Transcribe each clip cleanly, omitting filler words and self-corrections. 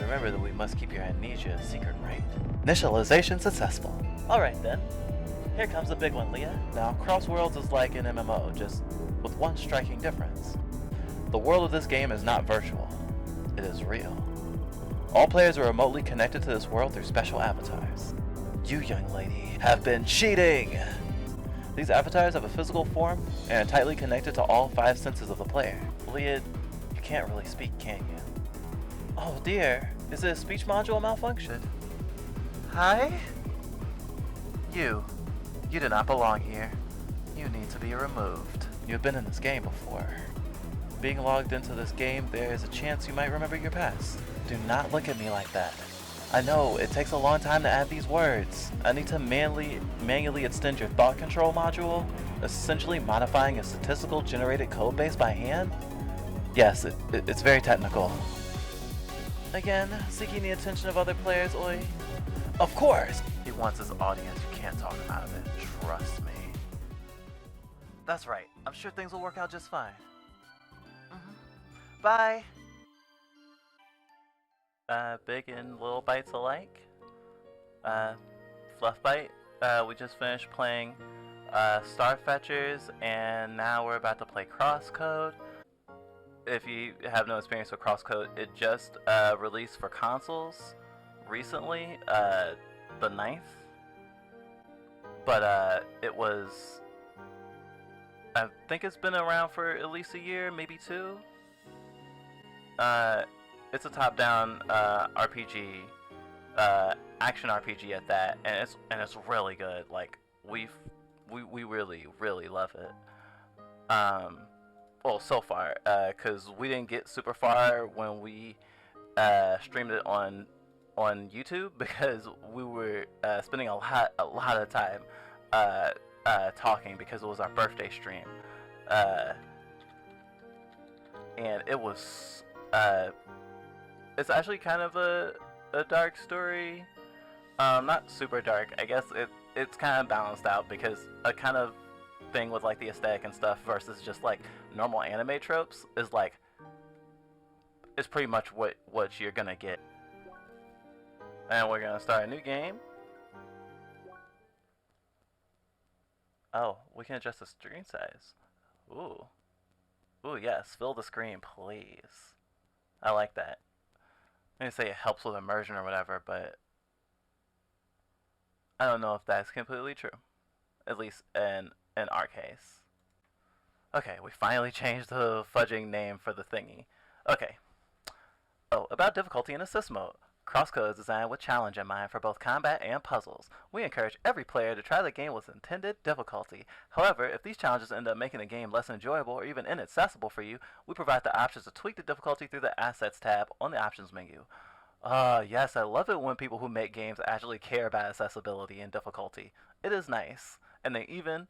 Remember that we must keep your amnesia a secret, right? Initialization successful. Alright then. Here comes the big one, Leah. Now, Crossworlds is like an MMO, just with one striking difference. The world of this game is not virtual. It is real. All players are remotely connected to this world through special avatars. You, young lady, have been cheating! These avatars have a physical form and are tightly connected to all 5 senses of the player. Leah, you can't really speak, can you? Oh dear, is this speech module malfunction? Hi? You do not belong here. You need to be removed. You've been in this game before. Being logged into this game, there is a chance you might remember your past. Do not look at me like that. I know, it takes a long time to add these words. I need to manually extend your thought control module, essentially modifying a statistical generated code base by hand? Yes, it's very technical. Again, seeking the attention of other players, oi? Of course! He wants his audience, you can't talk him out of it, trust me. That's right, I'm sure things will work out just fine. Bye! Big and little bites alike. Fluffbyte. We just finished playing Starfetchers, and now we're about to play Crosscode. If you have no experience with Crosscode, it just released for consoles recently, the 9th. But it was, I think it's been around for at least a year, maybe 2. It's a top-down RPG, action RPG at that, and it's really good. Like we really love it. Well, so far, cause we didn't get super far when we streamed it on YouTube because we were spending a lot of time talking because it was our birthday stream, and it was. It's actually kind of a dark story. Not super dark. I guess it's kind of balanced out because a kind of thing with like the aesthetic and stuff versus just like normal anime tropes is like it's pretty much what you're gonna get. And we're gonna start a new game. Oh, we can adjust the screen size. Ooh, yes, fill the screen, please. I like that. I'm gonna say it helps with immersion or whatever, but I don't know if that's completely true. At least in our case. Okay, we finally changed the fudging name for the thingy. Okay. Oh, about difficulty in assist mode. Crosscode is designed with challenge in mind for both combat and puzzles. We encourage every player to try the game with intended difficulty. However, if these challenges end up making the game less enjoyable or even inaccessible for you, we provide the options to tweak the difficulty through the Assets tab on the Options menu. Yes, I love it when people who make games actually care about accessibility and difficulty. It is nice. And they even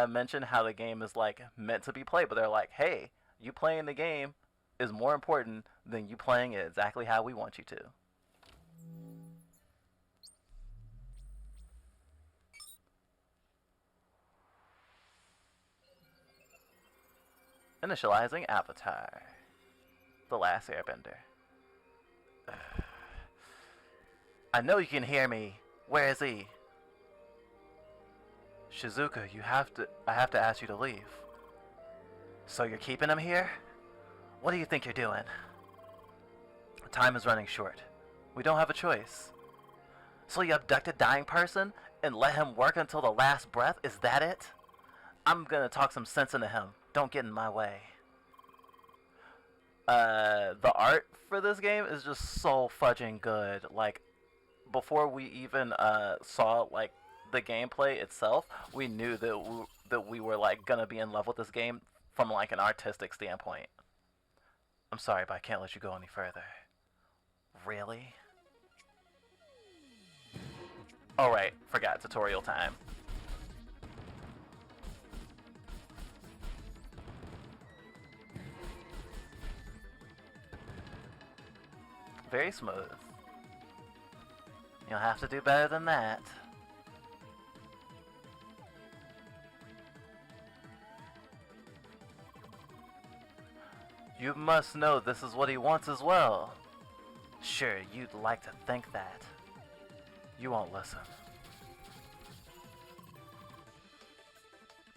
mention how the game is like meant to be played, but they're like, hey, you playing the game is more important than you playing it exactly how we want you to. Initializing Avatar. The Last Airbender. I know you can hear me. Where is he? Shizuka, I have to ask you to leave. So you're keeping him here? What do you think you're doing? Time is running short. We don't have a choice. So you abduct a dying person and let him work until the last breath? Is that it? I'm gonna talk some sense into him. Don't get in my way. The art for this game is just so fudging good. Like, before we even saw like the gameplay itself, we knew that we were like gonna be in love with this game from like an artistic standpoint. I'm sorry, but I can't let you go any further. Really? Alright, forgot tutorial time. Very smooth. You'll have to do better than that. You must know this is what he wants as well. Sure, you'd like to think that. You won't listen.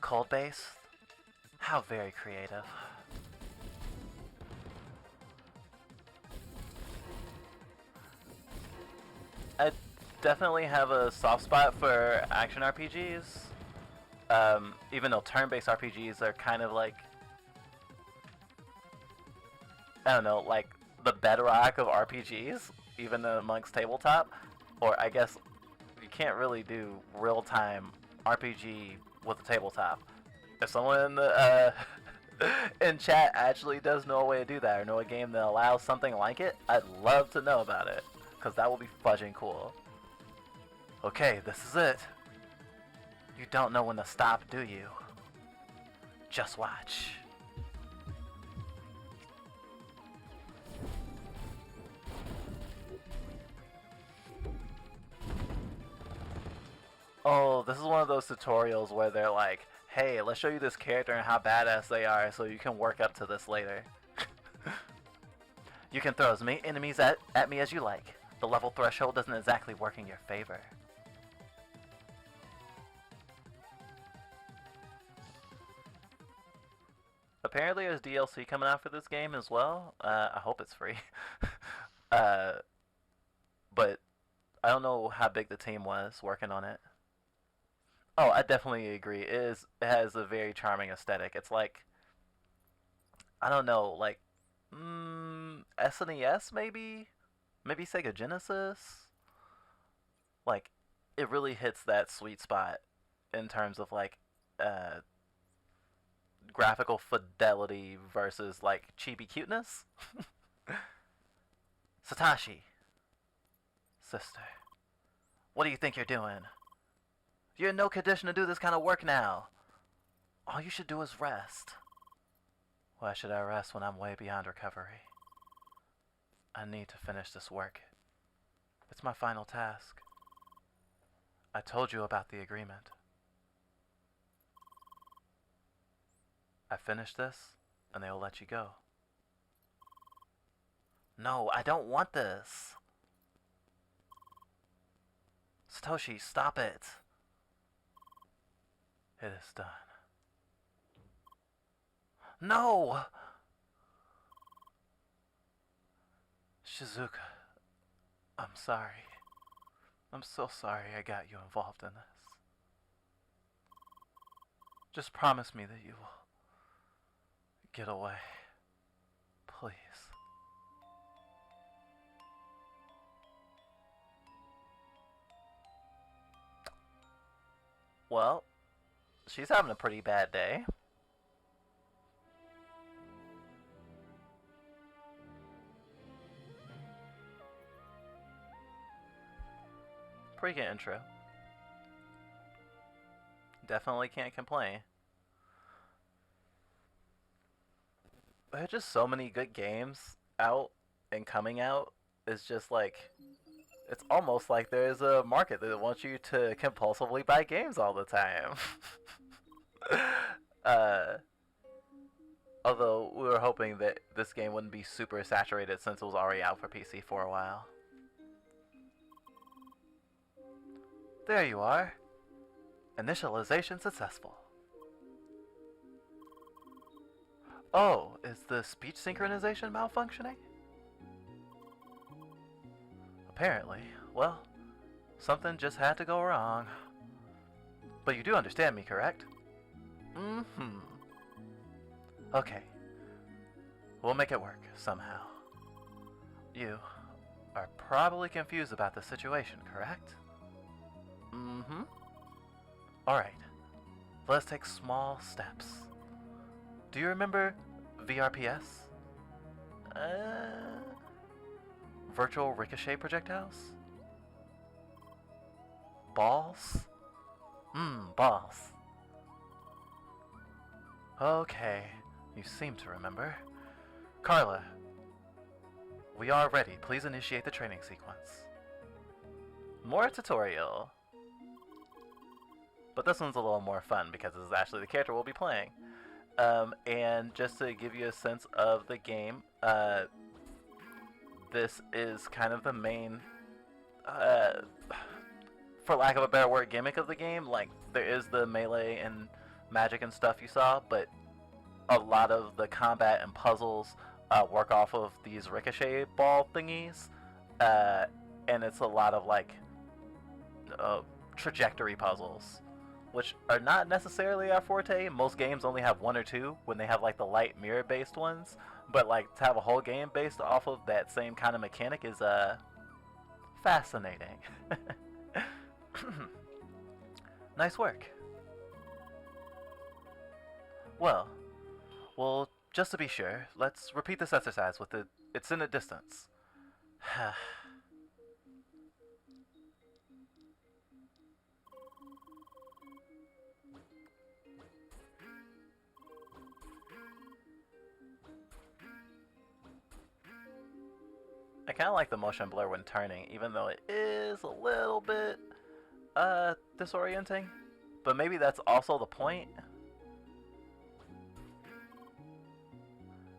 Cold base? How very creative. I definitely have a soft spot for action RPGs. Even though turn-based RPGs are kind of like, I don't know, like the bedrock of RPGs, even amongst tabletop. Or I guess you can't really do real-time RPG with a tabletop. If someone in the in chat actually does know a way to do that, or know a game that allows something like it, I'd love to know about it, because that will be fudging cool. Okay, this is it. You don't know when to stop, do you? Just watch. Oh, this is one of those tutorials where they're like, hey, let's show you this character and how badass they are so you can work up to this later. You can throw as many enemies at me as you like. The level threshold doesn't exactly work in your favor. Apparently there's DLC coming out for this game as well. I hope it's free. But I don't know how big the team was working on it. Oh, I definitely agree. It has a very charming aesthetic. It's like, I don't know, like SNES maybe? Maybe Sega Genesis? Like, it really hits that sweet spot in terms of like graphical fidelity versus like chibi cuteness. Satoshi, sister, what do you think you're doing? You're in no condition to do this kind of work now. All you should do is rest. Why should I rest when I'm way beyond recovery? I need to finish this work. It's my final task. I told you about the agreement. I finish this, and they'll let you go. No, I don't want this. Satoshi, stop it. It is done. No! Shizuka, I'm sorry. I'm so sorry I got you involved in this. Just promise me that you will get away. Please. Well, she's having a pretty bad day. Pretty good intro. Definitely can't complain. There are just so many good games out and coming out. It's just like, it's almost like there's a market that wants you to compulsively buy games all the time. Although we were hoping that this game wouldn't be super saturated since it was already out for PC for a while. There you are. Initialization successful. Oh, is the speech synchronization malfunctioning? Apparently. Well, something just had to go wrong. But you do understand me, correct? Mm-hmm. Okay. We'll make it work, somehow. You are probably confused about the situation, correct? Mm-hmm. Alright. Let's take small steps. Do you remember VRPS? Virtual ricochet projectiles? Balls? Balls. Okay, you seem to remember. Carla, we are ready. Please initiate the training sequence. More tutorial. But this one's a little more fun because this is actually the character we'll be playing. And just to give you a sense of the game, this is kind of the main, uh, for lack of a better word, gimmick of the game. Like, there is the melee and magic and stuff you saw, but a lot of the combat and puzzles work off of these ricochet ball thingies, and it's a lot of like trajectory puzzles, which are not necessarily our forte. Most games only have one or two when they have like the light mirror based ones, but like to have a whole game based off of that same kind of mechanic is fascinating. Nice work. Well, just to be sure, let's repeat this exercise with it's in a distance. I kind of like the motion blur when turning, even though it is a little bit disorienting, but maybe that's also the point.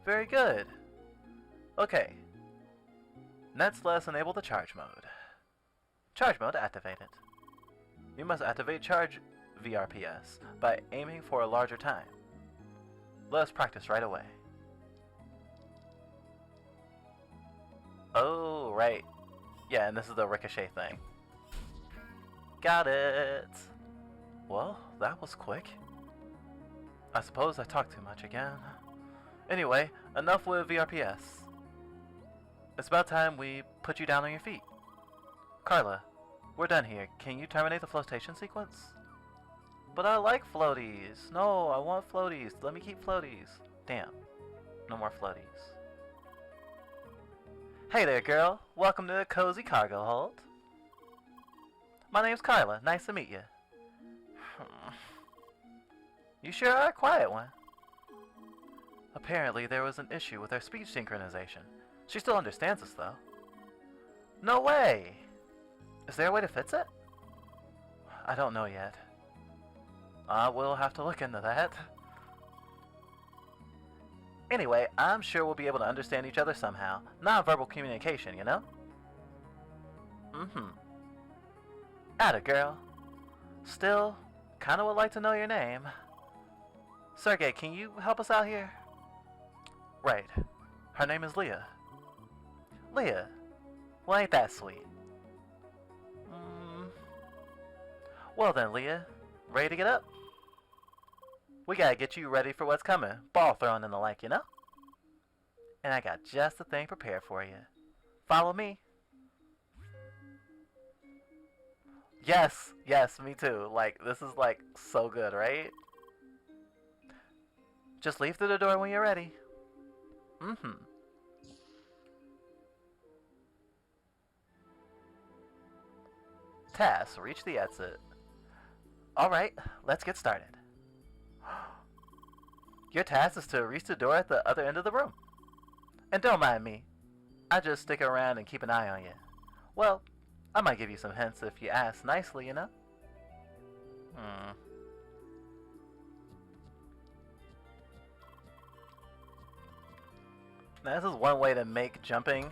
Very good. Okay. Next, let's enable the charge mode. Charge mode activated. You must activate charge VRPS by aiming for a larger time. Let us practice right away. Oh, right. Yeah, and this is the ricochet thing. Got it. Well, that was quick. I suppose I talked too much again. Anyway, enough with VRPS. It's about time we put you down on your feet. Carla, we're done here. Can you terminate the flotation sequence? But I like floaties. No, I want floaties. Let me keep floaties. Damn. No more floaties. Hey there, girl. Welcome to the cozy cargo hold. My name's Carla. Nice to meet you. You sure are a quiet one. Apparently, there was an issue with our speech synchronization. She still understands us, though. No way! Is there a way to fix it? I don't know yet. We'll have to look into that. Anyway, I'm sure we'll be able to understand each other somehow. Non-verbal communication, you know? Mm-hmm. Atta girl. Still, kinda would like to know your name. Sergey, can you help us out here? Right. Her name is Leah. Leah? Well, ain't that sweet? Well then, Leah. Ready to get up? We gotta get you ready for what's coming. Ball throwing and the like, you know? And I got just the thing prepared for you. Follow me. Yes, me too. Like, this is like so good, right? Just leave through the door when you're ready. Mm-hmm. Task, reach the exit. Alright, let's get started. Your task is to reach the door at the other end of the room. And don't mind me. I just stick around and keep an eye on you. Well, I might give you some hints if you ask nicely, you know? Now, this is one way to make jumping,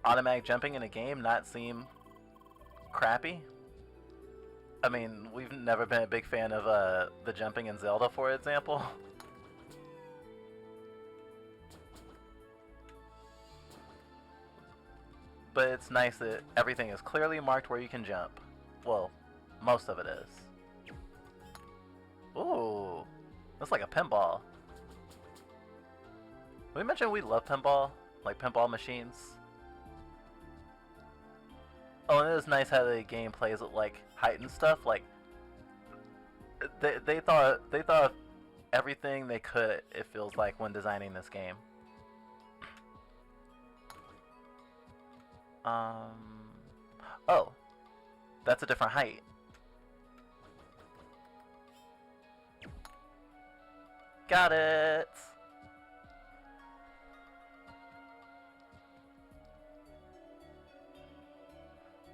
automatic jumping in a game, not seem crappy. I mean, we've never been a big fan of the jumping in Zelda, for example. But it's nice that everything is clearly marked where you can jump. Well, most of it is. Ooh, that's like a pinball. We mentioned we love pinball, like pinball machines. Oh, and it is nice how the game plays with like height and stuff. Like they thought of everything they could. It feels like when designing this game. Oh, that's a different height. Got it.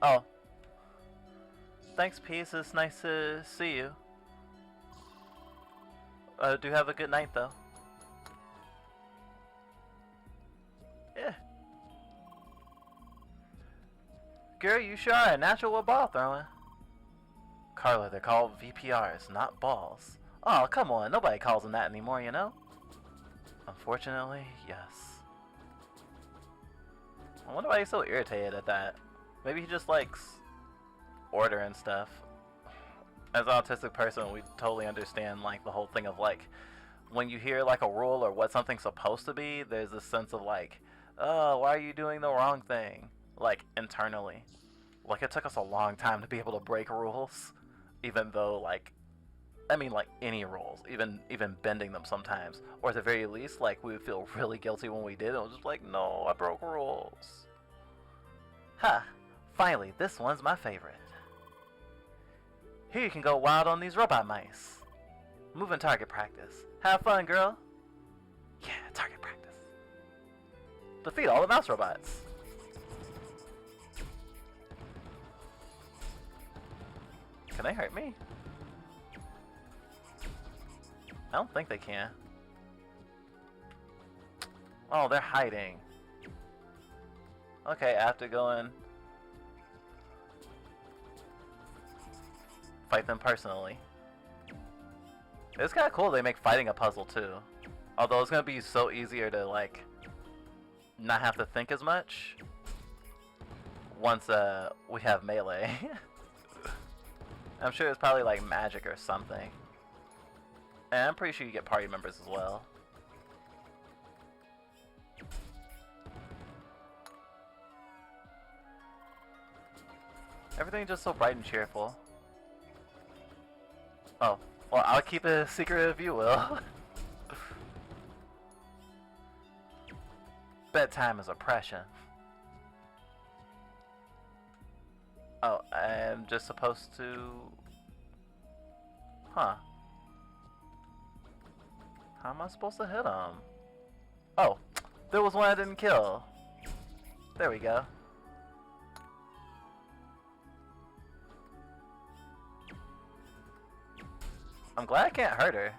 Oh. Thanks, Peace. It's nice to see you. Do have a good night, though. Yeah. Girl, you sure are a natural with ball throwing. Carla, they're called VPRs, not balls. Oh, come on, nobody calls them that anymore, you know? Unfortunately, yes. I wonder why he's so irritated at that. Maybe he just likes order and stuff. As an autistic person, we totally understand like the whole thing of like when you hear like a rule or what something's supposed to be, there's this sense of like, oh, why are you doing the wrong thing? Like internally. Like it took us a long time to be able to break rules, even though like, I mean like any rules, even bending them sometimes, or at the very least like we would feel really guilty when we did. It was just like, no, I broke rules. Ha! Finally, this one's my favorite. Here you can go wild on these robot mice. Moving target practice. Have fun, girl. Yeah, target practice. Defeat all the mouse robots. Can they hurt me? I don't think they can. Oh, they're hiding. Okay, I have to go and fight them personally. It's kind of cool they make fighting a puzzle too. Although it's going to be so easier to like not have to think as much once we have melee. I'm sure it's probably like magic or something. And I'm pretty sure you get party members as well. Everything's just so bright and cheerful. Oh, well, I'll keep it a secret if you will. Bedtime is oppression. Oh, I'm just supposed to... Huh. How am I supposed to hit him? Oh, there was one I didn't kill. There we go. I'm glad I can't hurt her.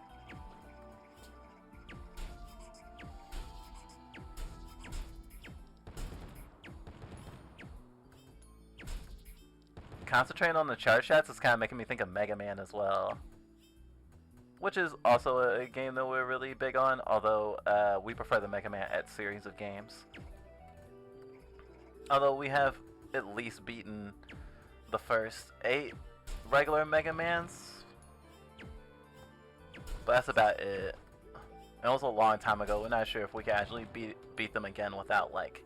Concentrating on the charge shots is kind of making me think of Mega Man as well. Which is also a game that we're really big on, although we prefer the Mega Man X series of games. Although we have at least beaten the first 8 regular Mega Mans. But that's about it. It was a long time ago. We're not sure if we can actually beat them again without like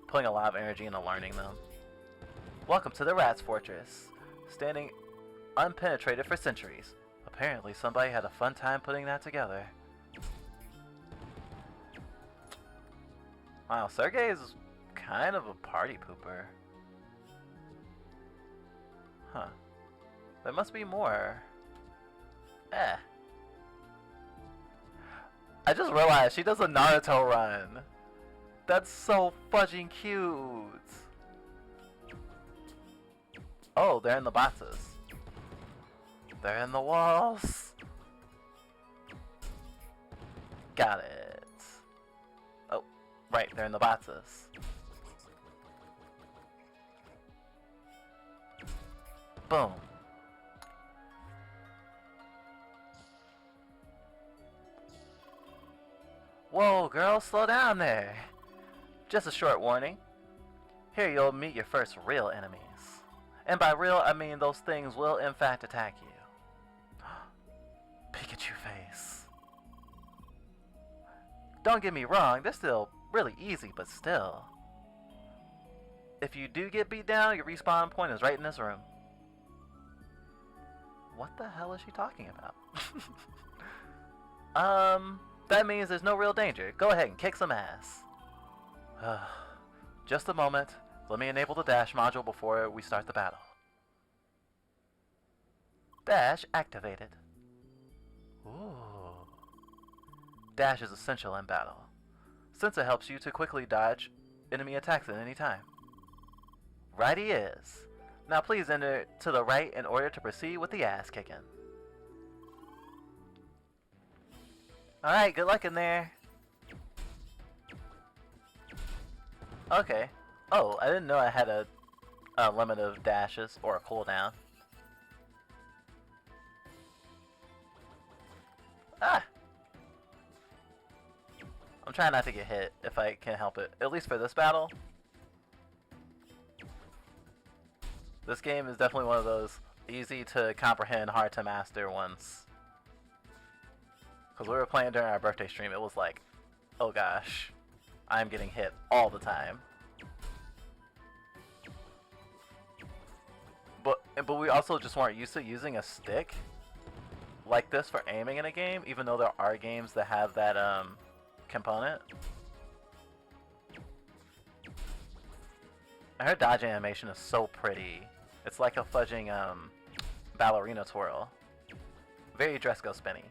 putting a lot of energy into learning them. Welcome to the Rat's Fortress. Standing unpenetrated for centuries. Apparently somebody had a fun time putting that together. Wow, Sergey is kind of a party pooper. Huh. There must be more. I just realized she does a Naruto run. That's so fudging cute. Oh, they're in the boxes. They're in the walls. Got it. Oh, right, they're in the boxes. Boom. Whoa, girl, slow down there. Just a short warning. Here you'll meet your first real enemies. And by real, I mean those things will in fact attack you. Pikachu face. Don't get me wrong, they're still really easy, but still. If you do get beat down, your respawn point is right in this room. What the hell is she talking about? That means there's no real danger. Go ahead and kick some ass. Just a moment. Let me enable the dash module before we start the battle. Dash activated. Ooh. Dash is essential in battle, since it helps you to quickly dodge enemy attacks at any time. Righty is. Now please enter to the right in order to proceed with the ass kicking. Alright, good luck in there. Okay. Oh, I didn't know I had a a limit of dashes or a cooldown. Ah! I'm trying not to get hit if I can help it. At least for this battle. This game is definitely one of those easy to comprehend, hard to master ones. Because we were playing during our birthday stream, it was like, oh gosh, I'm getting hit all the time. But we also just weren't used to using a stick like this for aiming in a game, even though there are games that have that component. Her dodge animation is so pretty. It's like a fudging ballerina twirl. Very Dresco spinny.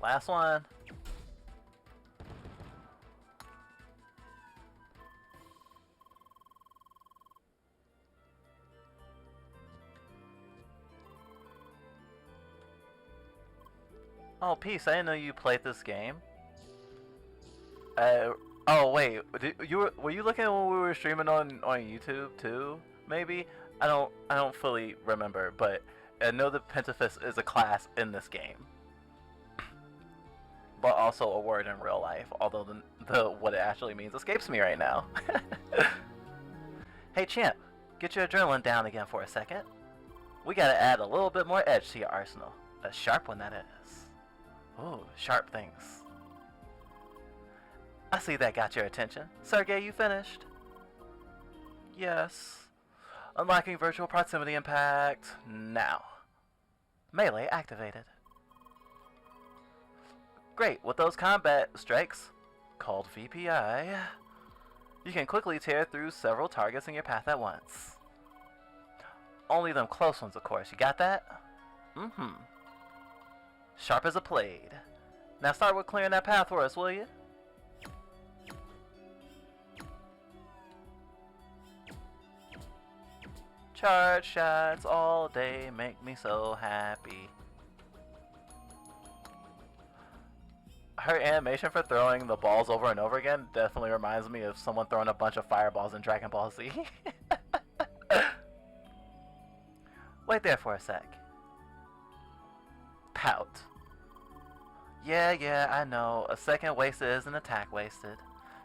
Last one. Oh, Peace, I didn't know you played this game. Oh wait, were you looking when we were streaming on YouTube too? Maybe? I don't fully remember, but I know the Pentafist is a class in this game. But also a word in real life, although the what it actually means escapes me right now. Hey champ, get your adrenaline down again for a second. We gotta add a little bit more edge to your arsenal. A sharp one, that is. Ooh, sharp things. I see that got your attention. Sergey, you finished? Yes. Unlocking virtual proximity impact now. Melee activated. Great, with those combat strikes, called VPI, you can quickly tear through several targets in your path at once. Only them close ones, of course. You got that? Mm-hmm. Sharp as a blade. Now start with clearing that path for us, will you? Charge shots all day make me so happy. Her animation for throwing the balls over and over again definitely reminds me of someone throwing a bunch of fireballs in Dragon Ball Z. Wait there for a sec. Pout. Yeah, I know. A second wasted is an attack wasted.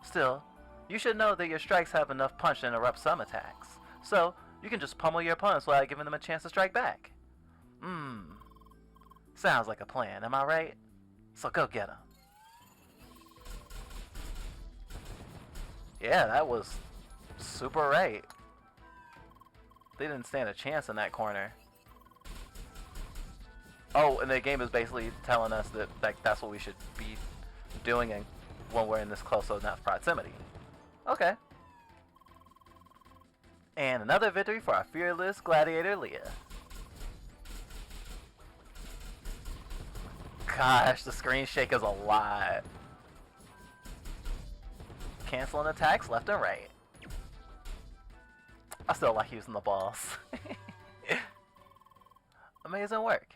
Still, you should know that your strikes have enough punch to interrupt some attacks. So, you can just pummel your opponents without giving them a chance to strike back. Sounds like a plan, am I right? So go get 'em. Yeah, that was super right. They didn't stand a chance in that corner. Oh, and the game is basically telling us that that's what we should be doing when we're in this close enough proximity. Okay. And another victory for our fearless gladiator, Leah. Gosh, the screen shake is a lot. Canceling attacks left and right. I still like using the balls. Amazing work.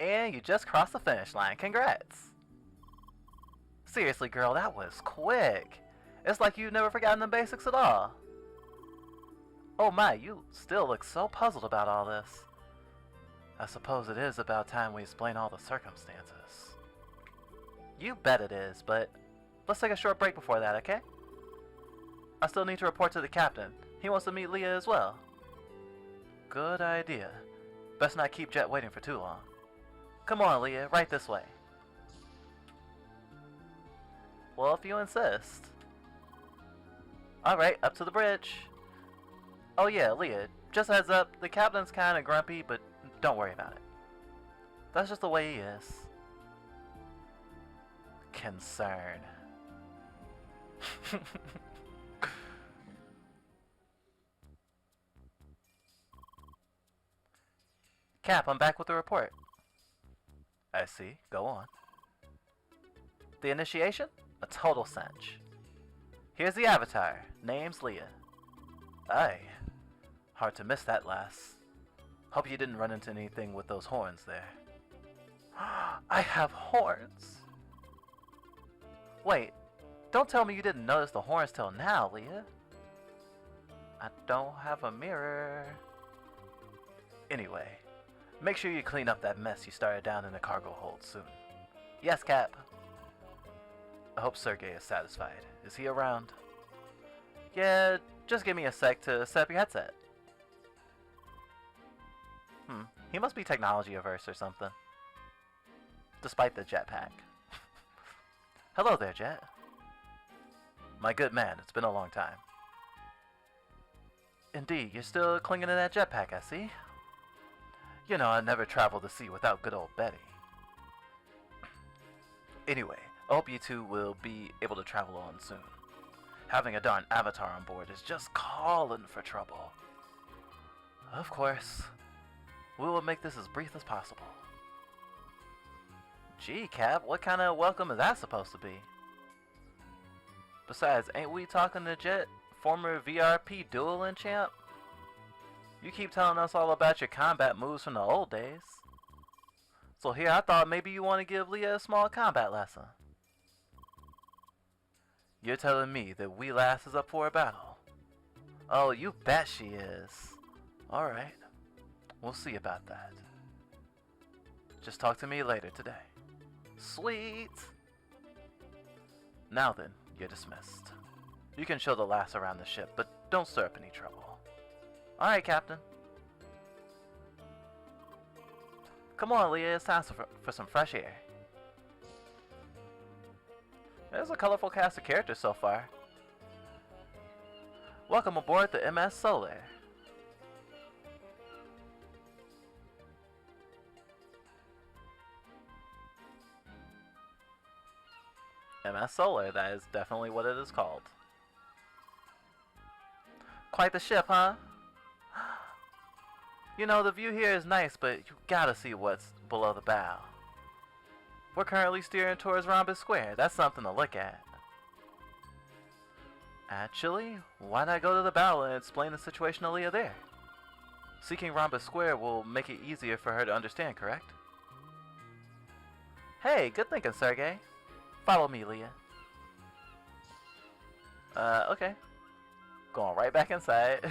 And you just crossed the finish line. Congrats. Seriously, girl, that was quick. It's like you've never forgotten the basics at all. Oh my, you still look so puzzled about all this. I suppose it is about time we explain all the circumstances. You bet it is, but let's take a short break before that, okay? I still need to report to the captain. He wants to meet Leah as well. Good idea. Best not keep Jet waiting for too long. Come on, Leah, right this way. Well, if you insist. Alright, up to the bridge. Oh yeah, Leah, just a heads up, the captain's kinda grumpy, but don't worry about it. That's just the way he is. Concern. Cap, I'm back with the report. I see. Go on. The initiation? A total cinch. Here's the avatar. Name's Leah. Aye. Hard to miss that, lass. Hope you didn't run into anything with those horns there. I have horns. Wait, don't tell me you didn't notice the horns till now, Leah. I don't have a mirror. Anyway, make sure you clean up that mess you started down in the cargo hold soon. Yes, Cap. I hope Sergey is satisfied. Is he around? Yeah, just give me a sec to set up your headset. He must be technology averse or something. Despite the jetpack. Hello there, Jet. My good man, it's been a long time. Indeed, you're still clinging to that jetpack, I see. You know, I never traveled the sea without good old Betty. Anyway, I hope you two will be able to travel on soon. Having a darn avatar on board is just calling for trouble. Of course, we will make this as brief as possible. Gee, Cap, what kind of welcome is that supposed to be? Besides, ain't we talking to Jet, former VRP dueling champ? You keep telling us all about your combat moves from the old days. So here, I thought maybe you want to give Leah a small combat lesson. You're telling me that Wee Lass is up for a battle? Oh, you bet she is. Alright, we'll see about that. Just talk to me later today. Sweet! Now then, you're dismissed. You can show the lass around the ship, but don't stir up any trouble. Alright, Captain. Come on, Leah, it's time for some fresh air. There's a colorful cast of characters so far. Welcome aboard the MS Solar. MS Solar, that is definitely what it is called. Quite the ship, huh? You know, the view here is nice, but you gotta see what's below the bow. We're currently steering towards Rhombus Square. That's something to look at. Actually, why not go to the bow and explain the situation to Leah there? Seeking Rhombus Square will make it easier for her to understand, correct? Hey, good thinking, Sergey. Follow me, Leah. Okay. Going right back inside.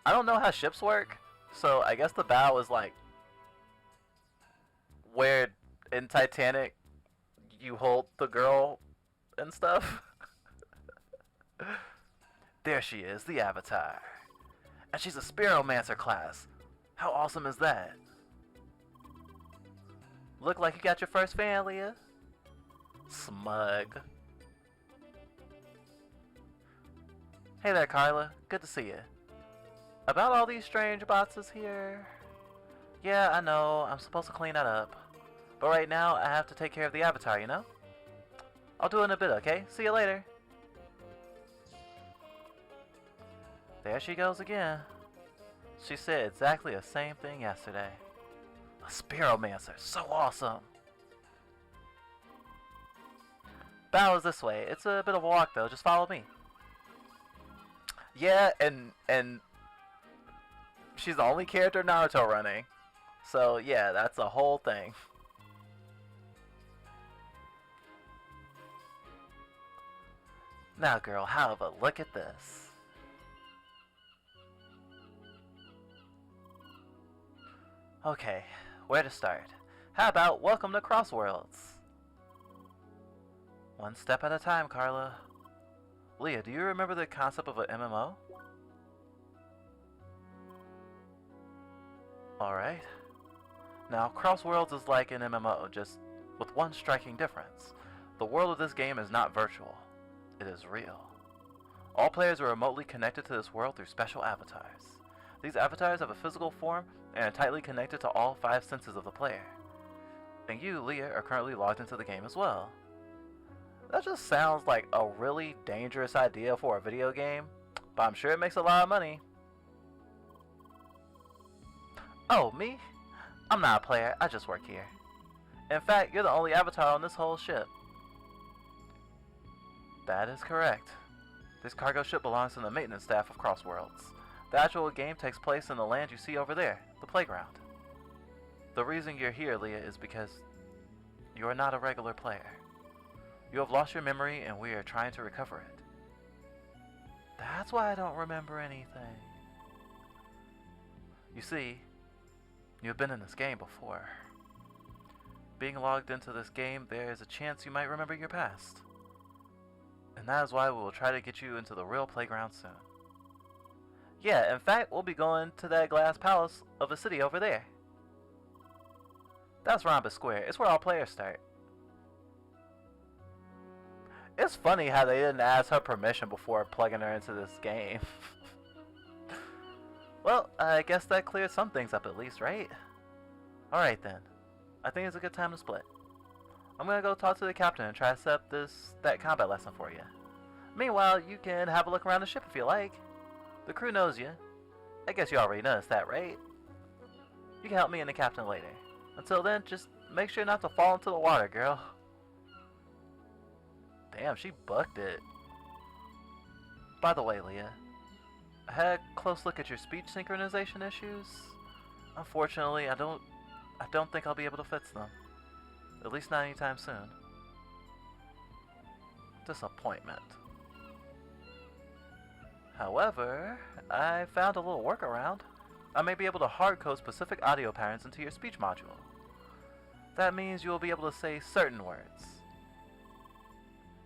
I don't know how ships work, so I guess the bow is like where in Titanic you hold the girl and stuff. There she is, the Avatar. And she's a Spiromancer class. How awesome is that? Look like you got your first fan, Leah. Smug. Hey there, Carla. Good to see you. About all these strange boxes here. Yeah, I know. I'm supposed to clean that up. But right now, I have to take care of the Avatar, you know? I'll do it in a bit, okay? See you later. There she goes again. She said exactly the same thing yesterday. A Spiromancer, so awesome. Bow is this way. It's a bit of a walk though, just follow me. Yeah, and she's the only character Naruto running. So yeah, that's a whole thing. Now girl, have a look at this. Okay, where to start? How about welcome to Crossworlds? One step at a time, Carla. Leah, do you remember the concept of an MMO? Alright. Now, Crossworlds is like an MMO, just with one striking difference. The world of this game is not virtual. It is real. All players are remotely connected to this world through special avatars. These avatars have a physical form and are tightly connected to all 5 senses of the player. And you, Leah, are currently logged into the game as well. That just sounds like a really dangerous idea for a video game, but I'm sure it makes a lot of money. Oh, me? I'm not a player, I just work here. In fact, you're the only avatar on this whole ship. That is correct. This cargo ship belongs to the maintenance staff of Crossworlds. The actual game takes place in the land you see over there, the playground. The reason you're here, Leah, is because you are not a regular player. You have lost your memory and we are trying to recover it. That's why I don't remember anything. You see, you've been in this game before. Being logged into this game, there is a chance you might remember your past. And that is why we will try to get you into the real playground soon. Yeah, in fact, we'll be going to that glass palace of a city over there. That's Rhombus Square. It's where all players start. It's funny how they didn't ask her permission before plugging her into this game. Well, I guess that cleared some things up at least, right? Alright then. I think it's a good time to split. I'm gonna go talk to the captain and try to set up that combat lesson for you. Meanwhile, you can have a look around the ship if you like. The crew knows you. I guess you already noticed that, right? You can help me and the captain later. Until then, just make sure not to fall into the water, girl. Damn, she bucked it. By the way, Leah, I had a close look at your speech synchronization issues. Unfortunately, I don't think I'll be able to fix them. At least not anytime soon. Disappointment. However, I found a little workaround. I may be able to hardcode specific audio patterns into your speech module. That means you will be able to say certain words.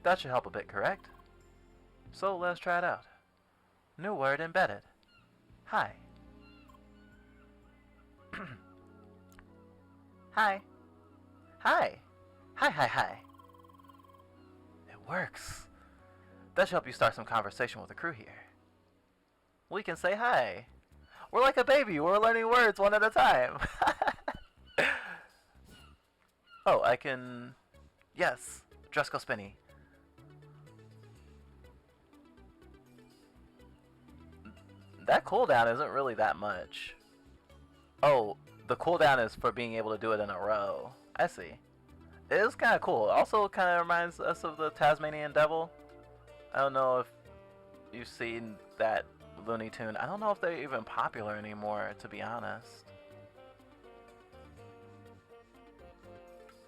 That should help a bit, correct? So let's try it out. New word embedded. Hi. Hi. Hi. Hi, hi, hi. It works. That should help you start some conversation with the crew here. We can say hi. We're like a baby. We're learning words one at a time. Oh, I can... Yes. Dresco Spinny. That cooldown isn't really that much. Oh, the cooldown is for being able to do it in a row. I see. It is kind of cool. Also kind of reminds us of the Tasmanian Devil. I don't know if you've seen that Looney Tune. I don't know if they're even popular anymore, to be honest.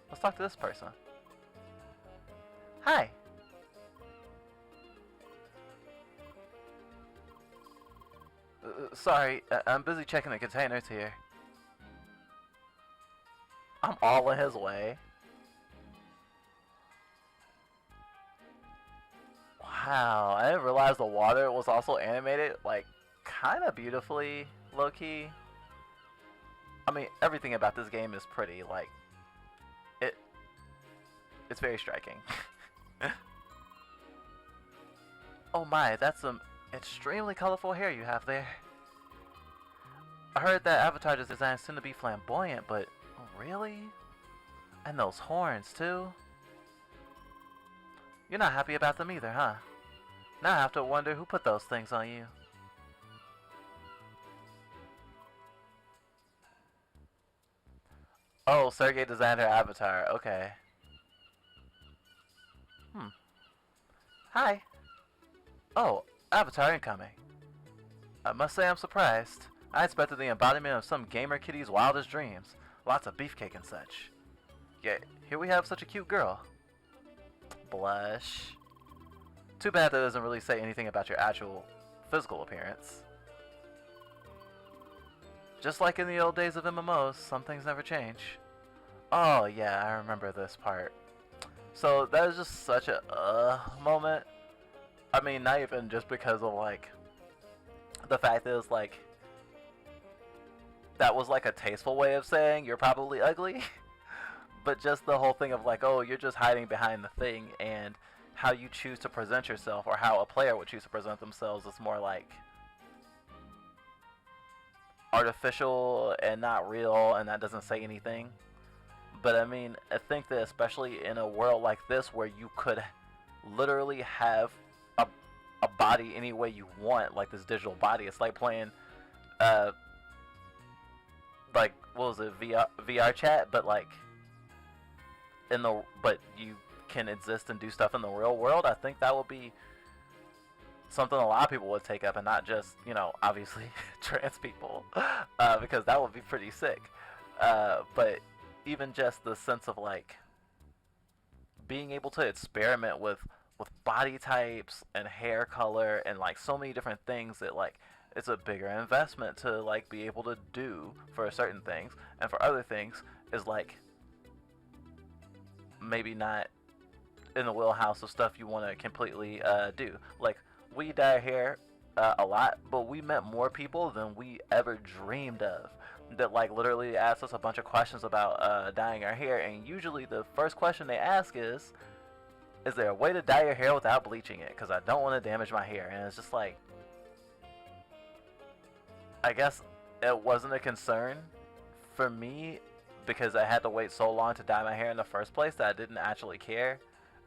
Let's talk to this person. Hi. Sorry, I'm busy checking the containers here. I'm all in his way. Wow, I didn't realize the water was also animated, like, kind of beautifully, low-key. I mean, everything about this game is pretty, like, it's very striking. Oh my, that's some extremely colorful hair you have there. I heard that Avatar is designed soon to be flamboyant, but oh, really? And those horns, too? You're not happy about them either, huh? Now I have to wonder who put those things on you. Oh, Sergey designed her avatar. Okay. Hi. Oh, avatar incoming. I must say I'm surprised. I expected the embodiment of some gamer kiddie's wildest dreams. Lots of beefcake and such. Yet, here we have such a cute girl. Blush. Too bad that doesn't really say anything about your actual physical appearance. Just like in the old days of MMOs, some things never change. Oh yeah, I remember this part. So that is just such a moment. I mean, not even just because of like the fact that it's like that was like a tasteful way of saying you're probably ugly. But just the whole thing of like, oh, you're just hiding behind the thing, and how you choose to present yourself, or how a player would choose to present themselves, is more like artificial and not real, and that doesn't say anything. But I mean, I think that especially in a world like this where you could literally have a body any way you want, like this digital body, it's like playing like, what was it, VR chat, but like but you can exist and do stuff in the real world. I think that would be something a lot of people would take up, and not just, you know, obviously trans people, because that would be pretty sick. But even just the sense of like being able to experiment with body types and hair color and like so many different things that like it's a bigger investment to like be able to do for certain things, and for other things is like maybe not in the wheelhouse of stuff you want to completely do. Like we dye our hair a lot, but we met more people than we ever dreamed of that like literally asked us a bunch of questions about dyeing our hair, and usually the first question they ask is there a way to dye your hair without bleaching it, because I don't want to damage my hair. And it's just like, I guess it wasn't a concern for me because I had to wait so long to dye my hair in the first place that I didn't actually care.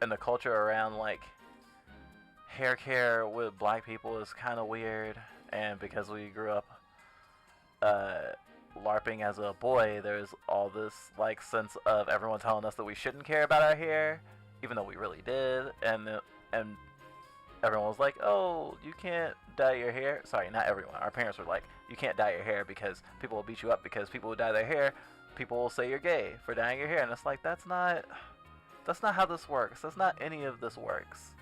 And the culture around like hair care with black people is kind of weird, and because we grew up LARPing as a boy, there's all this like sense of everyone telling us that we shouldn't care about our hair, even though we really did, and everyone was like, oh, you can't dye your hair. Sorry, not everyone. Our parents were like, you can't dye your hair because people will beat you up, because people who dye their hair, people will say you're gay for dyeing your hair. And it's like, that's not how this works. That's not any of this works.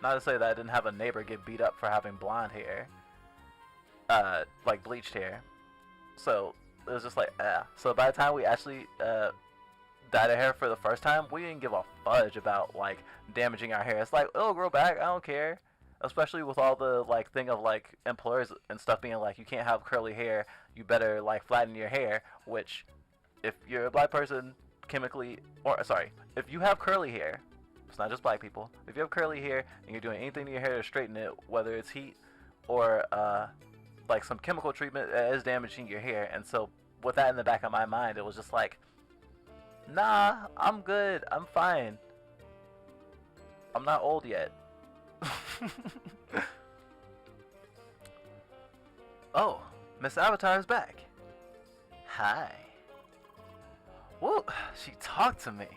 Not to say that I didn't have a neighbor get beat up for having blonde hair, like bleached hair. So it was just like, So by the time we actually dyed our hair for the first time, we didn't give a fudge about like damaging our hair. It's like, it'll grow back, I don't care. Especially with all the like thing of like employers and stuff being like, you can't have curly hair, you better like flatten your hair. Which, if you're a black person, chemically, or sorry, if you have curly hair, it's not just black people. If you have curly hair and you're doing anything to your hair to straighten it, whether it's heat or like some chemical treatment, is damaging your hair. And so with that in the back of my mind, it was just like, nah, I'm good, I'm fine. I'm not old yet. Oh, Miss Avatar is back. Hi. Whoa, she talked to me.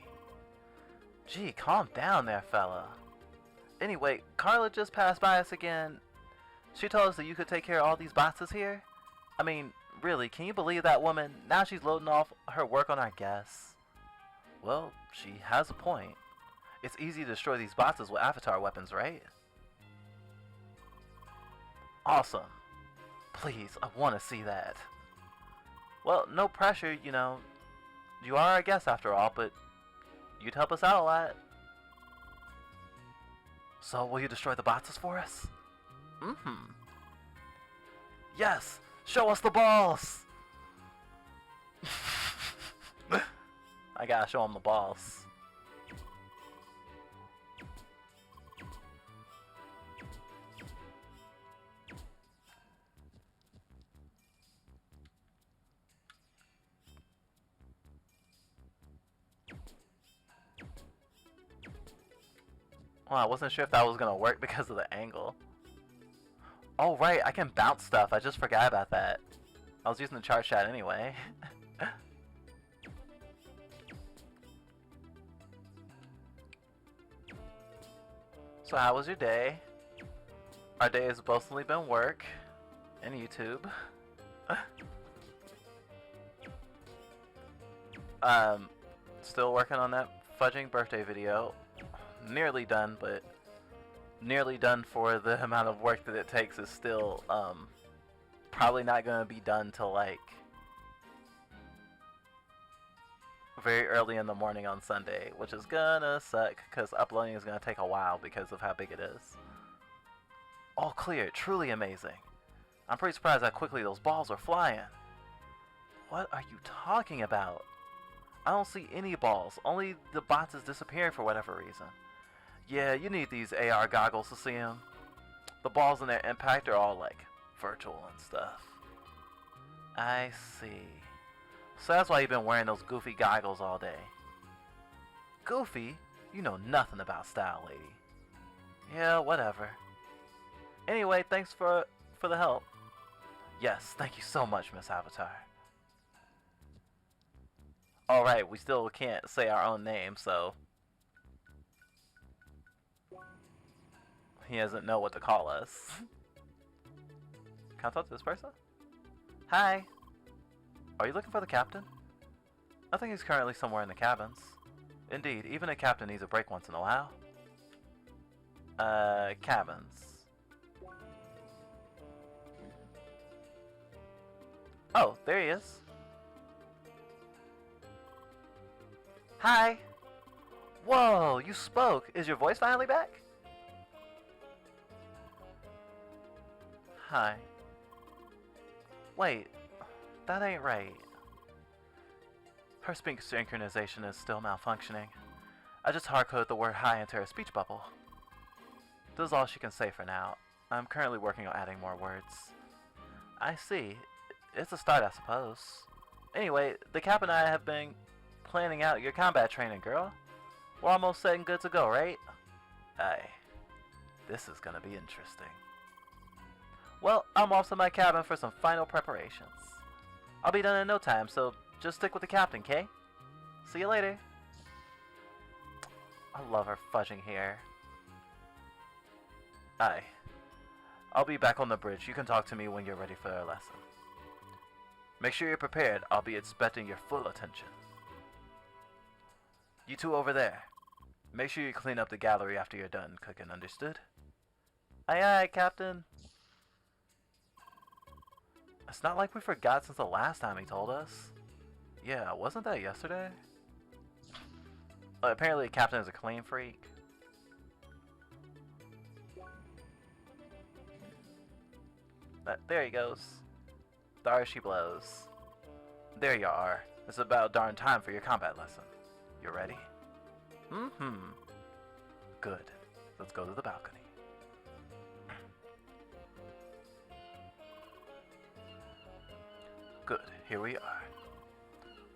Gee, calm down there, fella. Anyway, Carla just passed by us again. She told us that you could take care of all these boxes here. I mean, really, can you believe that woman? Now she's loading off her work on our guests. Well, she has a point. It's easy to destroy these boxes with avatar weapons, right? Awesome. Please, I want to see that. Well, no pressure, you know. You are our guest after all, but you'd help us out a lot. So, will you destroy the boxes for us? Mm-hmm. Yes! Show us the balls! I gotta show them the balls. Well, I wasn't sure if that was gonna work because of the angle. Oh right, I can bounce stuff. I just forgot about that. I was using the chart shot anyway. So how was your day? Our day has mostly been work and YouTube. Still working on that fudging birthday video. Nearly done, but nearly done for the amount of work that it takes is still probably not gonna be done till like very early in the morning on Sunday, which is gonna suck because uploading is gonna take a while because of how big it is. All clear, truly amazing. I'm pretty surprised how quickly those balls are flying. What are you talking about? I don't see any balls, only the bots is disappearing for whatever reason. Yeah, you need these AR goggles to see them. The balls and their impact are all like virtual and stuff. I see. So that's why you've been wearing those goofy goggles all day. Goofy? You know nothing about style, lady. Yeah, whatever. Anyway, thanks for the help. Yes, thank you so much, Miss Avatar. Alright, we still can't say our own name, so he doesn't know what to call us. Can I talk to this person? Hi. Are you looking for the captain? I think he's currently somewhere in the cabins. Indeed, even a captain needs a break once in a while. Cabins. Oh, there he is. Hi! Whoa, you spoke! Is your voice finally back? Hi. Wait, that ain't right. Her speech synchronization is still malfunctioning. I just hardcoded the word hi into her speech bubble. This is all she can say for now. I'm currently working on adding more words. I see. It's a start, I suppose. Anyway, the Cap and I have been planning out your combat training, girl. We're almost set and good to go, right? Aye. This is gonna be interesting. Well, I'm off to my cabin for some final preparations. I'll be done in no time, so just stick with the captain, Kay? See you later. I love her fudging hair. Aye. I'll be back on the bridge. You can talk to me when you're ready for a lesson. Make sure you're prepared. I'll be expecting your full attention. You two over there. Make sure you clean up the gallery after you're done cooking, understood? Aye aye, Captain. It's not like we forgot since the last time he told us. Yeah, wasn't that yesterday? Apparently the captain is a clean freak. There he goes. There she blows. There you are. It's about darn time for your combat lesson. You ready? Mm-hmm. Good. Let's go to the balcony. Good. Here we are.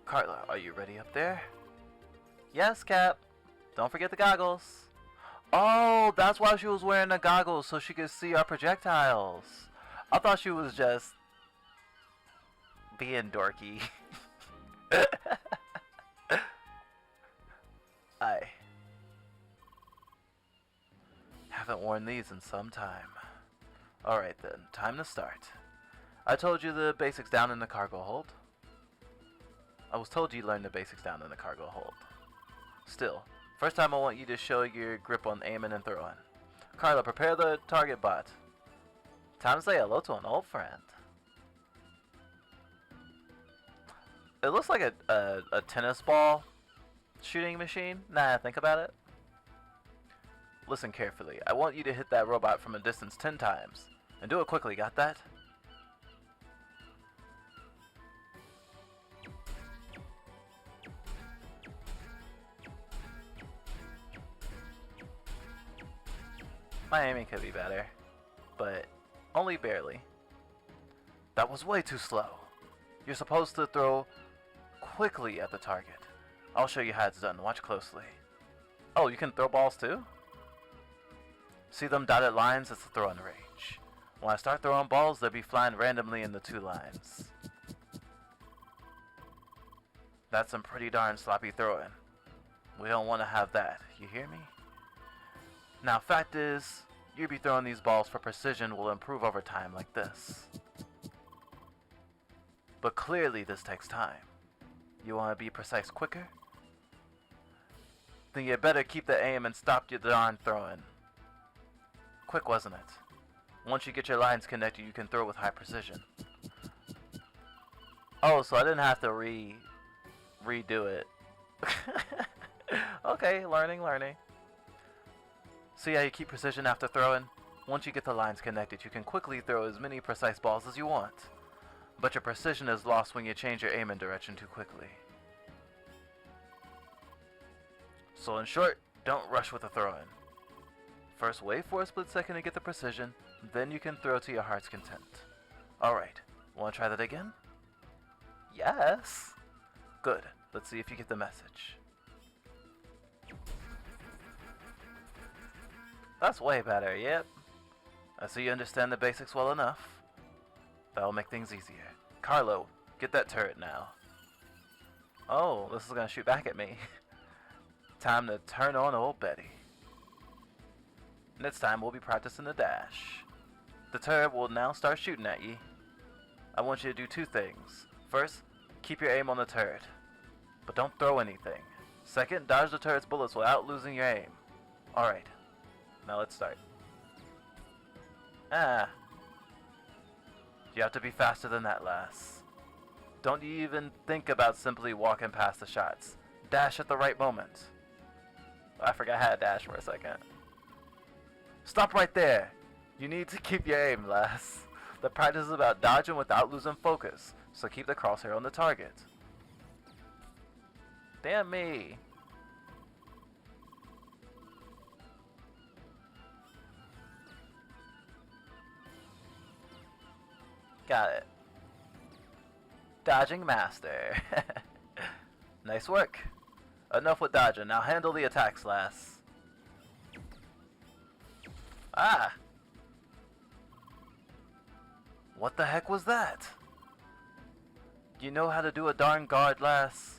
Carla, are you ready up there? Yes, Cap. Don't forget the goggles. Oh, that's why she was wearing the goggles, so she could see our projectiles. I thought she was just being dorky. I haven't worn these in some time. Alright then, time to start. I told you the basics down in the cargo hold. I was told you learned the basics down in the cargo hold. Still, first time I want you to show your grip on aiming and throwing. Carla, prepare the target bot. Time to say hello to an old friend. It looks like a tennis ball shooting machine. Nah, think about it. Listen carefully. I want you to hit that robot from a distance 10 times. And do it quickly, got that? My aiming could be better, but only barely. That was way too slow. You're supposed to throw quickly at the target. I'll show you how it's done. Watch closely. Oh, you can throw balls too? See them dotted lines? It's the throwing range. When I start throwing balls, they'll be flying randomly in the 2 lines. That's some pretty darn sloppy throwing. We don't want to have that. You hear me? Now, fact is, you'll be throwing these balls for precision will improve over time like this. But clearly this takes time. You want to be precise quicker? Then you better keep the aim and stop your darn throwing. Quick, wasn't it? Once you get your lines connected, you can throw with high precision. Oh, so I didn't have to redo it. Okay, learning. See how you keep precision after throwing? Once you get the lines connected, you can quickly throw as many precise balls as you want. But your precision is lost when you change your aiming direction too quickly. So in short, don't rush with the throwing. First wait for a split second to get the precision, then you can throw to your heart's content. Alright, wanna try that again? Yes! Good, let's see if you get the message. That's way better, yep. I see you understand the basics well enough. That'll make things easier. Carlo, get that turret now. Oh, this is gonna shoot back at me. Time to turn on old Betty. Next time we'll be practicing the dash. The turret will now start shooting at ye. I want you to do 2 things. First, keep your aim on the turret. but don't throw anything. Second, dodge the turret's bullets without losing your aim. Alright, now let's start. You have to be faster than that, lass. Don't you even think about simply walking past the shots. Dash at the right moment. I forgot how to dash for a second. Stop right there! You need to keep your aim, lass. The practice is about dodging without losing focus, so keep the crosshair on the target. Damn me! Got it. Dodging master. Nice work. Enough with dodging, now handle the attacks, lass. Ah! What the heck was that? You know how to do a darn guard, lass?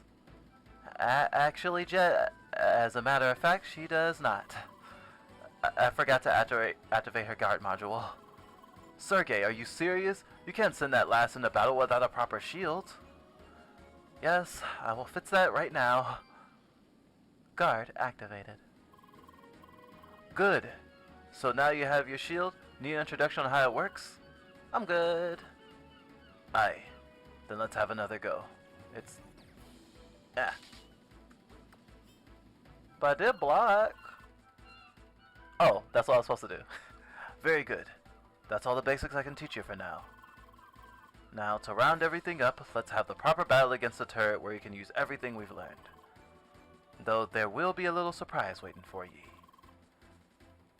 Actually, Jet, as a matter of fact, she does not. I forgot to activate her guard module. Sergey, are you serious? You can't send that lass into battle without a proper shield. Yes, I will fix that right now. Guard activated. Good. So now you have your shield. Need an introduction on how it works? I'm good. Aye. Then let's have another go. It's... But I did block. Oh, that's what I was supposed to do. Very good. That's all the basics I can teach you for now. Now, to round everything up, let's have the proper battle against the turret where you can use everything we've learned. Though there will be a little surprise waiting for ye.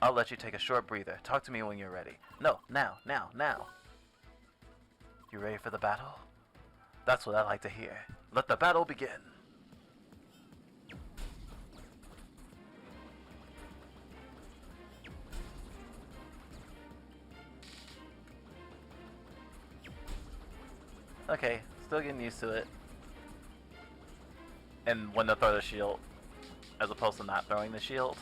I'll let you take a short breather. Talk to me when you're ready. No, now. You ready for the battle? That's what I like to hear. Let the battle begin. Okay, still getting used to it. And when to throw the shield, as opposed to not throwing the shield.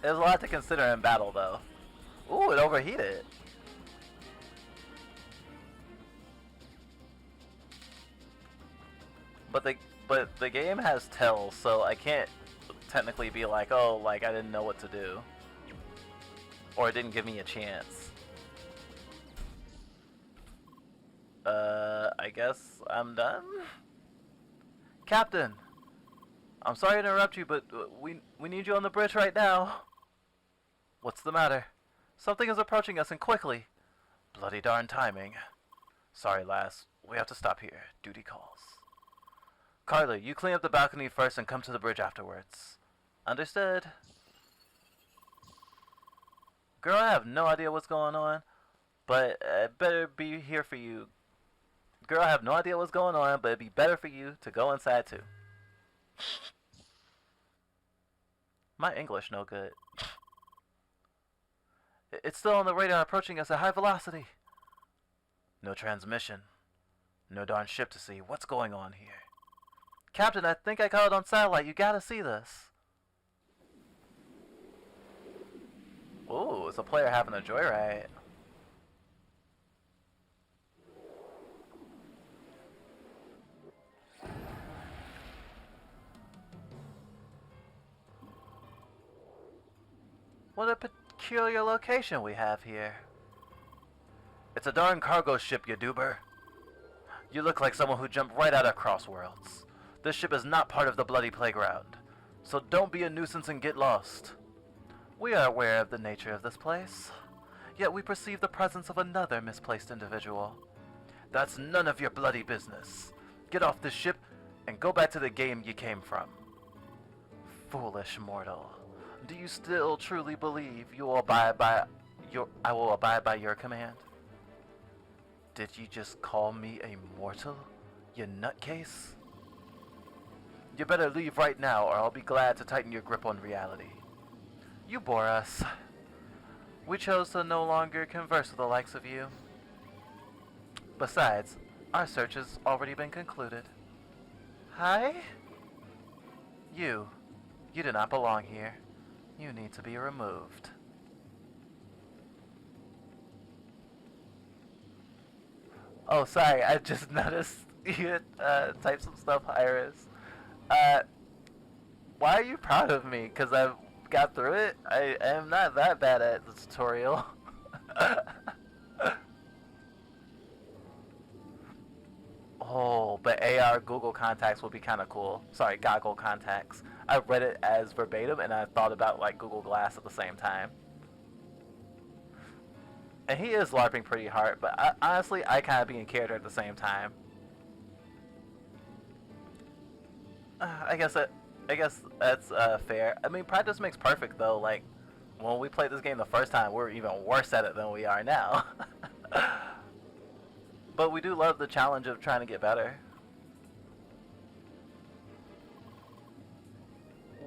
There's a lot to consider in battle, though. Ooh, it overheated. But the game has tells, so I can't technically be like, oh, like I didn't know what to do, or it didn't give me a chance. I guess I'm done? Captain! I'm sorry to interrupt you, but we need you on the bridge right now. What's the matter? Something is approaching us, and quickly. Bloody darn timing. Sorry, lass. We have to stop here. Duty calls. Carly, you clean up the balcony first and come to the bridge afterwards. Understood? Girl, I have no idea what's going on, but it better be here for you. Girl, I have no idea what's going on, but it'd be better for you to go inside too. My English no good. It's still on the radar approaching us at high velocity. No transmission. No darn ship to see. What's going on here? Captain, I think I caught it on satellite. You gotta see this. Ooh, it's a player having a joyride. What a peculiar location we have here. It's a darn cargo ship, you doober. You look like someone who jumped right out of Crossworlds. This ship is not part of the bloody playground, so don't be a nuisance and get lost. We are aware of the nature of this place, yet we perceive the presence of another misplaced individual. That's none of your bloody business. Get off this ship and go back to the game you came from. Foolish mortal. Do you still truly believe I will abide by your command? Did you just call me a mortal, you nutcase? You better leave right now, or I'll be glad to tighten your grip on reality. You bore us. We chose to no longer converse with the likes of you. Besides, our search has already been concluded. Hi? You do not belong here. You need to be removed. Oh, sorry, I just noticed you typed some stuff, Iris. Uh, why are you proud of me? Because I got through it? I am not that bad at the tutorial. Oh, but AR Google contacts would be kind of cool. Sorry, goggle contacts. I read it as verbatim and I thought about like Google Glass at the same time. And he is LARPing pretty hard, but honestly, I kind of be in character at the same time. I guess that's fair. I mean, practice makes perfect though. Like when we played this game the first time, we were even worse at it than we are now. But we do love the challenge of trying to get better.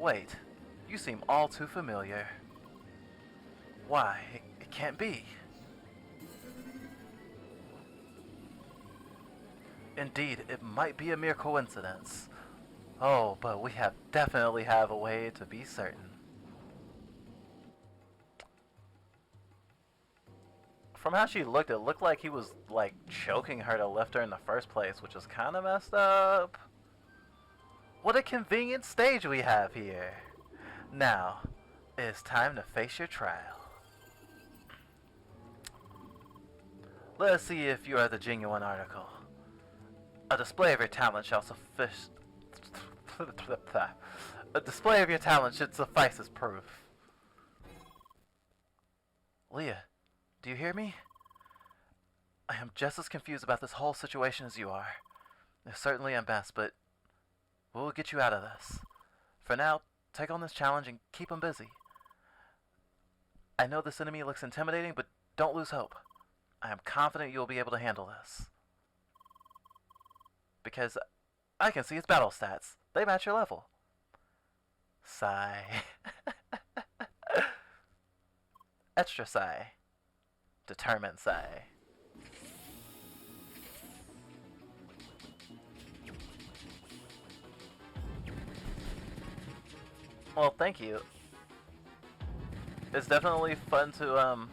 Wait, you seem all too familiar. Why, it can't be. Indeed, it might be a mere coincidence. Oh, but we definitely have a way to be certain. From how she looked, it looked like he was like choking her to lift her in the first place, which is kind of messed up. What a convenient stage we have here. Now, it's time to face your trial. Let us see if you are the genuine article. A display of your talent shall suffice. A display of your talent should suffice as proof. Leah, do you hear me? I am just as confused about this whole situation as you are. It's certainly a mess, but we'll get you out of this. For now, take on this challenge and keep him busy. I know this enemy looks intimidating, but don't lose hope. I am confident you'll be able to handle this. Because I can see its battle stats. They match your level. Sigh. Extra sigh. Determined sigh. Well, thank you. It's definitely fun to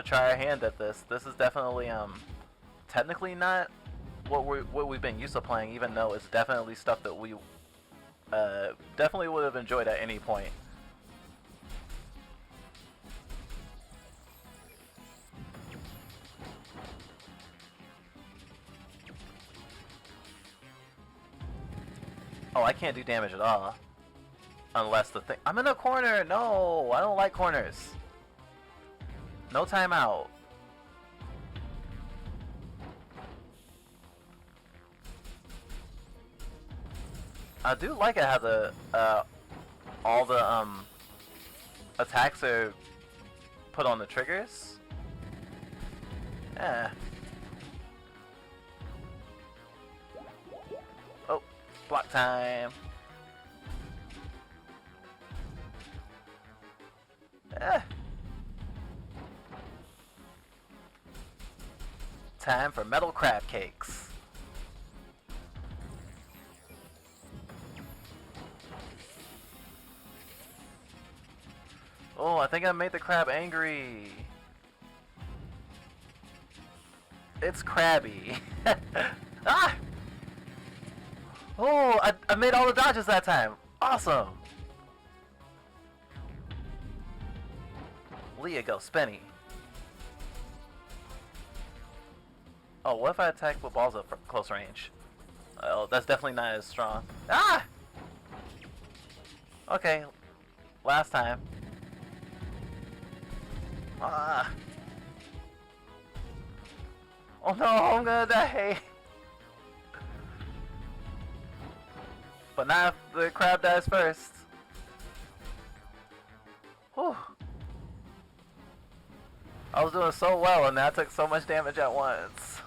try our hand at this. This is definitely technically not what we've been used to playing, even though it's definitely stuff that we definitely would have enjoyed at any point. Oh, I can't do damage at all. Unless the thing... I'm in a corner! No! I don't like corners. No timeout. I do like it how the all the attacks are put on the triggers. Yeah. Oh, block time. Eh. Time for metal crab cakes. Oh, I think I made the crab angry. It's crabby. Ah! Oh, I made all the dodges that time. Awesome. Leah, go spinny. Oh, what if I attack with balls at close range? Oh, that's definitely not as strong. Ah! Okay, last time. Ah! Oh no, I'm gonna die! But not if the crab dies first. Whew. I was doing so well and I took so much damage at once.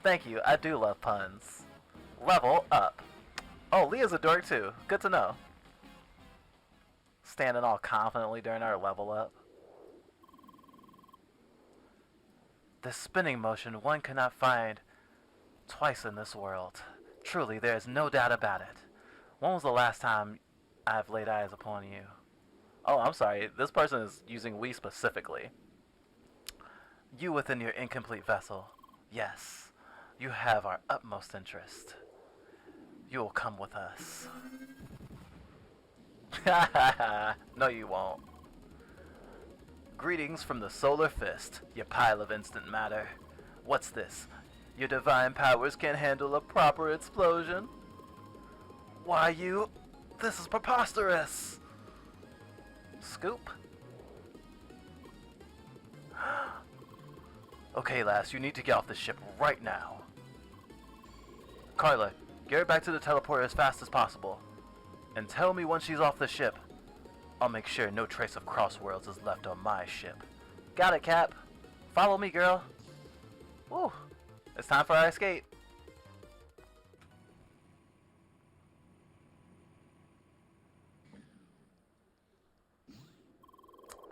Thank you, I do love puns. Level up. Oh, Leah's a dork too. Good to know. Standing all confidently during our level up. This spinning motion one cannot find twice in this world. Truly, there is no doubt about it. When was the last time I've laid eyes upon you? Oh, I'm sorry. This person is using we specifically. You within your incomplete vessel. Yes, you have our utmost interest. You will come with us. No, you won't. Greetings from the Solar Fist, you pile of instant matter. What's this? Your divine powers can't handle a proper explosion? Why, you... This is preposterous! Scoop? Okay, lass, you need to get off the ship right now. Carla, get her back to the teleporter as fast as possible. And tell me once she's off the ship. I'll make sure no trace of Crossworlds is left on my ship. Got it, Cap. Follow me, girl. Woo. It's time for our escape.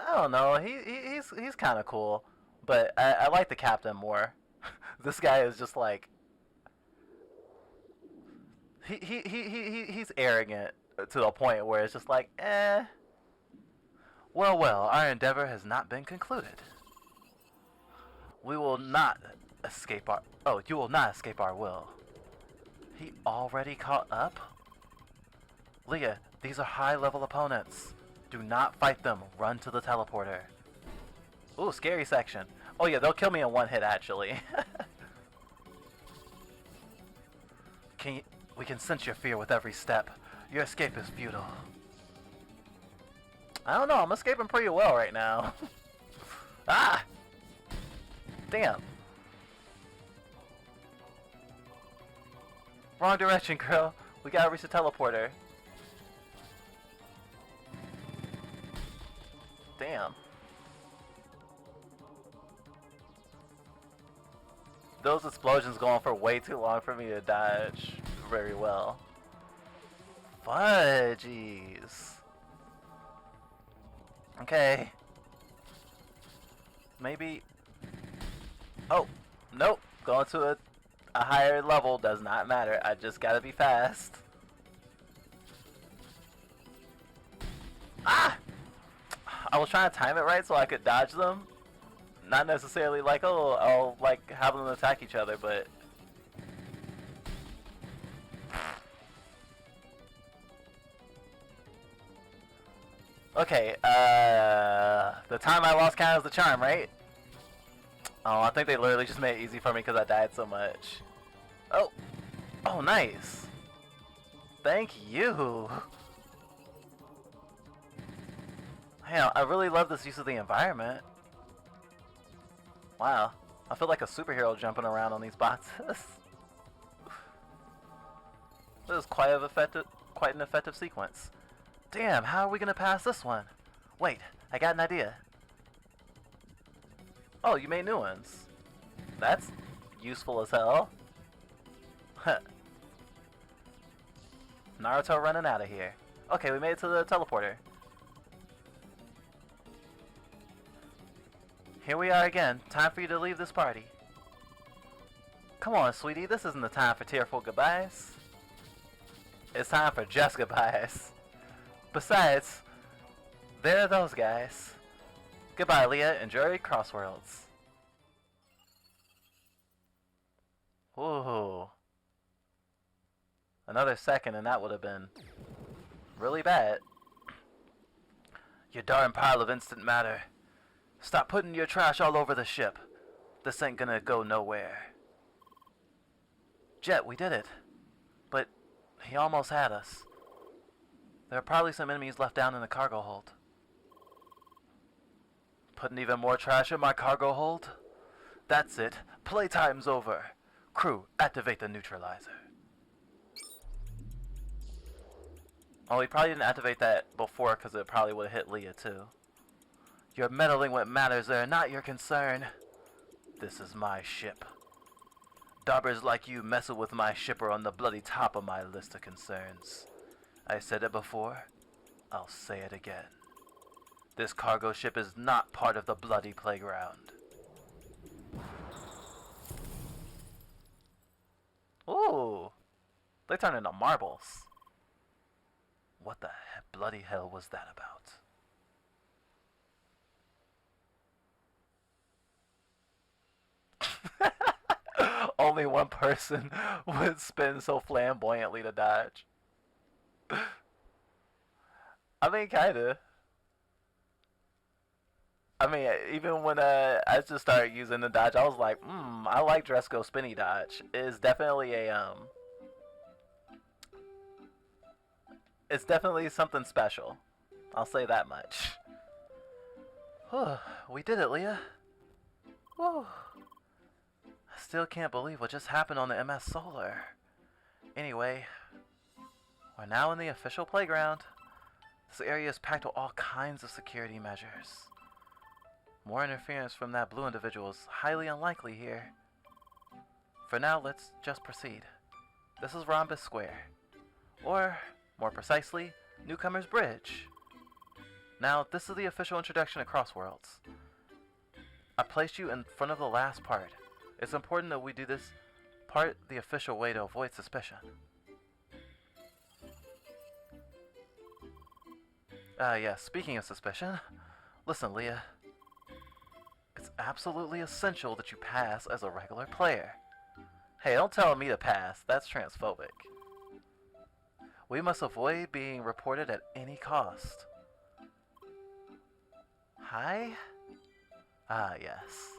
I don't know. He's kind of cool, but I like the captain more. This guy is just like he's arrogant to a point where it's just like, eh. Well, our endeavor has not been concluded. We will not escape our... Oh, you will not escape our will. He already caught up? Leah, these are high-level opponents. Do not fight them. Run to the teleporter. Ooh, scary section. Oh yeah, they'll kill me in one hit, actually. We can sense your fear with every step. Your escape is futile. I don't know, I'm escaping pretty well right now. Ah! Damn. Wrong direction, girl. We gotta reach the teleporter. Damn. Those explosions go on for way too long for me to dodge very well. Fudgies. Okay. Maybe... Oh, nope. Going to a higher level does not matter. I just gotta be fast. Ah! I was trying to time it right so I could dodge them. Not necessarily like, oh, I'll like have them attack each other, but... Okay, the time I lost counts as the charm, right? Oh, I think they literally just made it easy for me because I died so much. Oh! Oh, nice! Thank you! Man, I really love this use of the environment. Wow. I feel like a superhero jumping around on these boxes. This is quite an effective sequence. Damn, how are we gonna pass this one? Wait, I got an idea. Oh, you made new ones. That's useful as hell. Naruto running out of here. Okay, we made it to the teleporter. Here we are again. Time for you to leave this party. Come on, sweetie. This isn't the time for tearful goodbyes. It's time for just goodbyes. Besides, there are those guys. Goodbye, Leah. Enjoy Crossworlds. Ooh. Another second and that would have been really bad. You darn pile of instant matter. Stop putting your trash all over the ship. This ain't gonna go nowhere. Jet, we did it. But he almost had us. There are probably some enemies left down in the cargo hold. Putting even more trash in my cargo hold? That's it. Playtime's over. Crew, activate the neutralizer. Oh, he probably didn't activate that before because it probably would have hit Leah too. You're meddling with matters that are not your concern. This is my ship. Daubers like you messing with my ship are on the bloody top of my list of concerns. I said it before, I'll say it again. This cargo ship is not part of the bloody playground. Ooh, they turn into marbles. What the bloody hell was that about? only one person would spin so flamboyantly to dodge. I mean, kinda. I mean, even when I just started using the dodge, I was like, I like Dresco spinny dodge. It's definitely it's definitely something special. I'll say that much. We did it, Leah. Whew. I still can't believe what just happened on the MS Solar. Anyway, we're now in the official playground. This area is packed with all kinds of security measures. More interference from that blue individual is highly unlikely here. For now, let's just proceed. This is Rhombus Square. Or, more precisely, Newcomer's Bridge. Now, this is the official introduction to Crossworlds. I placed you in front of the last part. It's important that we do this part the official way to avoid suspicion. Yes, speaking of suspicion, listen, Leah. It's absolutely essential that you pass as a regular player. Hey, don't tell me to pass. That's transphobic. We must avoid being reported at any cost. Hi? Ah, yes.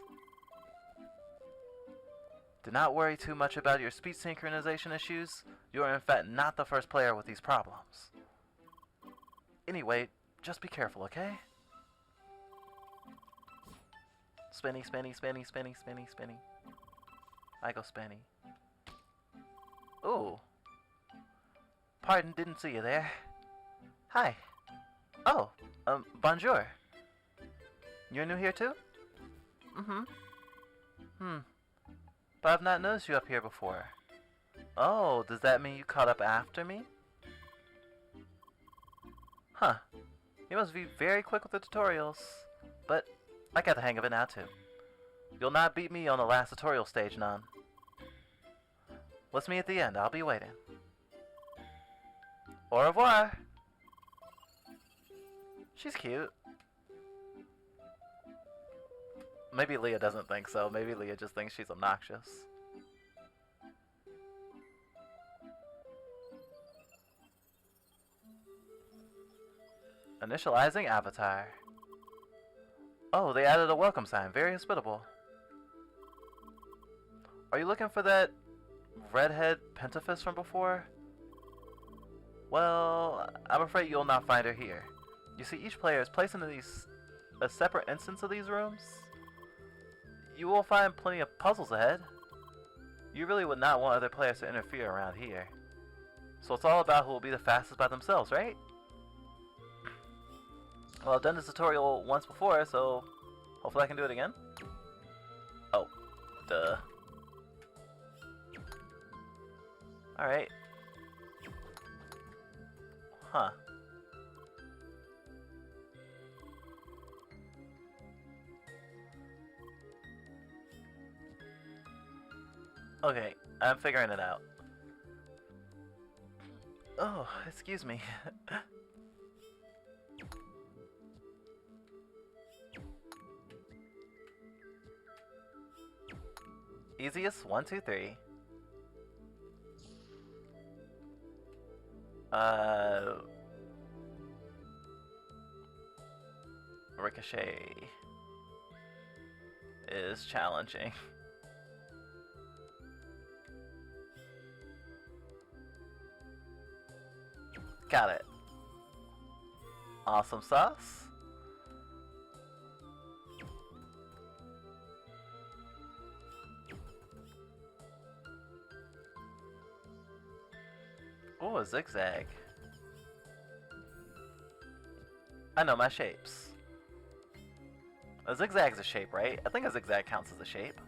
Do not worry too much about your speech synchronization issues. You are in fact not the first player with these problems. Anyway, just be careful, okay? Spinny, spinny, spinny, spinny, spinny, spinny. I go spinny. Ooh. Pardon, didn't see you there. Hi. Oh, bonjour. You're new here too? But I've not noticed you up here before. Oh, does that mean you caught up after me? Huh. You must be very quick with the tutorials. But I got the hang of it now too. You'll not beat me on the last tutorial stage, none. Let's meet at the end. I'll be waiting. Au revoir. She's cute. Maybe Leah doesn't think so. Maybe Leah just thinks she's obnoxious. Initializing avatar. Oh, they added a welcome sign. Very hospitable. Are you looking for that redhead pentafist from before? Well, I'm afraid you'll not find her here. You see, each player is placed into a separate instance of these rooms. You will find plenty of puzzles ahead. You really would not want other players to interfere around here. So it's all about who will be the fastest by themselves, right? Well, I've done this tutorial once before, so hopefully I can do it again. Oh, duh. Alright. Huh. Okay, I'm figuring it out. Oh, excuse me. Easiest 1, 2, 3. Ricochet is challenging. Got it. Awesome sauce. Oh, a zigzag. I know my shapes. A zigzag's a shape, right? I think a zigzag counts as a shape.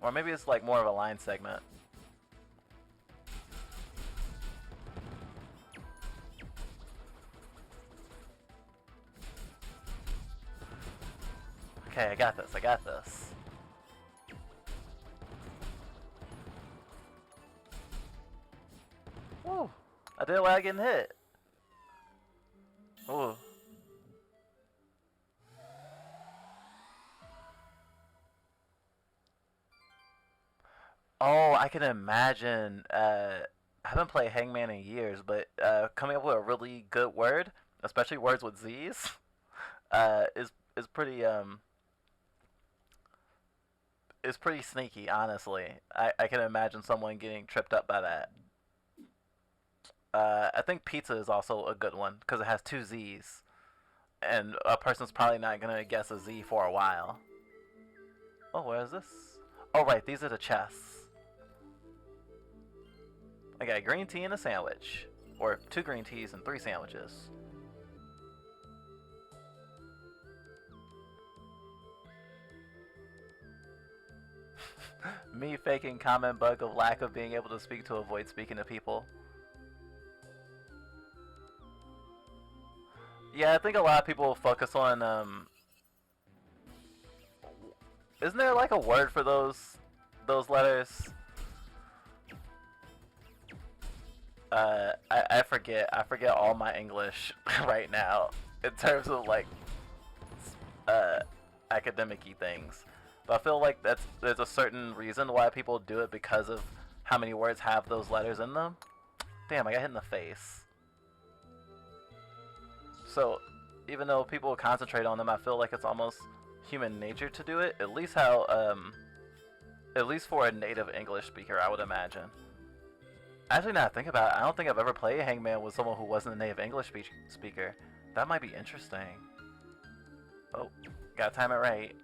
Or maybe it's like more of a line segment. Okay, I got this, I got this. Woo! I did it without getting hit. Ooh. Oh, I can imagine. I haven't played Hangman in years, but coming up with a really good word, especially words with Z's, is pretty is pretty sneaky. Honestly, I can imagine someone getting tripped up by that. I think pizza is also a good one because it has two Z's, and a person's probably not gonna guess a Z for a while. Oh, where is this? Oh, right, these are the chests. I got green tea and a sandwich. Or 2 green teas and 3 sandwiches. Me faking common bug of lack of being able to speak to avoid speaking to people. Yeah, I think a lot of people focus on, isn't there like a word for those letters? I forget. I forget all my English right now in terms of like uh, academic-y things. But I feel like there's a certain reason why people do it because of how many words have those letters in them. Damn, I got hit in the face. So even though people concentrate on them, I feel like it's almost human nature to do it. At least for a native English speaker, I would imagine. Actually, now that I think about it, I don't think I've ever played Hangman with someone who wasn't a native English speaker. That might be interesting. Oh, gotta time it right.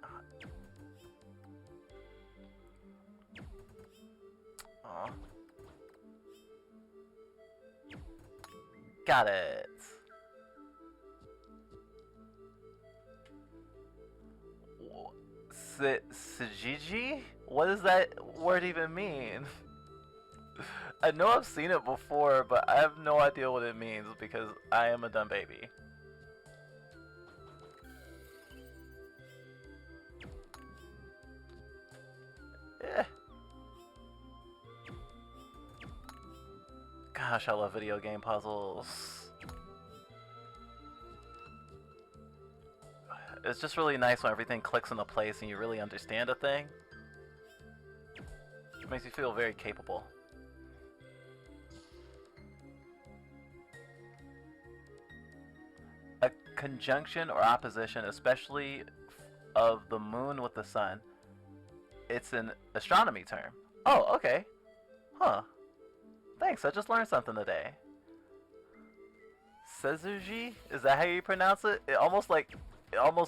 Aw. Got it. Sajiji? What does that word even mean? I know I've seen it before, but I have no idea what it means because I am a dumb baby. Eh. Gosh, I love video game puzzles. It's just really nice when everything clicks into place and you really understand a thing. It makes you feel very capable. A conjunction or opposition, especially of the moon with the sun. It's an astronomy term. Oh, okay. Huh. Thanks, I just learned something today. Syzygy? Is that how you pronounce it? It almost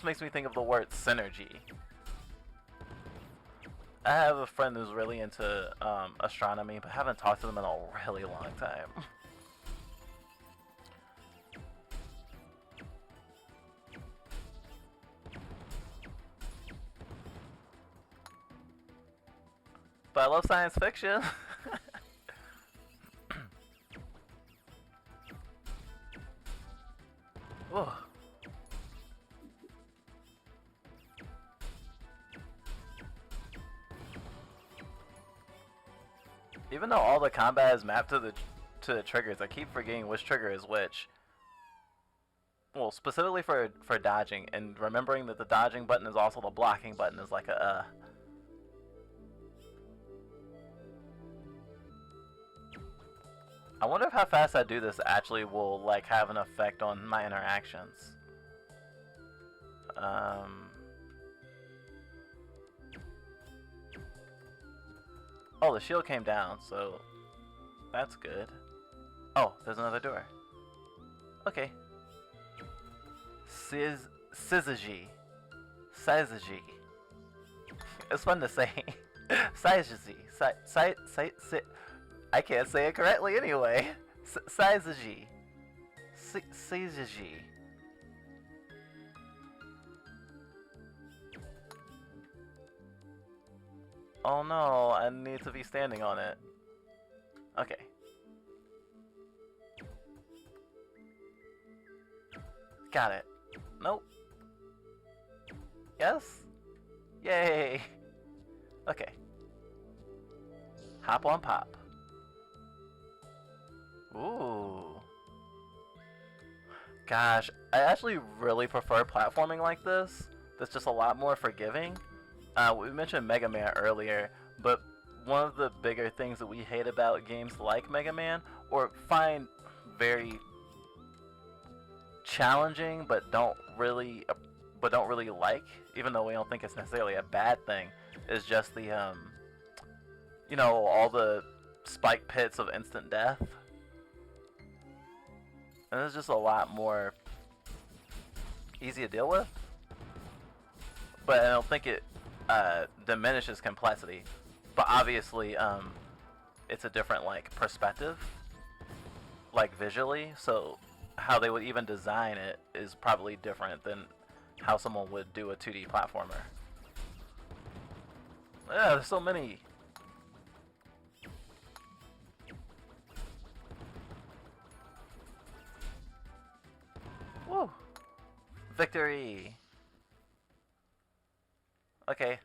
makes me think of the word synergy. I have a friend who's really into astronomy, but I haven't talked to them in a really long time. But I love science fiction. Whoa. Even though all the combat is mapped to the triggers, I keep forgetting which trigger is which. Well, specifically for dodging, and remembering that the dodging button is also the blocking button is like a I wonder if how fast I do this actually will like have an effect on my interactions. Oh, the shield came down, so that's good. Oh, there's another door. Okay. Syzygy. Syzygy. It's fun to say. Syzygy. I can't say it correctly anyway. Syzygy. Syzygy. Oh no, I need to be standing on it. Okay. Got it. Nope. Yes? Yay! Okay. Hop on pop. Ooh. Gosh, I actually really prefer platforming like this. That's just a lot more forgiving. We mentioned Mega Man earlier, but one of the bigger things that we hate about games like Mega Man, or find very challenging but don't really like, even though we don't think it's necessarily a bad thing, is just the you know, all the spike pits of instant death. And it's just a lot more easy to deal with. But I don't think it diminishes complexity. But obviously, it's a different like perspective, like visually. So how they would even design it is probably different than how someone would do a 2D platformer. Yeah, there's so many. Woo! Victory! Okay.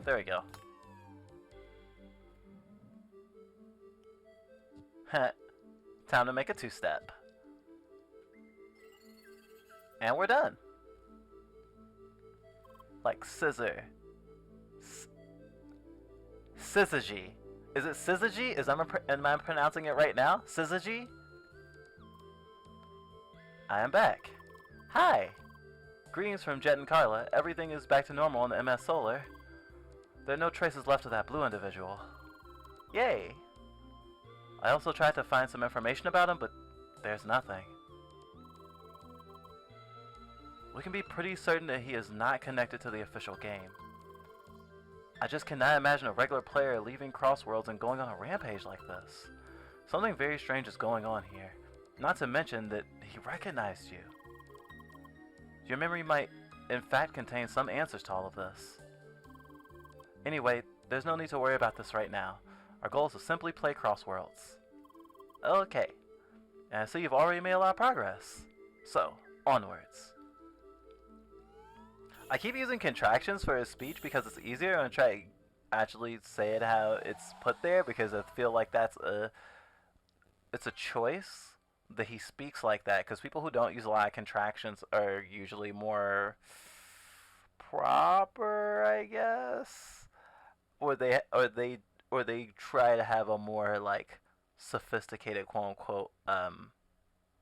There we go. Time to make a two-step. And we're done. Like scissor. Syzygy. Is it Syzygy? Am I pronouncing it right now? Syzygy? I am back. Hi! Greetings from Jet and Carla. Everything is back to normal in the MS Solar. There are no traces left of that blue individual. Yay! I also tried to find some information about him, but there's nothing. We can be pretty certain that he is not connected to the official game. I just cannot imagine a regular player leaving Crossworlds and going on a rampage like this. Something very strange is going on here. Not to mention that he recognized you. Your memory might, in fact, contain some answers to all of this. Anyway, there's no need to worry about this right now. Our goal is to simply play Crossworlds. Okay. And I see you've already made a lot of progress. So, onwards. I keep using contractions for his speech because it's easier. I'm going to try to actually say it how it's put there because I feel like it's a choice that he speaks like that, because people who don't use a lot of contractions are usually more proper, I guess, or they try to have a more like sophisticated quote unquote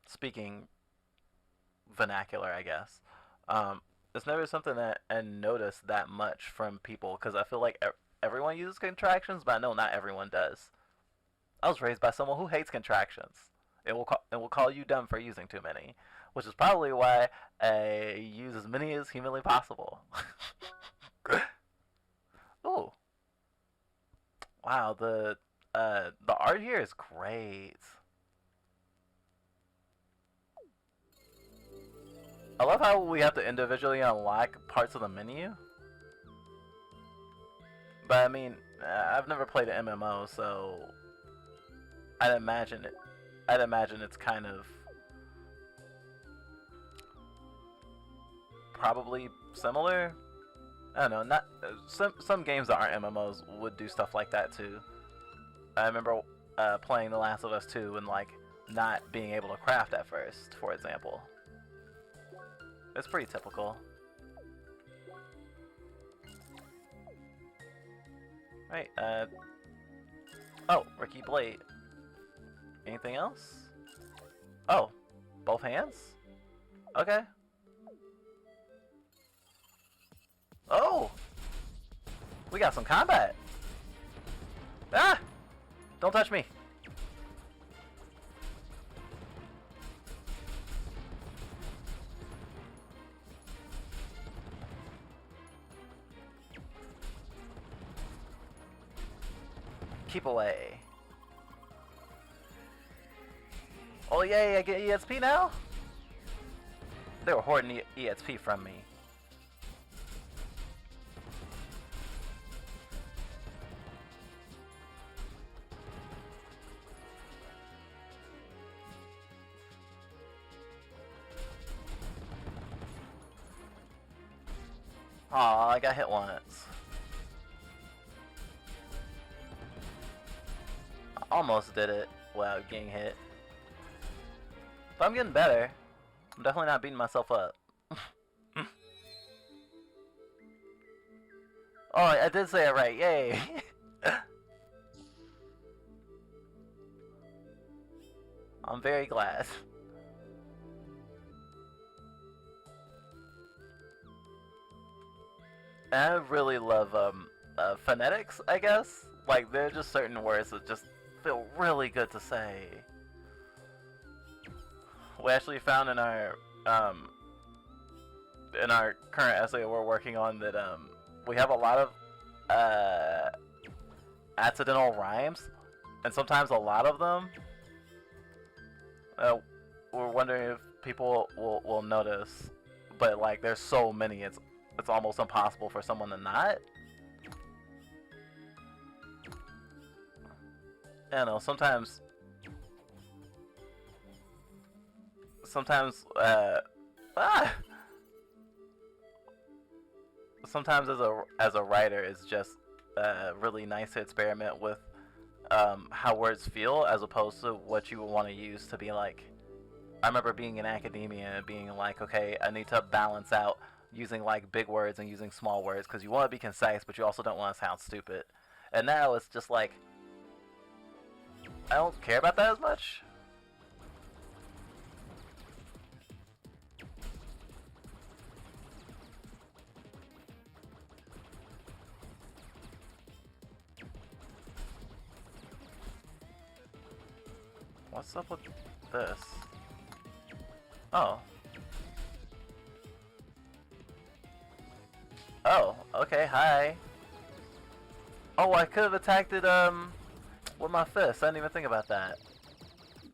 speaking vernacular, I guess. It's never something that I noticed that much from people, because I feel like everyone uses contractions, but I know not everyone does. I was raised by someone who hates contractions. It will call you dumb for using too many, which is probably why I use as many as humanly possible. Ooh. Wow, the art here is great. I love how we have to individually unlock parts of the menu. But I mean, I've never played an MMO, so I'd imagine it's kind of probably similar. I don't know. Not some games that aren't MMOs would do stuff like that too. I remember playing The Last of Us 2 and like not being able to craft at first, for example. It's pretty typical. Right. Oh, Ricky Blade. Anything else? Oh, both hands? Okay. Oh! We got some combat! Ah! Don't touch me! Keep away. Oh yay, I get EXP now? They were hoarding EXP from me. Aw, I got hit once. I almost did it without getting hit. But I'm getting better. I'm definitely not beating myself up. Oh, I did say it right. Yay. I'm very glad. And I really love phonetics, I guess. Like, there are just certain words that just feel really good to say. We actually found in our current essay we're working on that we have a lot of accidental rhymes, and sometimes a lot of them. We're wondering if people will notice, but like there's so many, it's almost impossible for someone to not. I don't know. Sometimes ah, sometimes as a writer, it's just really nice to experiment with how words feel as opposed to what you would want to use to be like. I remember being in academia and being like, okay, I need to balance out using like big words and using small words because you want to be concise, but you also don't want to sound stupid. And now it's just like, I don't care about that as much. What's up with this? Oh. Oh, okay, hi. Oh, I could have attacked it, with my fist. I didn't even think about that.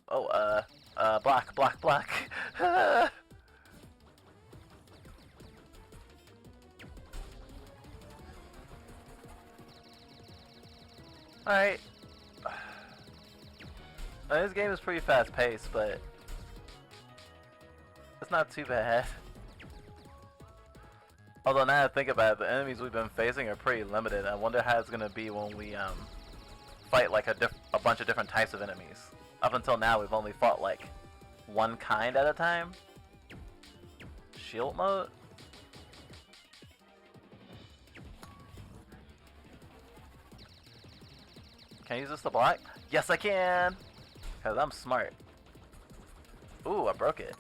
Oh, block, block, block. Alright. This game is pretty fast paced, but it's not too bad. Although now that I think about it, the enemies we've been facing are pretty limited. I wonder how it's gonna be when we fight like a bunch of different types of enemies. Up until now, we've only fought like one kind at a time. Shield mode. Can I use this to block? Yes, I can. Cause I'm smart. Ooh, I broke it.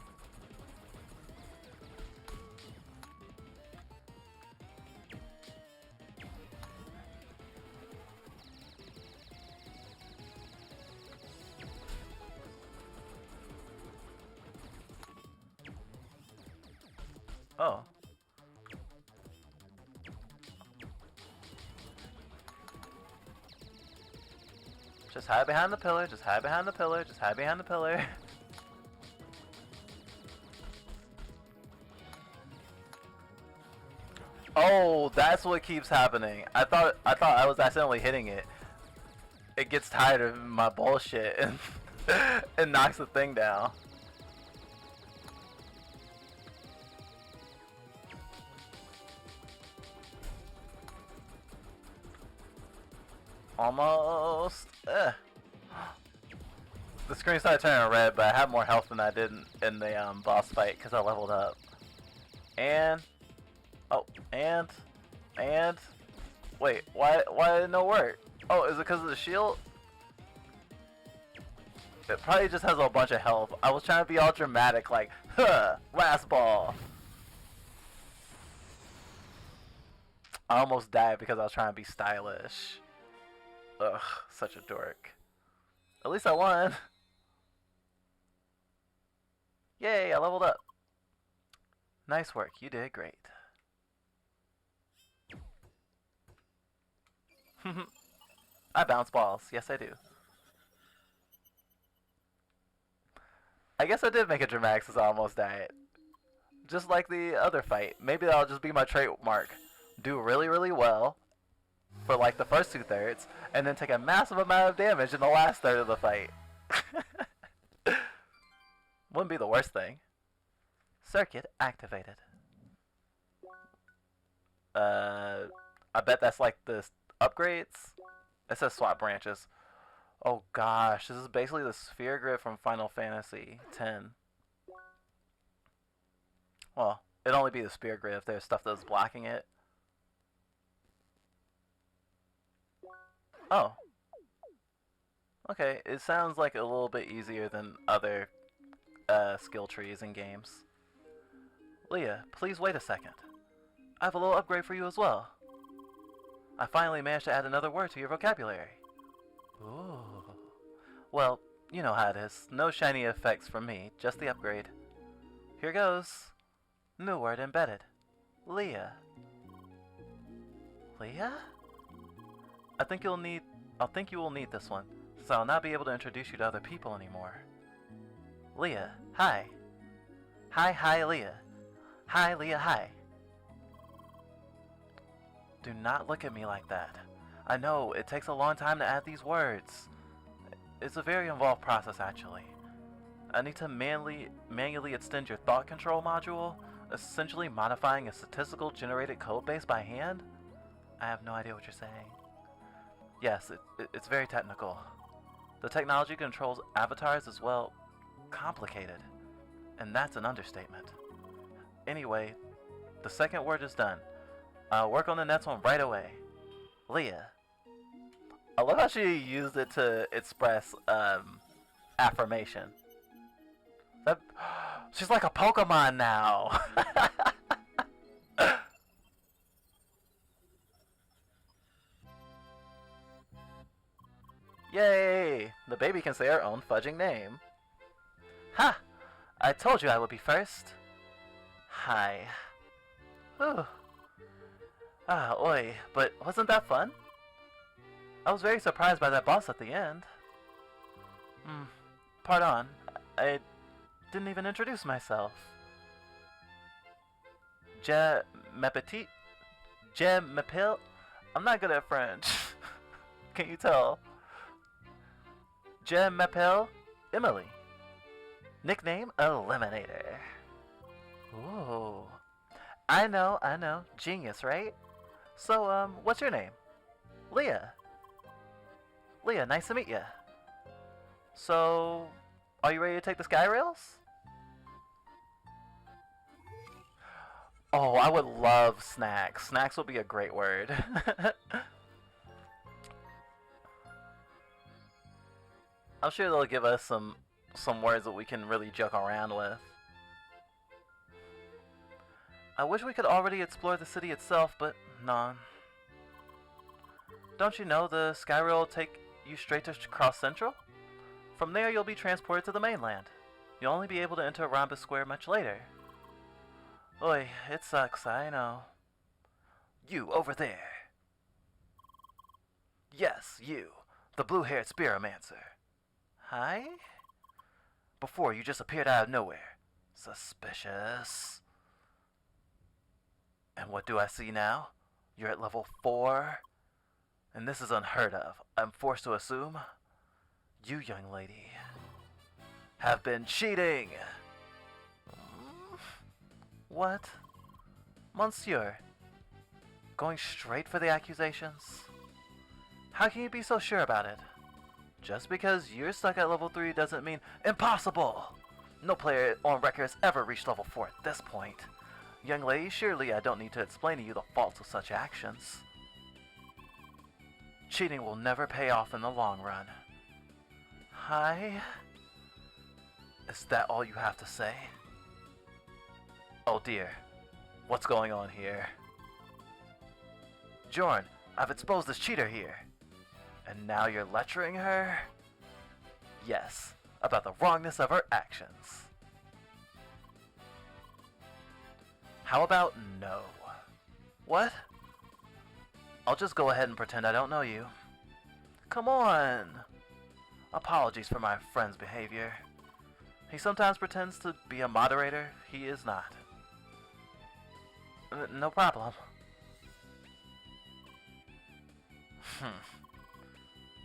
Oh. Just hide behind the pillar, just hide behind the pillar, just hide behind the pillar. Oh, that's what keeps happening. I thought I was accidentally hitting it. It gets tired of my bullshit and it knocks the thing down. Almost. Ugh. The screen started turning red, but I had more health than I did in the boss fight because I leveled up. And oh, and wait, why didn't it work? Oh, is it because of the shield? It probably just has a bunch of health. I was trying to be all dramatic, like, huh, last ball. I almost died because I was trying to be stylish. Ugh, such a dork. At least I won. Yay, I leveled up. Nice work, you did great. I bounce balls, yes I do. I guess I did make it dramatic since I almost died. Just like the other fight. Maybe that'll just be my trademark. Do really, really well for like the first 2/3, and then take a massive amount of damage in the last third of the fight. Wouldn't be the worst thing. Circuit activated. I bet that's like the upgrades. It says swap branches. Oh gosh, this is basically the sphere grid from Final Fantasy X. Well, it'd only be the sphere grid if there's stuff that's blocking it. Oh, okay. It sounds like a little bit easier than other skill trees in games. Leah, please wait a second. I have a little upgrade for you as well. I finally managed to add another word to your vocabulary. Ooh. Well, you know how it is. No shiny effects from me, just the upgrade. Here goes. New word embedded. Leah. Leah? I think you will need this one, so I'll not be able to introduce you to other people anymore. Leah, hi. Hi, Leah. Hi, Leah, hi. Do not look at me like that. I know, it takes a long time to add these words. It's a very involved process, actually. I need to manually extend your thought control module, essentially modifying a statistical generated code base by hand? I have no idea what you're saying. Yes, it's very technical. The technology controls avatars is, well, complicated. And that's an understatement. Anyway, the second word is done. I'll work on the next one right away. Leah. I love how she used it to express affirmation. She's like a Pokemon now. Yay! The baby can say her own fudging name. Ha! I told you I would be first. Hi. Whew. Oi, but wasn't that fun? I was very surprised by that boss at the end. Pardon, I didn't even introduce myself. Je m'appétit? Je m'appelle? I'm not good at French. Can you tell? Je m'appelle Emily. Nickname Eliminator. Ooh. I know. Genius, right? So, what's your name? Leah. Leah, nice to meet you. So, are you ready to take the sky rails? Oh, I would love snacks. Snacks would be a great word. I'm sure they'll give us some words that we can really joke around with. I wish we could already explore the city itself, but no. Don't you know the Skyrail will take you straight to Cross Central? From there you'll be transported to the mainland. You'll only be able to enter Rhombus Square much later. Oi, it sucks, I know. You, over there. Yes, you, the blue-haired Spiromancer. Hi? Before you just appeared out of nowhere. Suspicious. And what do I see now? You're at level 4? And this is unheard of. I'm forced to assume you, young lady, have been cheating. What? Monsieur? Going straight for the accusations? How can you be so sure about it? Just because you're stuck at level 3 doesn't mean impossible! No player on record has ever reached level 4 at this point. Young lady, surely I don't need to explain to you the faults of such actions. Cheating will never pay off in the long run. Hi? Is that all you have to say? Oh dear. What's going on here? Jorn, I've exposed this cheater here. And now you're lecturing her? Yes, about the wrongness of her actions. How about no? What? I'll just go ahead and pretend I don't know you. Come on! Apologies for my friend's behavior. He sometimes pretends to be a moderator. He is not. No problem.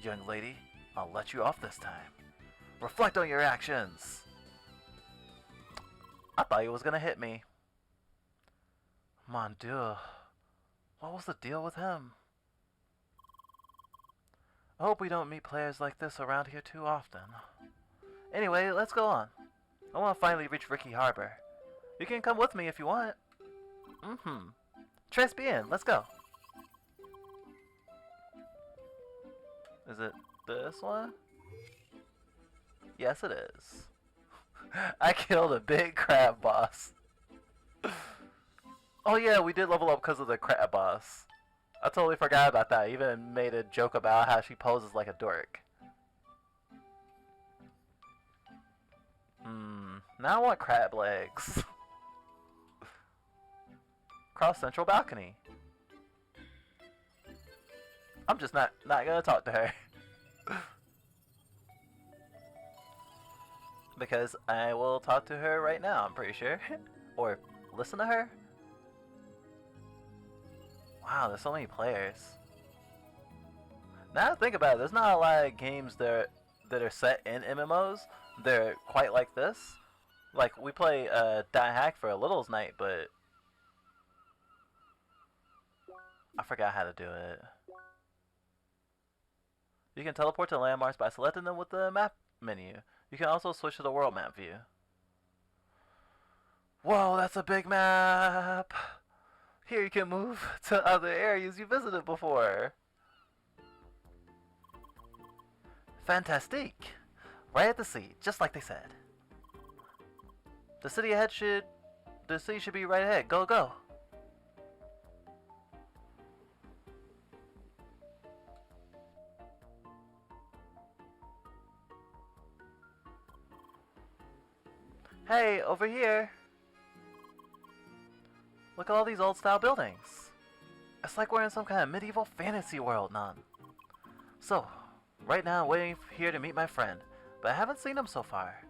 Young lady, I'll let you off this time. Reflect on your actions. I thought he was gonna hit me. Mon Dieu. What was the deal with him? I hope we don't meet players like this around here too often. Anyway, let's go on. I want to finally reach Ricky Harbor. You can come with me if you want. Tres bien, let's go. Is it this one? Yes, it is. I killed a big crab boss. Oh yeah, we did level up because of the crab boss. I totally forgot about that. I even made a joke about how she poses like a dork. Now I want crab legs. Cross central balcony. I'm just not gonna talk to her. Because I will talk to her right now, I'm pretty sure. Or listen to her? Wow, there's so many players. Now that I think about it, there's not a lot of games that are set in MMOs. They're quite like this. Like, we play Die Hack for a Little's Night, but I forgot how to do it. You can teleport to landmarks by selecting them with the map menu. You can also switch to the world map view. Whoa, that's a big map! Here you can move to other areas you visited before. Fantastique! Right at the sea, just like they said. The city should be right ahead. Go, go! Hey, over here! Look at all these old style buildings. It's like we're in some kind of medieval fantasy world, Nan. So, right now I'm waiting here to meet my friend, but I haven't seen him so far.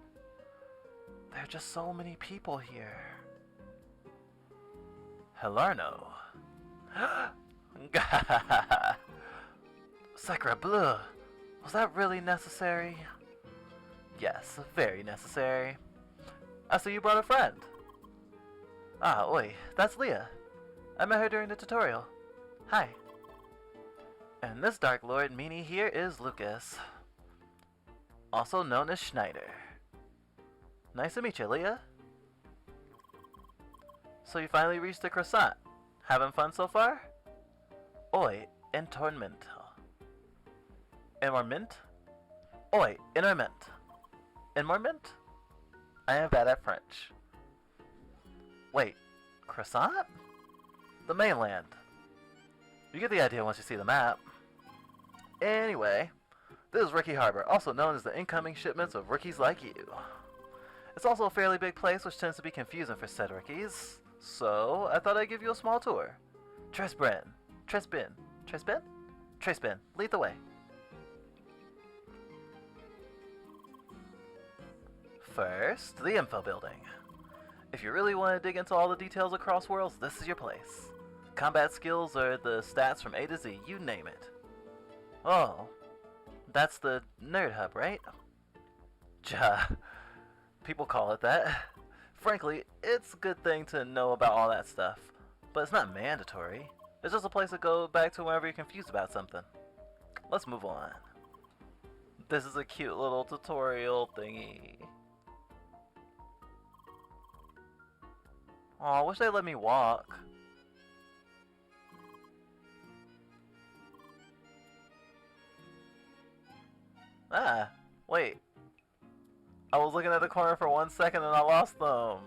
There are just so many people here. Hellarno. Sacre bleu. Was that really necessary? Yes, very necessary. I see you brought a friend. Ah, oi, that's Leah. I met her during the tutorial. Hi. And this Dark Lord meanie here is Lucas, also known as Schneider. Nice to meet you, Leah. So you finally reached the croissant. Having fun so far? Oi, entornment. Enmorment? Oi, enmorment. Enmorment? I am bad at French. Wait, croissant? The mainland. You get the idea once you see the map. Anyway, this is Rookie Harbor, also known as the incoming shipments of rookies like you. It's also a fairly big place, which tends to be confusing for said rookies. So, I thought I'd give you a small tour. Tresbren. Tresbin. Tresbin? Tresbin. Lead the way. First, the info building. If you really want to dig into all the details of Crossworlds, this is your place. Combat skills are the stats from A to Z, you name it. Oh, that's the nerd hub, right? People call it that. Frankly, it's a good thing to know about all that stuff, but it's not mandatory. It's just a place to go back to whenever you're confused about something. Let's move on. This is a cute little tutorial thingy. Aw, I wish they let me walk. Ah, wait. I was looking at the corner for 1 second and I lost them.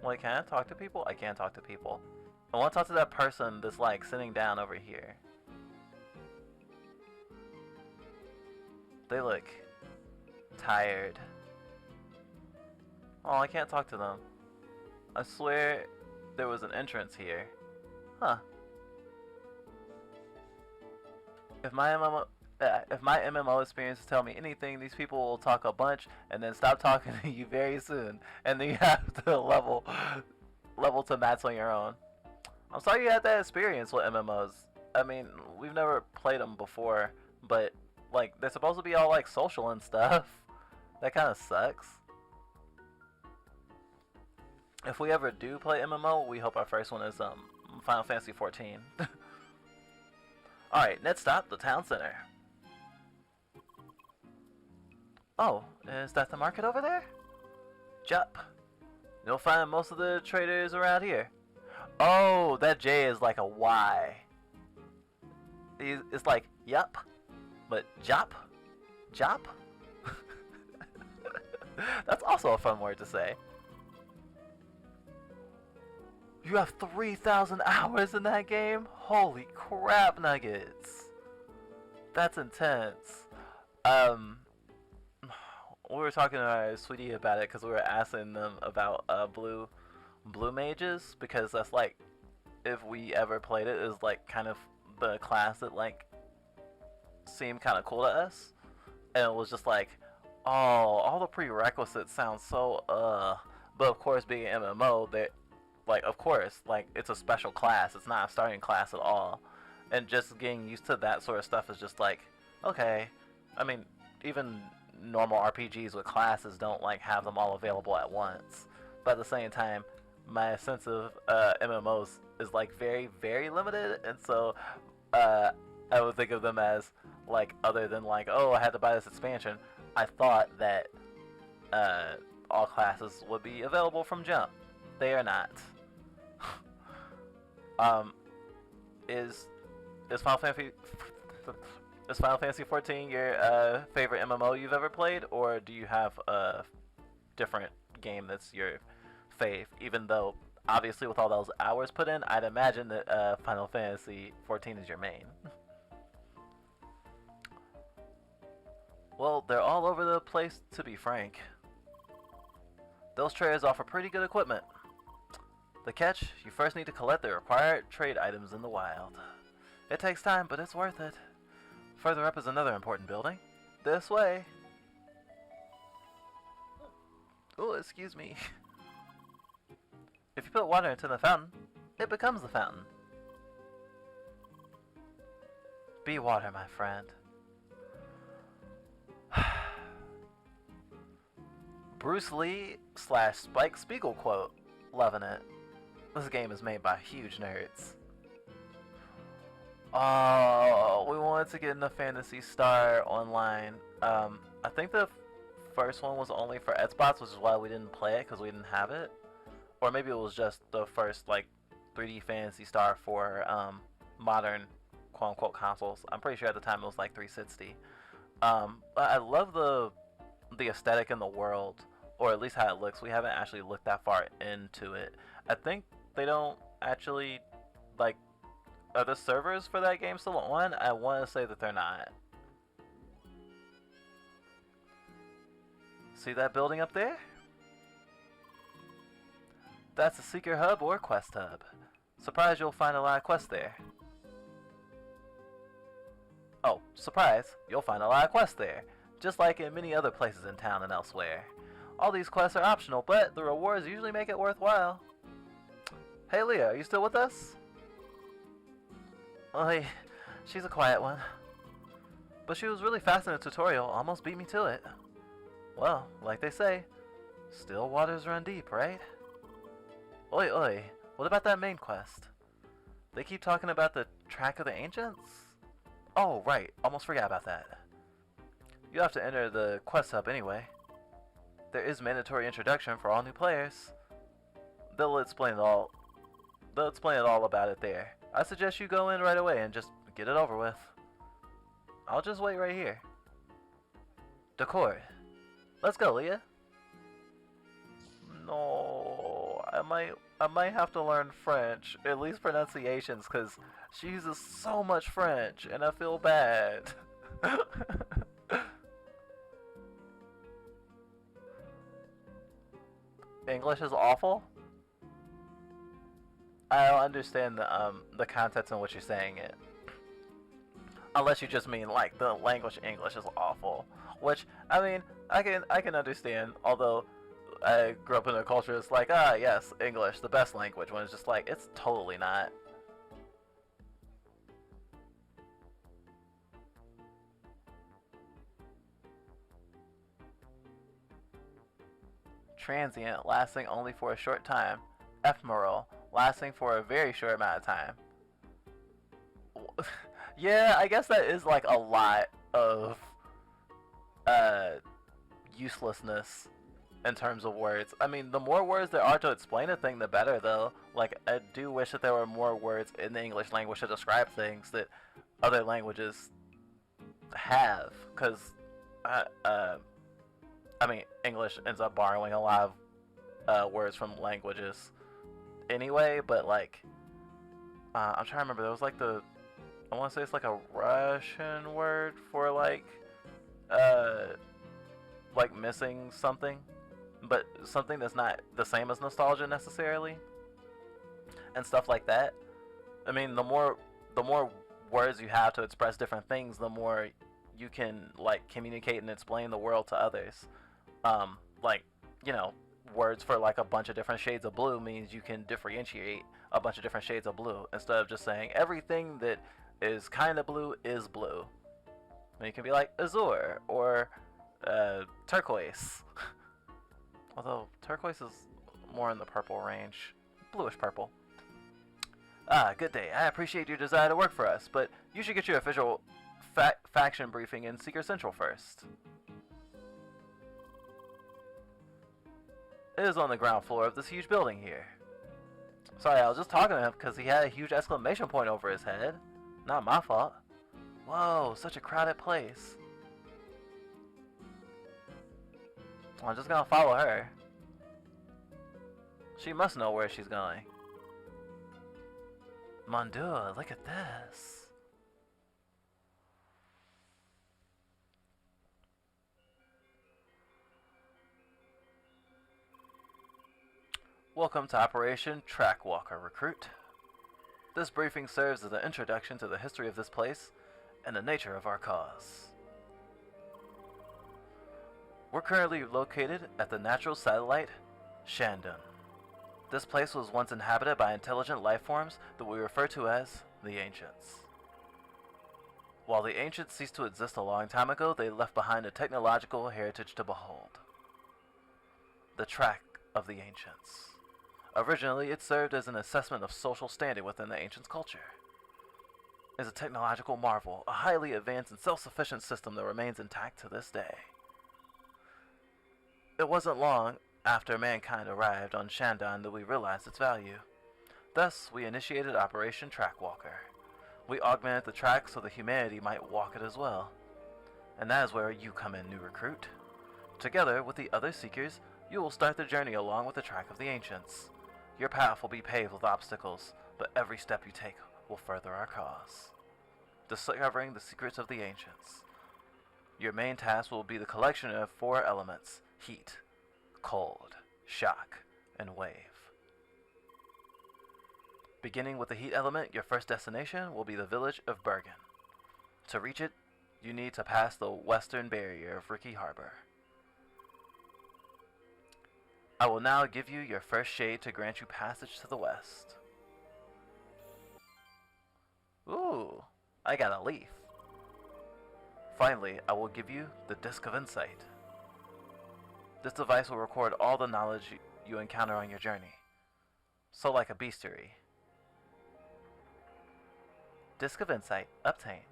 Wait, can I talk to people? I can't talk to people. I want to talk to that person that's like sitting down over here. They look tired. Oh, I can't talk to them. I swear there was an entrance here. Huh. If my MMO experiences tell me anything, these people will talk a bunch and then stop talking to you very soon, and then you have to level to mats on your own. I'm sorry you had that experience with MMOs. I mean, we've never played them before, but like they're supposed to be all like social and stuff. That kind of sucks. If we ever do play MMO, we hope our first one is Final Fantasy 14. Alright, next stop, the town center. Oh, is that the market over there? Jup. You'll find most of the traders around here. Oh, that J is like a Y. It's like, yup, but jop? Jop? That's also a fun word to say. You have 3,000 hours in that game? Holy crap, Nuggets. That's intense. We were talking to our sweetie about it because we were asking them about blue mages, because that's like, if we ever played it, is like kind of the class that like seemed kind of cool to us, and it was just like, oh, all the prerequisites sound so but of course, being an MMO, that like, of course, like, it's a special class, it's not a starting class at all, and just getting used to that sort of stuff is just like, okay. I mean, even normal RPGs with classes don't like have them all available at once, but at the same time, my sense of MMOs is like very, very limited, and so I would think of them as like, other than like, oh, I had to buy this expansion, I thought that all classes would be available from jump. They are not. Is Final Fantasy 14 your favorite MMO you've ever played, or do you have a different game that's your fave? Even though, obviously, with all those hours put in, I'd imagine that Final Fantasy 14 is your main. Well, they're all over the place, to be frank. Those traders offer pretty good equipment. The catch, you first need to collect the required trade items in the wild. It takes time, but it's worth it. Further up is another important building. This way. Oh, excuse me. If you put water into the fountain, it becomes the fountain. Be water, my friend. Bruce Lee / Spike Spiegel quote. Loving it. This game is made by huge nerds. Oh, we wanted to get into Phantasy Star Online. I think the first one was only for Xbox, which is why we didn't play it, because we didn't have it. Or maybe it was just the first like 3D Phantasy Star for modern quote-unquote consoles. I'm pretty sure at the time it was like 360. I love the aesthetic in the world, or at least how it looks. We haven't actually looked that far into it. I think they don't actually, like, are the servers for that game still on? I want to say that they're not. See that building up there? That's a Seeker Hub or Quest Hub. Surprise, you'll find a lot of quests there. Oh, surprise, you'll find a lot of quests there. Just like in many other places in town and elsewhere. All these quests are optional, but the rewards usually make it worthwhile. Hey Leah, are you still with us? Well, she's a quiet one. But she was really fast in the tutorial, almost beat me to it. Well, like they say, still waters run deep, right? Oi, oi, what about that main quest? They keep talking about the Track of the Ancients? Oh, right, almost forgot about that. You have to enter the quest hub anyway. There is mandatory introduction for all new players. They'll explain it all about it there. I suggest you go in right away and just get it over with. I'll just wait right here. Decor. Let's go, Leah. No, I might have to learn French, at least pronunciations, because she uses so much French, and I feel bad. English is awful? I don't understand the context in which you're saying it. Unless you just mean like the language English is awful, which I mean I can understand. Although I grew up in a culture that's like, ah yes, English, the best language, when it's just like, it's totally not. Transient, lasting only for a short time. Ephemeral, lasting for a very short amount of time. Yeah, I guess that is like a lot of uselessness in terms of words. I mean, the more words there are to explain a thing, the better, though. Like, I do wish that there were more words in the English language to describe things that other languages have, because I mean, English ends up borrowing a lot of words from languages anyway, but like, I'm trying to remember, there was like I want to say it's like a Russian word for like missing something, but something that's not the same as nostalgia necessarily, and stuff like that. I mean, the more words you have to express different things, the more you can like communicate and explain the world to others. Like, you know, words for like a bunch of different shades of blue means you can differentiate a bunch of different shades of blue instead of just saying everything that is kind of blue is blue. And you can be like azure or turquoise. Although turquoise is more in the purple range, bluish purple. Good day. I appreciate your desire to work for us, but you should get your official faction briefing in Seeker Central first. It is on the ground floor of this huge building here. Sorry, I was just talking to him because he had a huge exclamation point over his head. Not my fault. Whoa, such a crowded place. I'm just gonna follow her. She must know where she's going. Mon Dieu, look at this. Welcome to Operation Trackwalker, Recruit. This briefing serves as an introduction to the history of this place and the nature of our cause. We're currently located at the natural satellite, Shandon. This place was once inhabited by intelligent life forms that we refer to as the Ancients. While the Ancients ceased to exist a long time ago, they left behind a technological heritage to behold. The Track of the Ancients. Originally, it served as an assessment of social standing within the Ancients' culture. It is a technological marvel, a highly advanced and self-sufficient system that remains intact to this day. It wasn't long after mankind arrived on Shandon that we realized its value. Thus, we initiated Operation Trackwalker. We augmented the track so that humanity might walk it as well. And that is where you come in, new recruit. Together with the other Seekers, you will start the journey along with the Track of the Ancients. Your path will be paved with obstacles, but every step you take will further our cause. Discovering the secrets of the Ancients. Your main task will be the collection of 4 elements: heat, cold, shock, and wave. Beginning with the heat element, your first destination will be the village of Bergen. To reach it, you need to pass the western barrier of Ricky Harbor. I will now give you your first shade to grant you passage to the west. Ooh, I got a leaf. Finally, I will give you the Disc of Insight. This device will record all the knowledge you encounter on your journey. So like a bestiary. Disc of Insight obtained.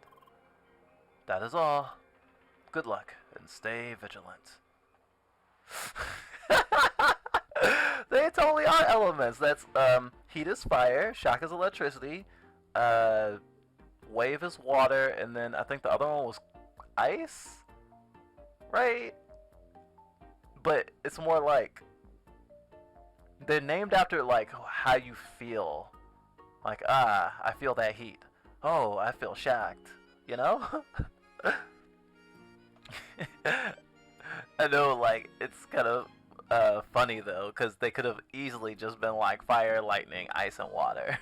That is all. Good luck and stay vigilant. They totally are elements. That's heat is fire, shock is electricity, wave is water, and then I think the other one was ice, right? But it's more like they're named after like how you feel. Like, I feel that heat. Oh, I feel shocked. You know? I know, like, it's kind of funny though, because they could have easily just been like fire, lightning, ice, and water.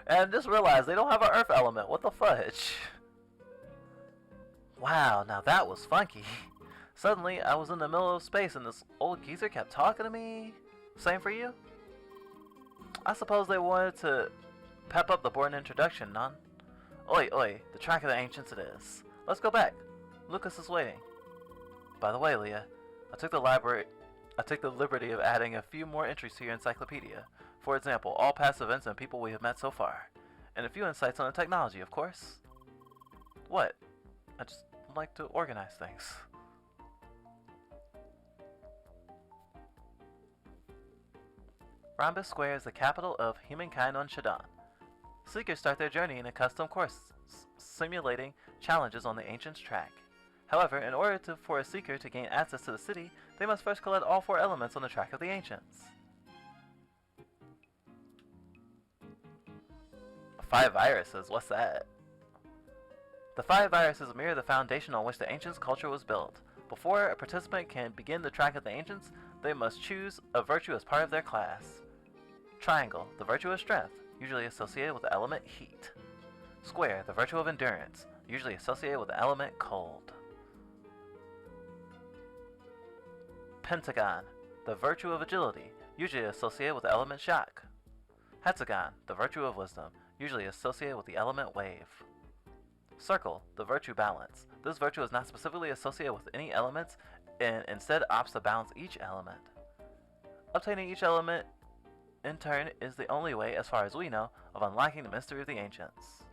And just realized they don't have an earth element. What the fudge? Wow, now that was funky. Suddenly, I was in the middle of space and this old geezer kept talking to me. Same for you? I suppose they wanted to pep up the boring introduction, none? Oi, oi, the Track of the Ancients it is. Let's go back. Lucas is waiting. By the way, Leah, I took the liberty of adding a few more entries to your encyclopedia. For example, all past events and people we have met so far. And a few insights on the technology, of course. What? I just like to organize things. Rhombus Square is the capital of humankind on Shadon. Seekers start their journey in a custom course simulating challenges on the Ancient's track. However, in order for a Seeker to gain access to the city, they must first collect all 4 elements on the track of the Ancients. 5 viruses, what's that? The 5 viruses mirror the foundation on which the Ancients' culture was built. Before a participant can begin the track of the Ancients, they must choose a virtue as part of their class. Triangle, the virtue of strength, usually associated with the element heat. Square, the virtue of endurance, usually associated with the element cold. Pentagon, the virtue of agility, usually associated with the element shock. Hexagon, the virtue of wisdom, usually associated with the element wave. Circle, the virtue balance. This virtue is not specifically associated with any elements and instead opts to balance each element. Obtaining each element in turn is the only way, as far as we know, of unlocking the mystery of the Ancients.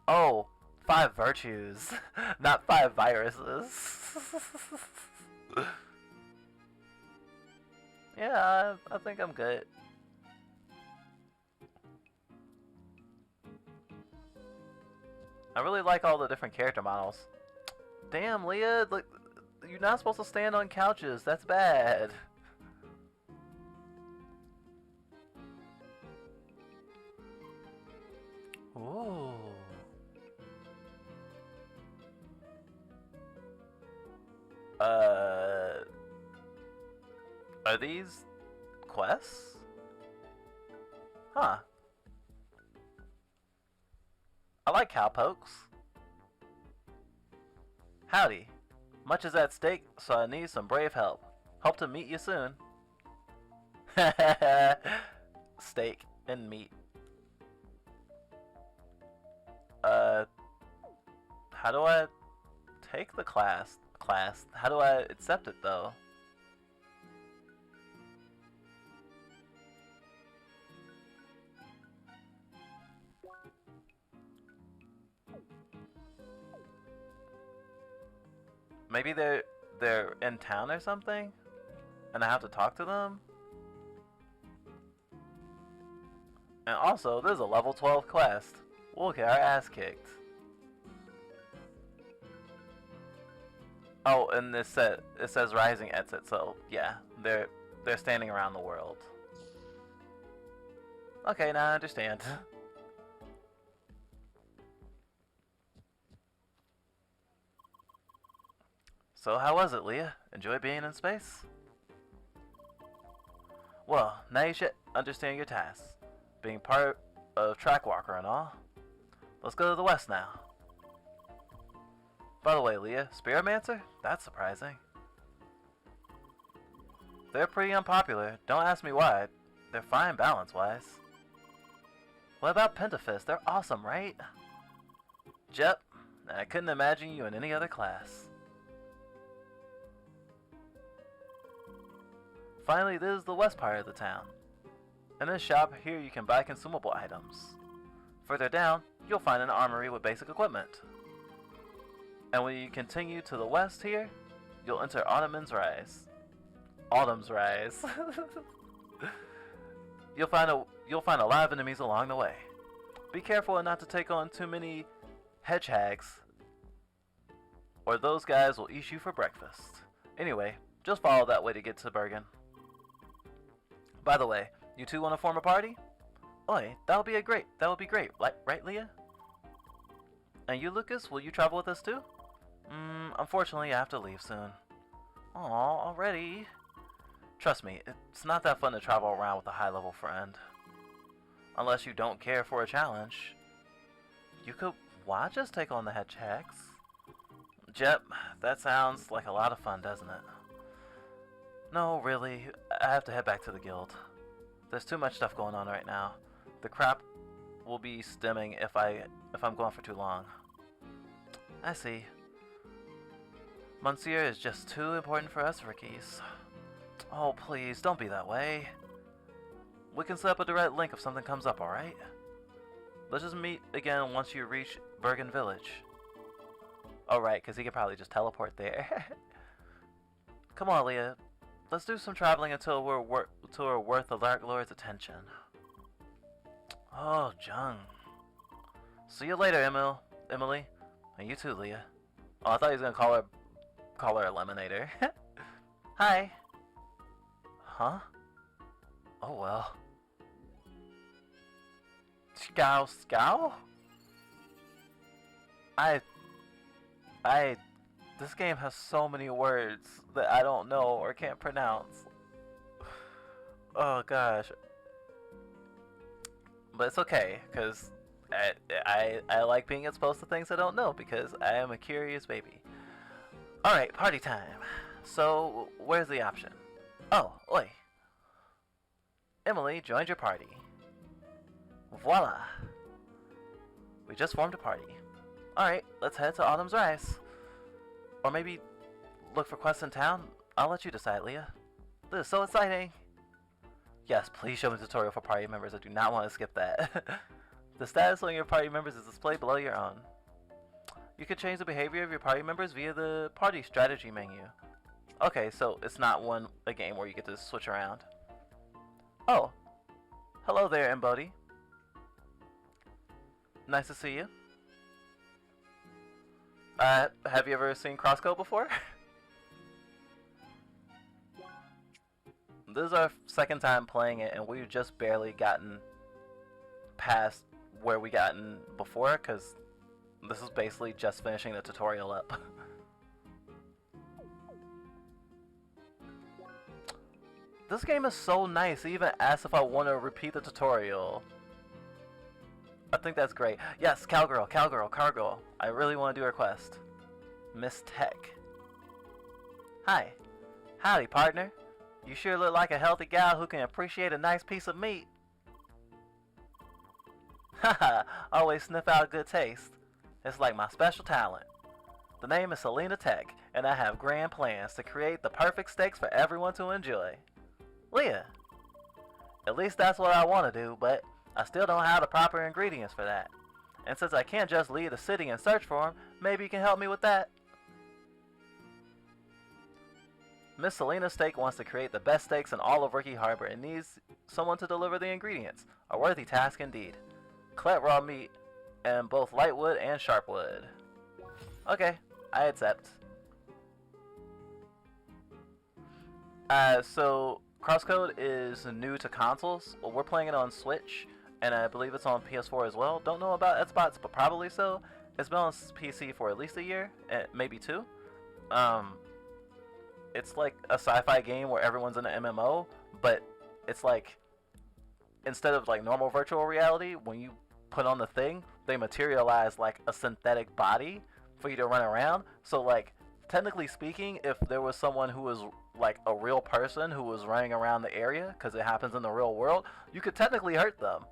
Oh, 5 virtues, not 5 viruses. Yeah, I think I'm good. I really like all the different character models. Damn, Leah, look, you're not supposed to stand on couches. That's bad. Ooh. Are these quests? Huh. I like cowpokes. Howdy. Much is at stake, so I need some brave help. Hope to meet you soon. Steak and meat. How do I take the class? How do I accept it though? Maybe they're in town or something, and I have to talk to them. And also, this is a level 12 quest. We'll get our ass kicked. Oh, and it says rising exit, so yeah, they're standing around the world. Okay, now I understand. So how was it, Leah? Enjoy being in space? Well, now you should understand your tasks, being part of Track Walker and all. Let's go to the west now. By the way, Leah, Spiritmancer? That's surprising. They're pretty unpopular. Don't ask me why. They're fine balance-wise. What about Pentafist? They're awesome, right? Jep, I couldn't imagine you in any other class. Finally, this is the west part of the town. In this shop here you can buy consumable items. Further down, you'll find an armory with basic equipment. And when you continue to the west here, you'll enter Autumn's Rise. Autumn's Rise. You'll find a lot of enemies along the way. Be careful not to take on too many hedgehogs, or those guys will eat you for breakfast. Anyway, just follow that way to get to Bergen. By the way, you two want to form a party? Oi, that would be great, right, Leah? And you, Lucas, will you travel with us too? Unfortunately, I have to leave soon. Aw, already? Trust me, it's not that fun to travel around with a high-level friend. Unless you don't care for a challenge. You could watch us take on the hedgehogs. Jep, that sounds like a lot of fun, doesn't it? No, really, I have to head back to the guild. There's too much stuff going on right now. The crap will be stemming if I'm gone for too long. I see. Monsieur is just too important for us rookies. Oh, please, don't be that way. We can set up a direct link if something comes up, alright? Let's just meet again once you reach Bergen Village. Oh, right, because he could probably just teleport there. Come on, Leah. Let's do some traveling until we're worth the Dark Lord's attention. Oh, Jung. See you later, Emil. Emily. And you too, Leah. Oh, I thought he was gonna call her Eliminator. Hi. Huh? Oh well. Scow? This game has so many words that I don't know or can't pronounce. Oh gosh. But it's okay, because I like being exposed to things I don't know, because I am a curious baby. Alright, party time. So, where's the option? Oh, oi. Emily joined your party. Voila. We just formed a party. Alright, let's head to Autumn's Rise. Or maybe look for quests in town. I'll let you decide, Leah. This is so exciting. Yes, please show me the tutorial for party members. I do not want to skip that. The status on your party members is displayed below your own. You can change the behavior of your party members via the party strategy menu. Okay, so it's not a game where you get to switch around. Oh, hello there, Embody. Nice to see you. Have you ever seen Croscode before? This is our second time playing it, and we've just barely gotten past where we gotten before, because this is basically just finishing the tutorial up. This game is so nice, it even asks if I want to repeat the tutorial. I think that's great. Yes, cowgirl. I really want to do her quest. Miss Tech. Hi. Howdy, partner. You sure look like a healthy gal who can appreciate a nice piece of meat. Haha, always sniff out good taste. It's like my special talent. The name is Selena Tech, and I have grand plans to create the perfect steaks for everyone to enjoy. Leah. At least that's what I want to do, but I still don't have the proper ingredients for that. And since I can't just leave the city and search for them, maybe you can help me with that. Miss Selena Steak wants to create the best steaks in all of Rookie Harbor and needs someone to deliver the ingredients. A worthy task indeed. Collect raw meat and both light wood and sharp wood. Okay, I accept. So Crosscode is new to consoles. Well, we're playing it on Switch, and I believe it's on PS4 as well. Don't know about Xbox, but probably so. It's been on PC for at least a year, maybe two. It's like a sci-fi game where everyone's in an MMO, but it's like, instead of like normal virtual reality, when you put on the thing, they materialize like a synthetic body for you to run around. So like, technically speaking, if there was someone who was like a real person who was running around the area, because it happens in the real world, you could technically hurt them.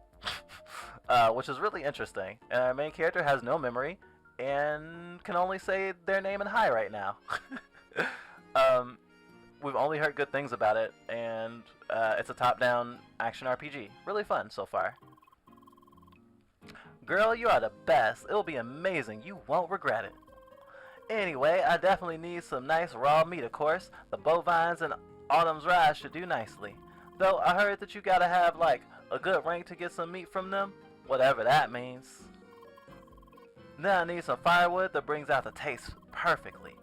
Which is really interesting. And our main character has no memory and can only say their name and hi right now. We've only heard good things about it, and it's a top-down action RPG. Really fun so far. Girl, you are the best. It'll be amazing. You won't regret it. Anyway, I definitely need some nice raw meat, of course. The bovines and Autumn's Rise should do nicely. Though I heard that you gotta have, like, a good rank to get some meat from them. Whatever that means. Then I need some firewood that brings out the taste perfectly.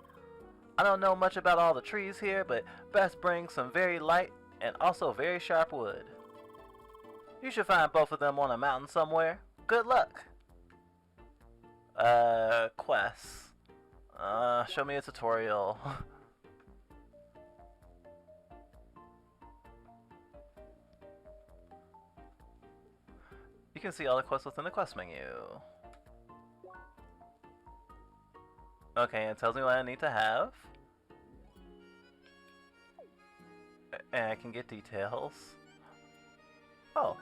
I don't know much about all the trees here, but best bring some very light and also very sharp wood. You should find both of them on a mountain somewhere. Good luck. Quests. Show me a tutorial. You can see all the quests within the quest menu. Okay, it tells me what I need to have. And I can get details. Oh.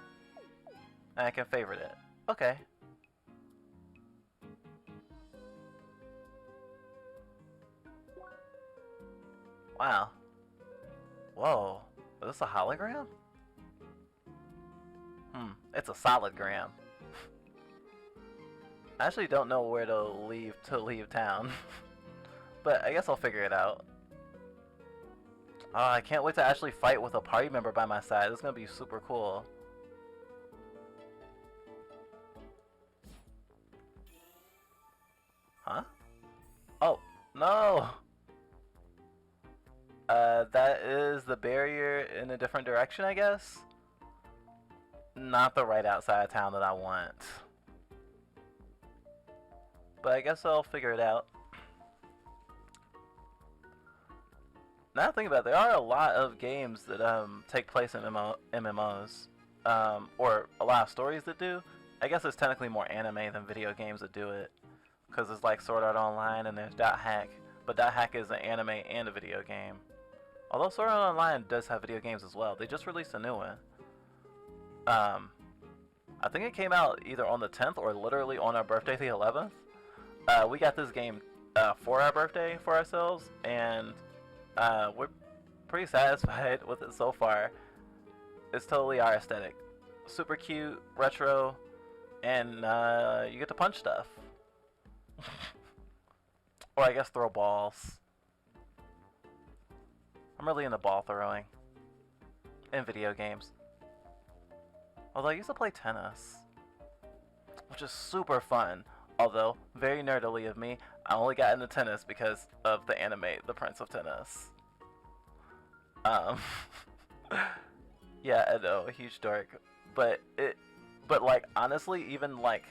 And I can favorite it. Okay. Wow. Whoa. Is this a hologram? It's a solid gram. I actually don't know where to leave town. But I guess I'll figure it out. Oh, I can't wait to actually fight with a party member by my side. This is gonna be super cool. Huh? Oh, no! That is the barrier in a different direction, I guess? Not the right outside of town that I want. But I guess I'll figure it out. Now that I think about it, there are a lot of games that take place in MMOs. Or a lot of stories that do. I guess it's technically more anime than video games that do it. Because it's like Sword Art Online and there's .hack. But .hack is an anime and a video game. Although Sword Art Online does have video games as well. They just released a new one. I think it came out either on the 10th or literally on our birthday, the 11th. We got this game for our birthday for ourselves, and we're pretty satisfied with it so far. It's totally our aesthetic. Super cute, retro, and you get to punch stuff. Or I guess throw balls. I'm really into ball throwing in video games. Although I used to play tennis, which is super fun. Although, very nerdily of me, I only got into tennis because of the anime, The Prince of Tennis. Yeah, I know, a huge dork. But like, honestly, even like,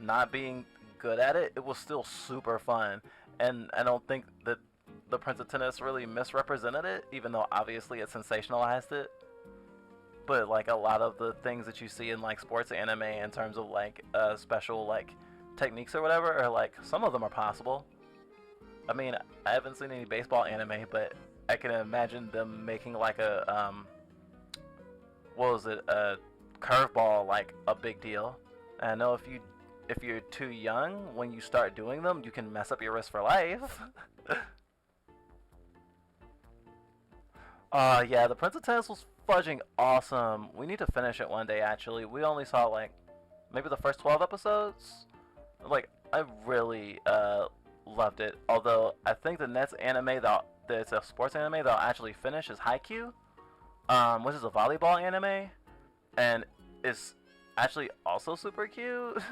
not being good at it, it was still super fun. And I don't think that The Prince of Tennis really misrepresented it, even though obviously it sensationalized it. But like a lot of the things that you see in like sports anime in terms of like special like techniques or whatever, are like, some of them are possible. I mean, I haven't seen any baseball anime, but I can imagine them making like a what was it, a curveball like a big deal. And I know if you're too young when you start doing them, you can mess up your wrist for life. Yeah, The Prince of Tennis was fudging awesome. We need to finish it one day, actually. We only saw, like, maybe the first 12 episodes. Like, I really, loved it. Although, I think the next anime that's a sports anime that I'll actually finish is Haikyuu, which is a volleyball anime. And it's actually also super cute.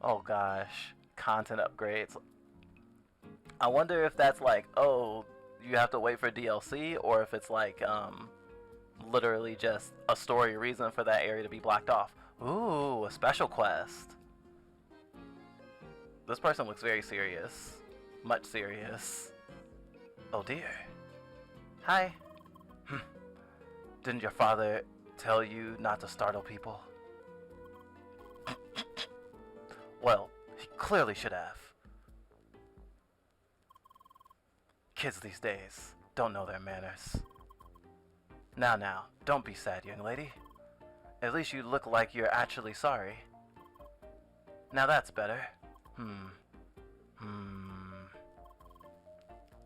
Oh gosh, content upgrades. I wonder if that's like, oh, you have to wait for DLC, or if it's like, literally just a story reason for that area to be blocked off. Ooh, a special quest. This person looks very serious. Much serious. Oh dear. Hi. Didn't your father tell you not to startle people? Well, he clearly should have. Kids these days don't know their manners. Now, don't be sad, young lady. At least you look like you're actually sorry. Now that's better.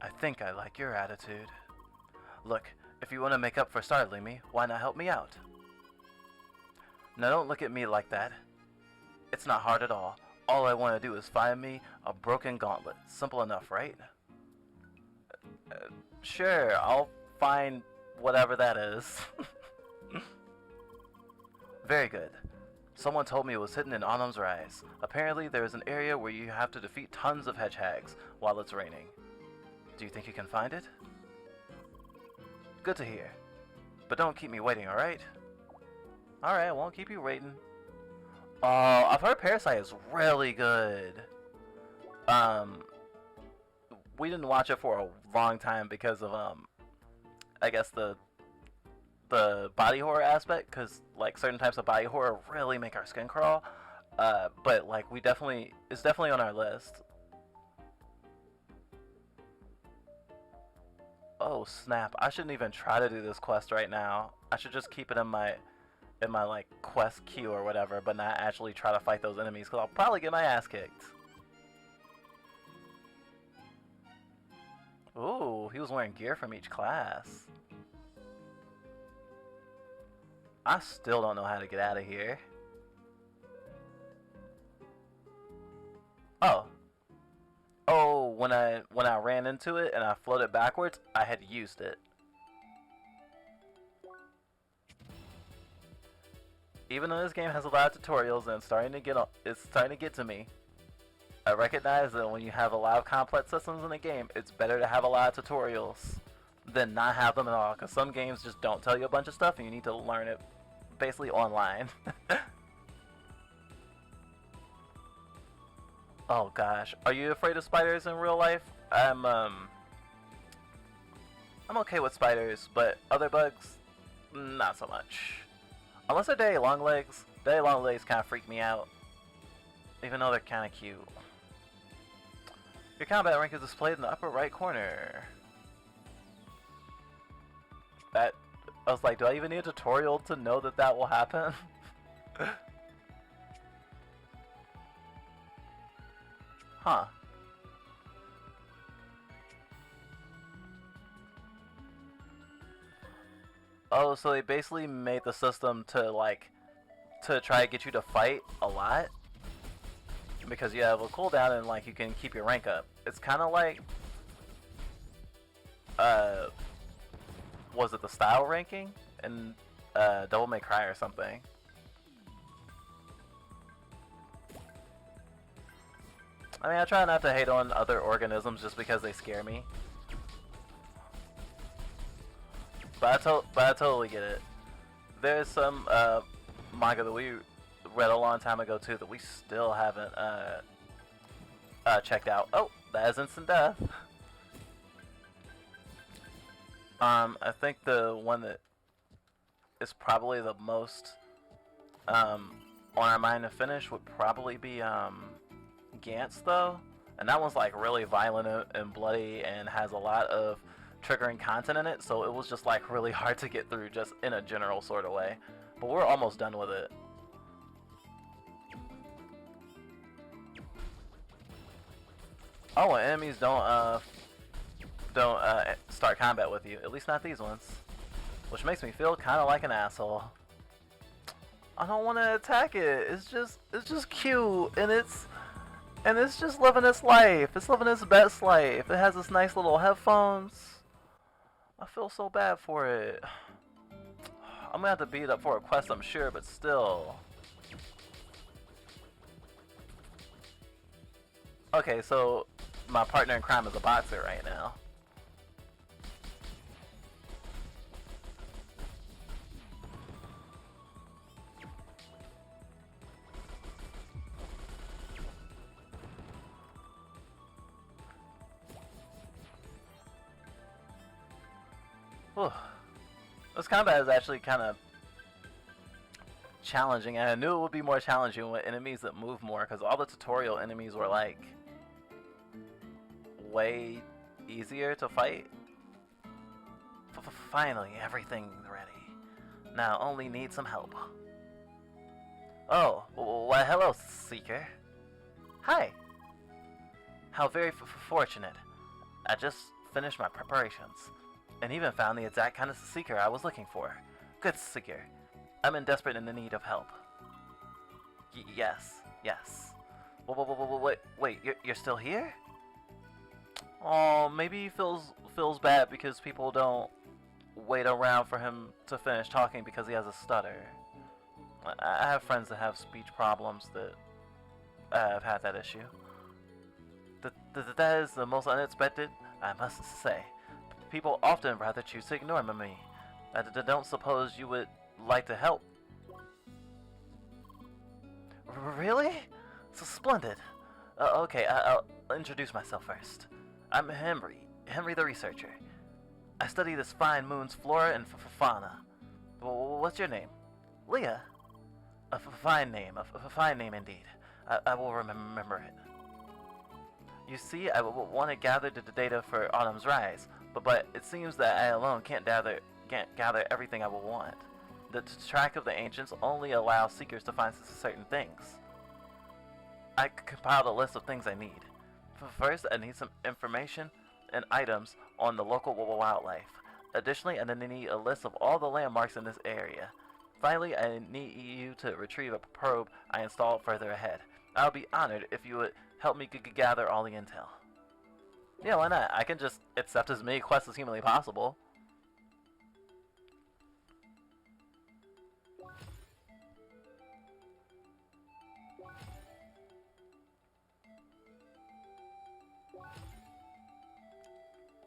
I think I like your attitude. Look, if you want to make up for startling me, why not help me out? Now don't look at me like that. It's not hard at all. All I want to do is find me a broken gauntlet. Simple enough, right? Sure, I'll find whatever that is. Very good. Someone told me it was hidden in Autumn's Rise. Apparently there is an area where you have to defeat tons of hedgehogs while it's raining. Do you think you can find it? Good to hear. But don't keep me waiting, alright? Alright, I won't keep you waiting. Oh, I've heard Parasite is really good. We didn't watch it for a long time because of, I guess the body horror aspect, because like certain types of body horror really make our skin crawl. But like it's definitely on our list. Oh snap! I shouldn't even try to do this quest right now. I should just keep it in my like quest queue or whatever, but not actually try to fight those enemies, because I'll probably get my ass kicked. Ooh, he was wearing gear from each class. I still don't know how to get out of here. Oh. Oh, when I ran into it and I floated backwards, I had used it. even though this game has a lot of tutorials and it's starting to get to me, I recognize that when you have a lot of complex systems in a game, it's better to have a lot of tutorials than not have them at all, because some games just don't tell you a bunch of stuff and you need to learn it basically online. Oh gosh, are you afraid of spiders in real life? I'm okay with spiders, but other bugs, not so much. Unless they're daddy long legs. Daddy long legs kind of freak me out, even though they're kind of cute. Your combat rank is displayed in the upper right corner. I was like, do I even need a tutorial to know that that will happen? Huh. Oh, so they basically made the system to try to get you to fight a lot? Because you have a cooldown and like you can keep your rank up. It's kinda like was it the style ranking in Devil May Cry or something? I mean, I try not to hate on other organisms just because they scare me. But I totally get it. There's some manga that we read a long time ago too that we still haven't checked out. Oh, that is instant death. I think the one that is probably the most on our mind to finish would probably be Gantz though, and that one's like really violent and bloody and has a lot of triggering content in it, so it was just like really hard to get through just in a general sort of way. But we're almost done with it. Oh, and enemies don't start combat with you. At least not these ones, which makes me feel kind of like an asshole. I don't want to attack it. It's just cute, and it's just living its life. It's living its best life. It has this nice little headphones. I feel so bad for it. I'm gonna have to beat it up for a quest, I'm sure, but still. Okay, so my partner in crime is a boxer right now. Whew. This combat is actually kind of challenging, and I knew it would be more challenging with enemies that move more, because all the tutorial enemies were like way easier to fight. Finally, everything's ready. Now only need some help. Oh, why hello, Seeker. Hi. How very fortunate. I just finished my preparations, and even found the exact kind of Seeker I was looking for. Good Seeker. I'm in desperate in the need of help. Yes. Wait, you're still here? Oh, maybe he feels bad because people don't wait around for him to finish talking because he has a stutter. I have friends that have speech problems that have had that issue. That is the most unexpected, I must say. People often rather choose to ignore me. I don't suppose you would like to help. Really? So splendid. Okay, I'll introduce myself first. I'm Henry the researcher. I study this fine moon's flora and fauna. What's your name? Leah. A fine name indeed. I will remember it. You see, I want to gather the data for Autumn's Rise, but it seems that I alone can't gather everything I will want. The track of the ancients only allows seekers to find certain things. I compiled a list of things I need. First, I need some information and items on the local wildlife. Additionally, I need a list of all the landmarks in this area. Finally, I need you to retrieve a probe I installed further ahead. I'll be honored if you would help me gather all the intel. Yeah, why not? I can just accept as many quests as humanly possible.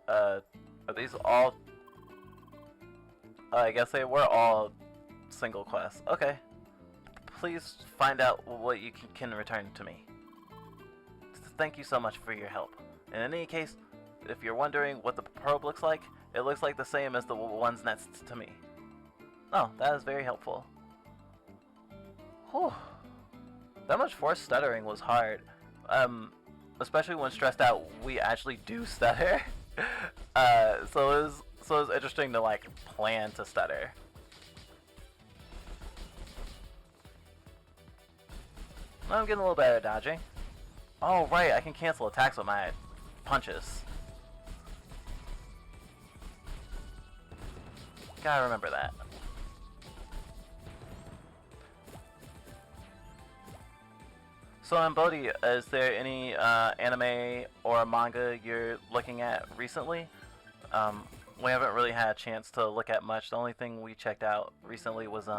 Are these all? I guess they were all single quests. Okay. Please find out what you can return to me. Thank you so much for your help. In any case, if you're wondering what the probe looks like, it looks like the same as the ones next to me. Oh, that is very helpful. Whew. That much forced stuttering was hard. Especially when stressed out, we actually do stutter. So it was interesting to like plan to stutter. I'm getting a little better at dodging. Oh right, I can cancel attacks with my punches. Gotta remember that. So, Bodhi, is there any anime or manga you're looking at recently? We haven't really had a chance to look at much. The only thing we checked out recently was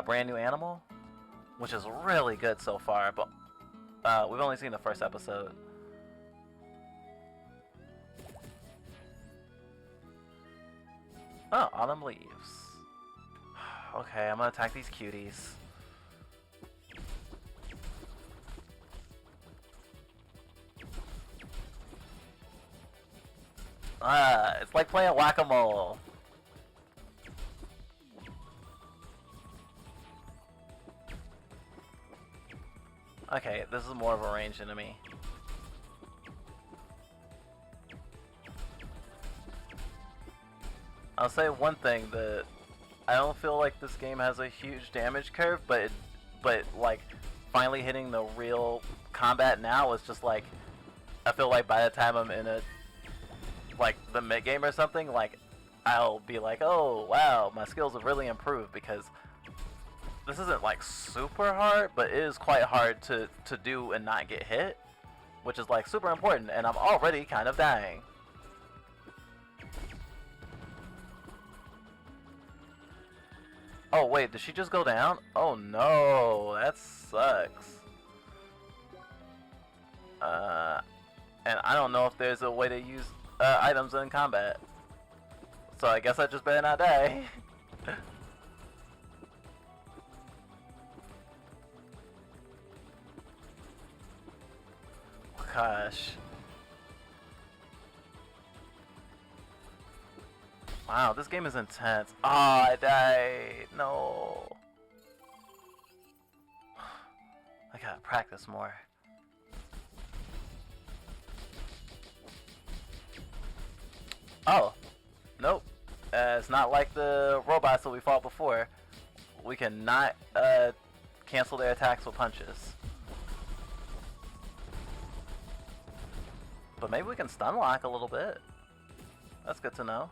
Brand New Animal, which is really good so far, but we've only seen the first episode. Oh, autumn leaves. Okay, I'm gonna attack these cuties. It's like playing whack-a-mole. Okay, this is more of a ranged enemy. I'll say one thing, that I don't feel like this game has a huge damage curve, but like finally hitting the real combat now is just like, I feel like by the time I'm in like the mid game or something, like I'll be like, oh wow, my skills have really improved, because this isn't like super hard, but it is quite hard to do and not get hit, which is like super important, and I'm already kind of dying. Oh wait, did she just go down? Oh no, that sucks. And I don't know if there's a way to use items in combat, so I guess I just better not die. Gosh. Wow, this game is intense. Oh, I died. No. I gotta practice more. Oh. Nope. It's not like the robots that we fought before. We cannot cancel their attacks with punches. But maybe we can stun lock a little bit. That's good to know.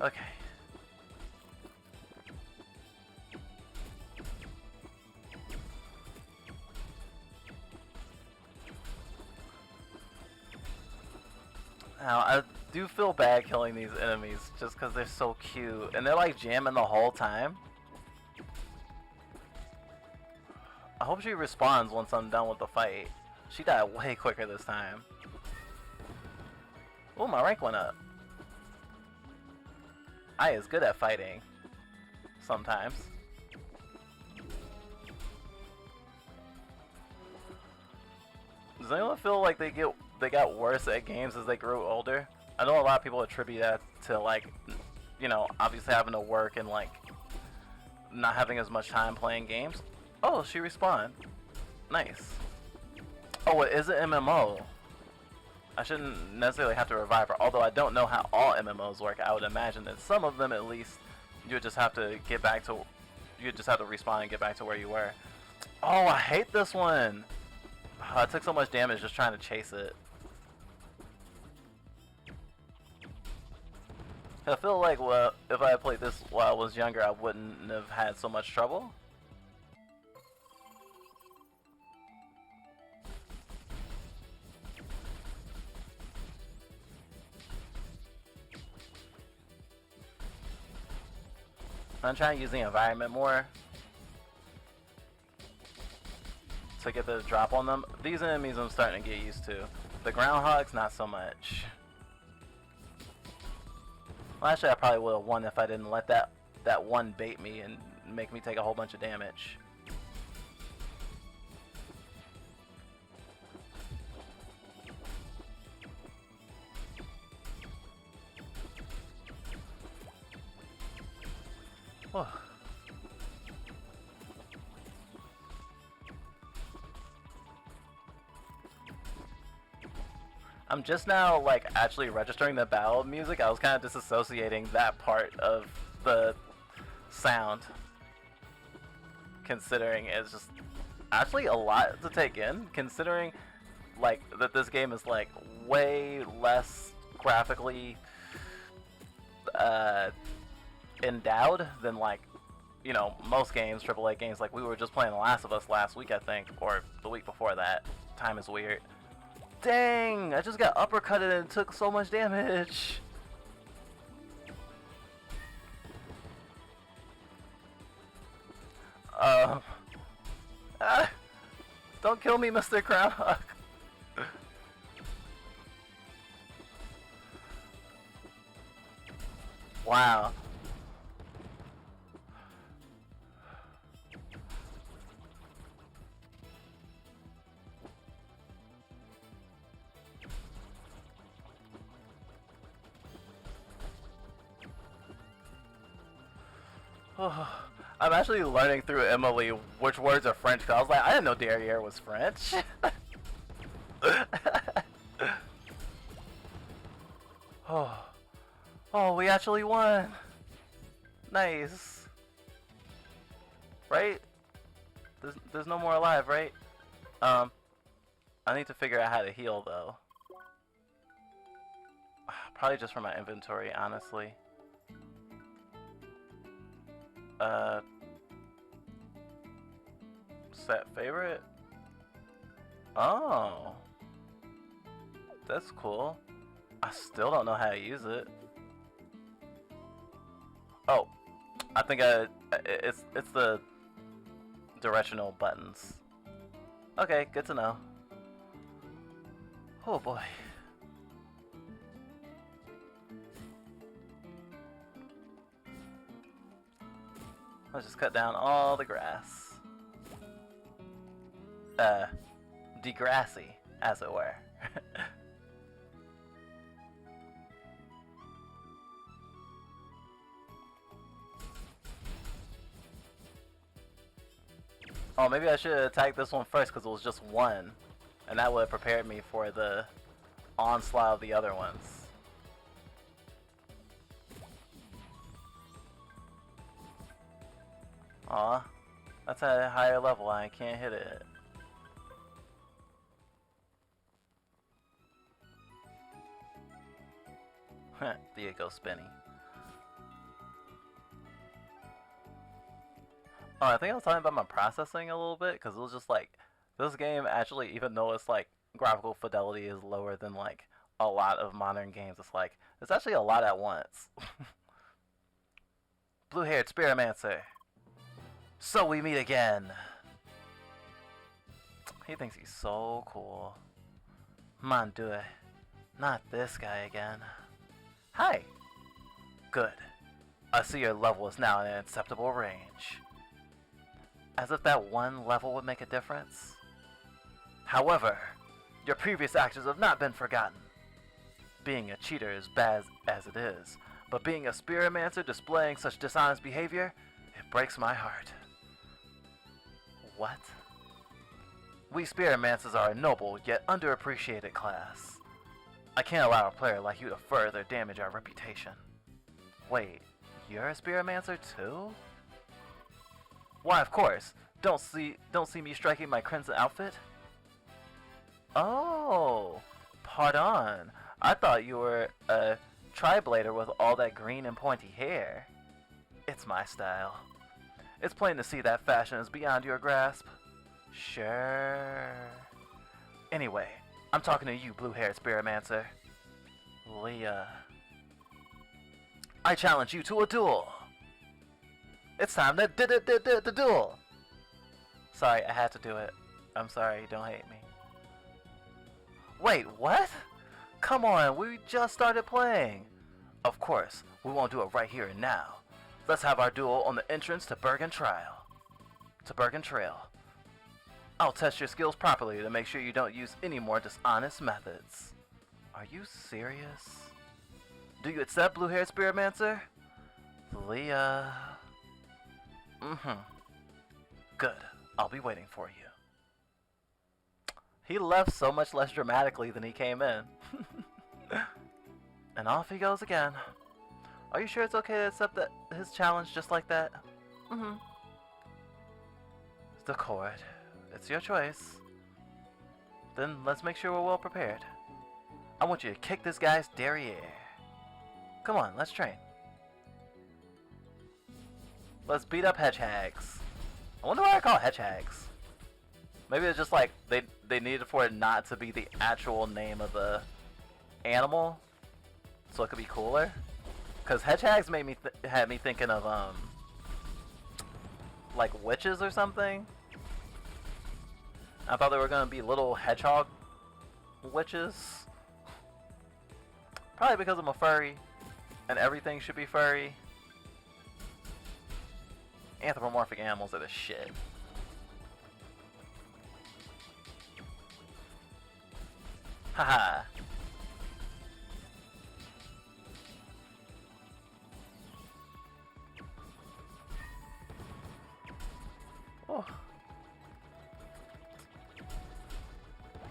Okay. Now, I do feel bad killing these enemies just because they're so cute. And they're like jamming the whole time. I hope she respawns once I'm done with the fight. She died way quicker this time. Oh, my rank went up. I is good at fighting. Sometimes. Does anyone feel like they got worse at games as they grew older? I know a lot of people attribute that to, like, you know, obviously having to work and like not having as much time playing games. Oh, she respawned. Nice. Oh, it is an MMO. I shouldn't necessarily have to revive her, although I don't know how all MMOs work. I would imagine that some of them, at least, you would just have to get back to, you would just have to respawn and get back to where you were. Oh, I hate this one. Oh, I took so much damage just trying to chase it. I feel like, well, if I had played this while I was younger, I wouldn't have had so much trouble. I'm trying to use the environment more. to get the drop on them. These enemies I'm starting to get used to. The groundhogs, not so much. Well, actually, I probably would have won if I didn't let that one bait me and make me take a whole bunch of damage. Oh. I'm just now like actually registering the battle music. I was kind of disassociating that part of the sound, considering it's just actually a lot to take in, considering like that this game is like way less graphically endowed than like, you know, most games, AAA games. Like we were just playing The Last of Us last week, I think, or the week before that. Time is weird. Dang! I just got uppercutted and took so much damage. Don't kill me, Mr. Groundhog. Wow. I'm actually learning through Emily which words are French, because I was like, I didn't know derriere was French. Oh, we actually won. Nice. Right? There's no more alive, right? I need to figure out how to heal, though. Probably just from my inventory, honestly. Set favorite? Oh. That's cool. I still don't know how to use it. Oh. I think it's the directional buttons. Okay, good to know. Oh boy. Let's just cut down all the grass. Degrassy, as it were. Oh, maybe I should have attacked this one first because it was just one. And that would have prepared me for the onslaught of the other ones. Aw, that's at a higher level, I can't hit it. The it goes spinning. Oh, I think I was talking about my processing a little bit, because it was just like, this game actually, even though it's like, graphical fidelity is lower than like, a lot of modern games, it's like, it's actually a lot at once. Blue-haired Spearmancer. So we meet again. He thinks he's so cool. Mon Dieu. Not this guy again. Hi. Good. I see your level is now in an acceptable range. As if that one level would make a difference. However, your previous actions have not been forgotten. Being a cheater is bad as it is, but being a Spearmancer displaying such dishonest behavior, it breaks my heart. What? We Spearmancers are a noble yet underappreciated class. I can't allow a player like you to further damage our reputation. Wait, you're a Spearmancer too? Why, of course. Don't see me striking my crimson outfit? Oh, pardon. I thought you were a tri-blader with all that green and pointy hair. It's my style. It's plain to see that fashion is beyond your grasp. Sure. Anyway, I'm talking to you, blue-haired Spearmancer. Leah. I challenge you to a duel. It's time to duel. Sorry, I had to do it. I'm sorry, don't hate me. Wait, what? Come on, we just started playing. Of course, we won't do it right here and now. Let's have our duel on the entrance to Bergen Trail. I'll test your skills properly to make sure you don't use any more dishonest methods. Are you serious? Do you accept, blue-haired Spiritmancer? Leah. Good. I'll be waiting for you. He left so much less dramatically than he came in. And off he goes again. Are you sure it's okay to accept his challenge just like that? The chord. It's your choice. Then let's make sure we're well prepared. I want you to kick this guy's derriere. Come on, let's train. Let's beat up hedgehogs. I wonder why I call it hedgehogs. Maybe it's just like they needed for it not to be the actual name of the animal, so it could be cooler. Cause hedgehogs made me had me thinking of like witches or something. I thought they were gonna be little hedgehog witches. Probably because I'm a furry, and everything should be furry. Anthropomorphic animals are the shit. Haha. Oh.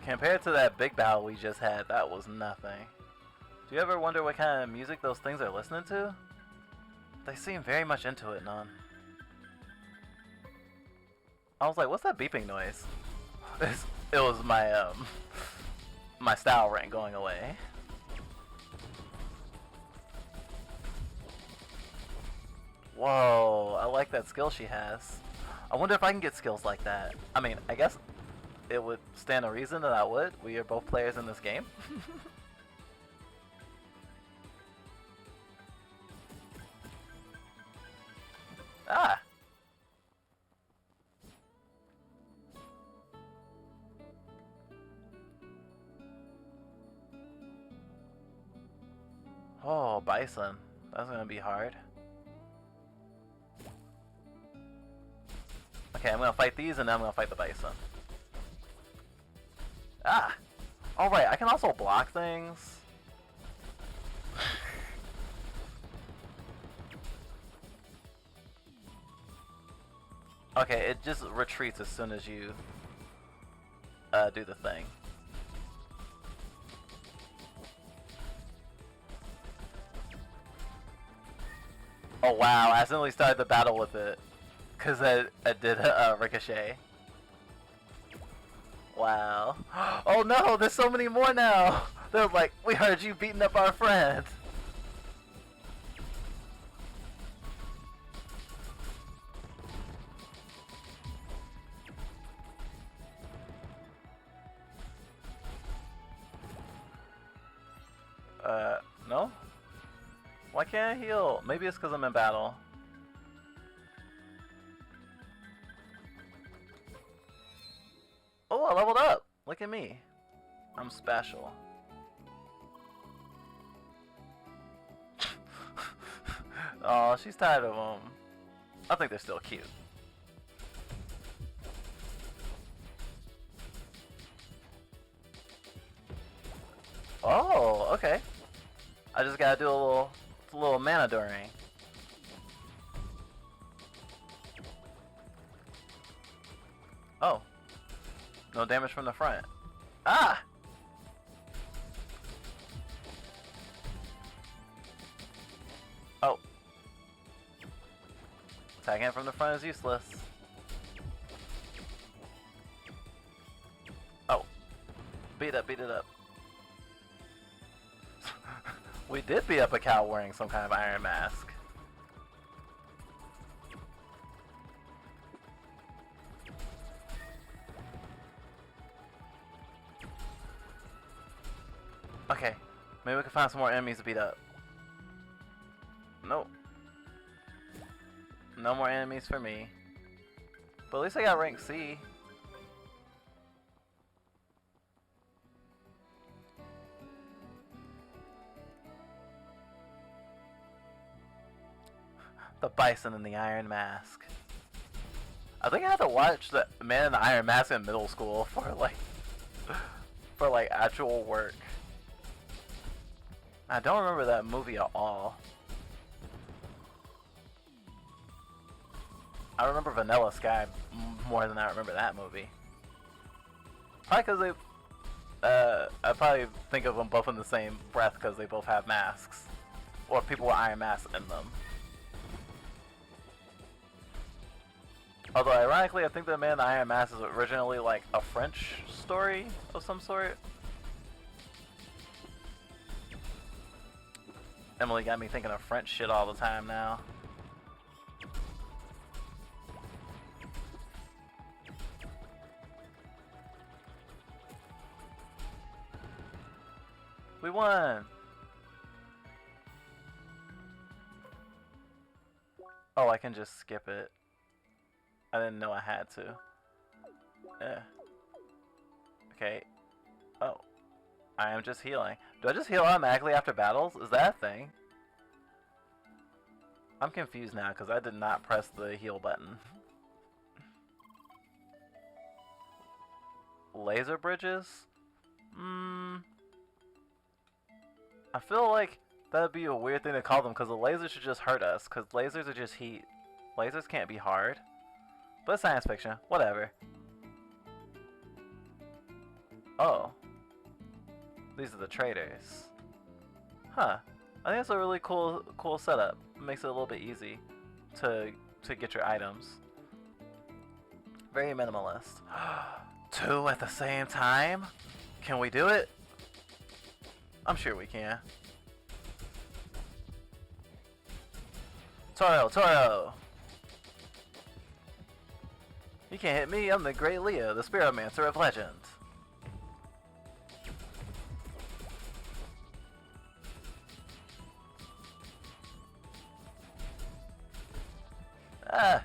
Compared to that big battle we just had, that was nothing. Do you ever wonder what kind of music those things are listening to? They seem very much into it, none. I was like, what's that beeping noise? It was my my style rank going away. Whoa, I like that skill she has. I wonder if I can get skills like that. I mean, I guess it would stand a reason that I would. We are both players in this game. Ah! Oh, bison. That's gonna be hard. Okay, I'm gonna fight these and then I'm gonna fight the bison. Ah! Alright, I can also block things. Okay, it just retreats as soon as you do the thing. Oh wow, I accidentally started the battle with it. Because I did a ricochet. Wow. Oh no, there's so many more now! They're like, we heard you beating up our friend. No? Why can't I heal? Maybe it's because I'm in battle. Oh, I leveled up! Look at me. I'm special. Oh, she's tired of them. I think they're still cute. Oh, okay. I just gotta do a little mana during. Oh. No damage from the front. Ah! Oh. Attacking it from the front is useless. Oh. Beat it up. We did beat up a cow wearing some kind of iron mask. Okay, maybe we can find some more enemies to beat up. Nope. No more enemies for me. But at least I got rank C. The Bison in the Iron Mask. I think I had to watch the Man in the Iron Mask in middle school for like actual work. I don't remember that movie at all. I remember Vanilla Sky more than I remember that movie. Probably because they, I probably think of them both in the same breath because they both have masks. Or people with iron masks in them. Although, ironically, I think the Man in the Iron Mask is originally like a French story of some sort. Emily got me thinking of French shit all the time now. We won! Oh, I can just skip it. I didn't know I had to. Okay. Oh. I am just healing. Do I just heal automatically after battles? Is that a thing? I'm confused now because I did not press the heal button. Laser bridges? I feel like that'd be a weird thing to call them because the lasers should just hurt us because lasers are just heat. Lasers can't be hard. But it's science fiction. Whatever. Oh. These are the traders. Huh. I think it's a really cool setup. It makes it a little bit easy to get your items. Very minimalist. 2 at the same time? Can we do it? I'm sure we can. Toro, Toro! You can't hit me, I'm the Great Leo, the Spiritmancer of legend. Ah!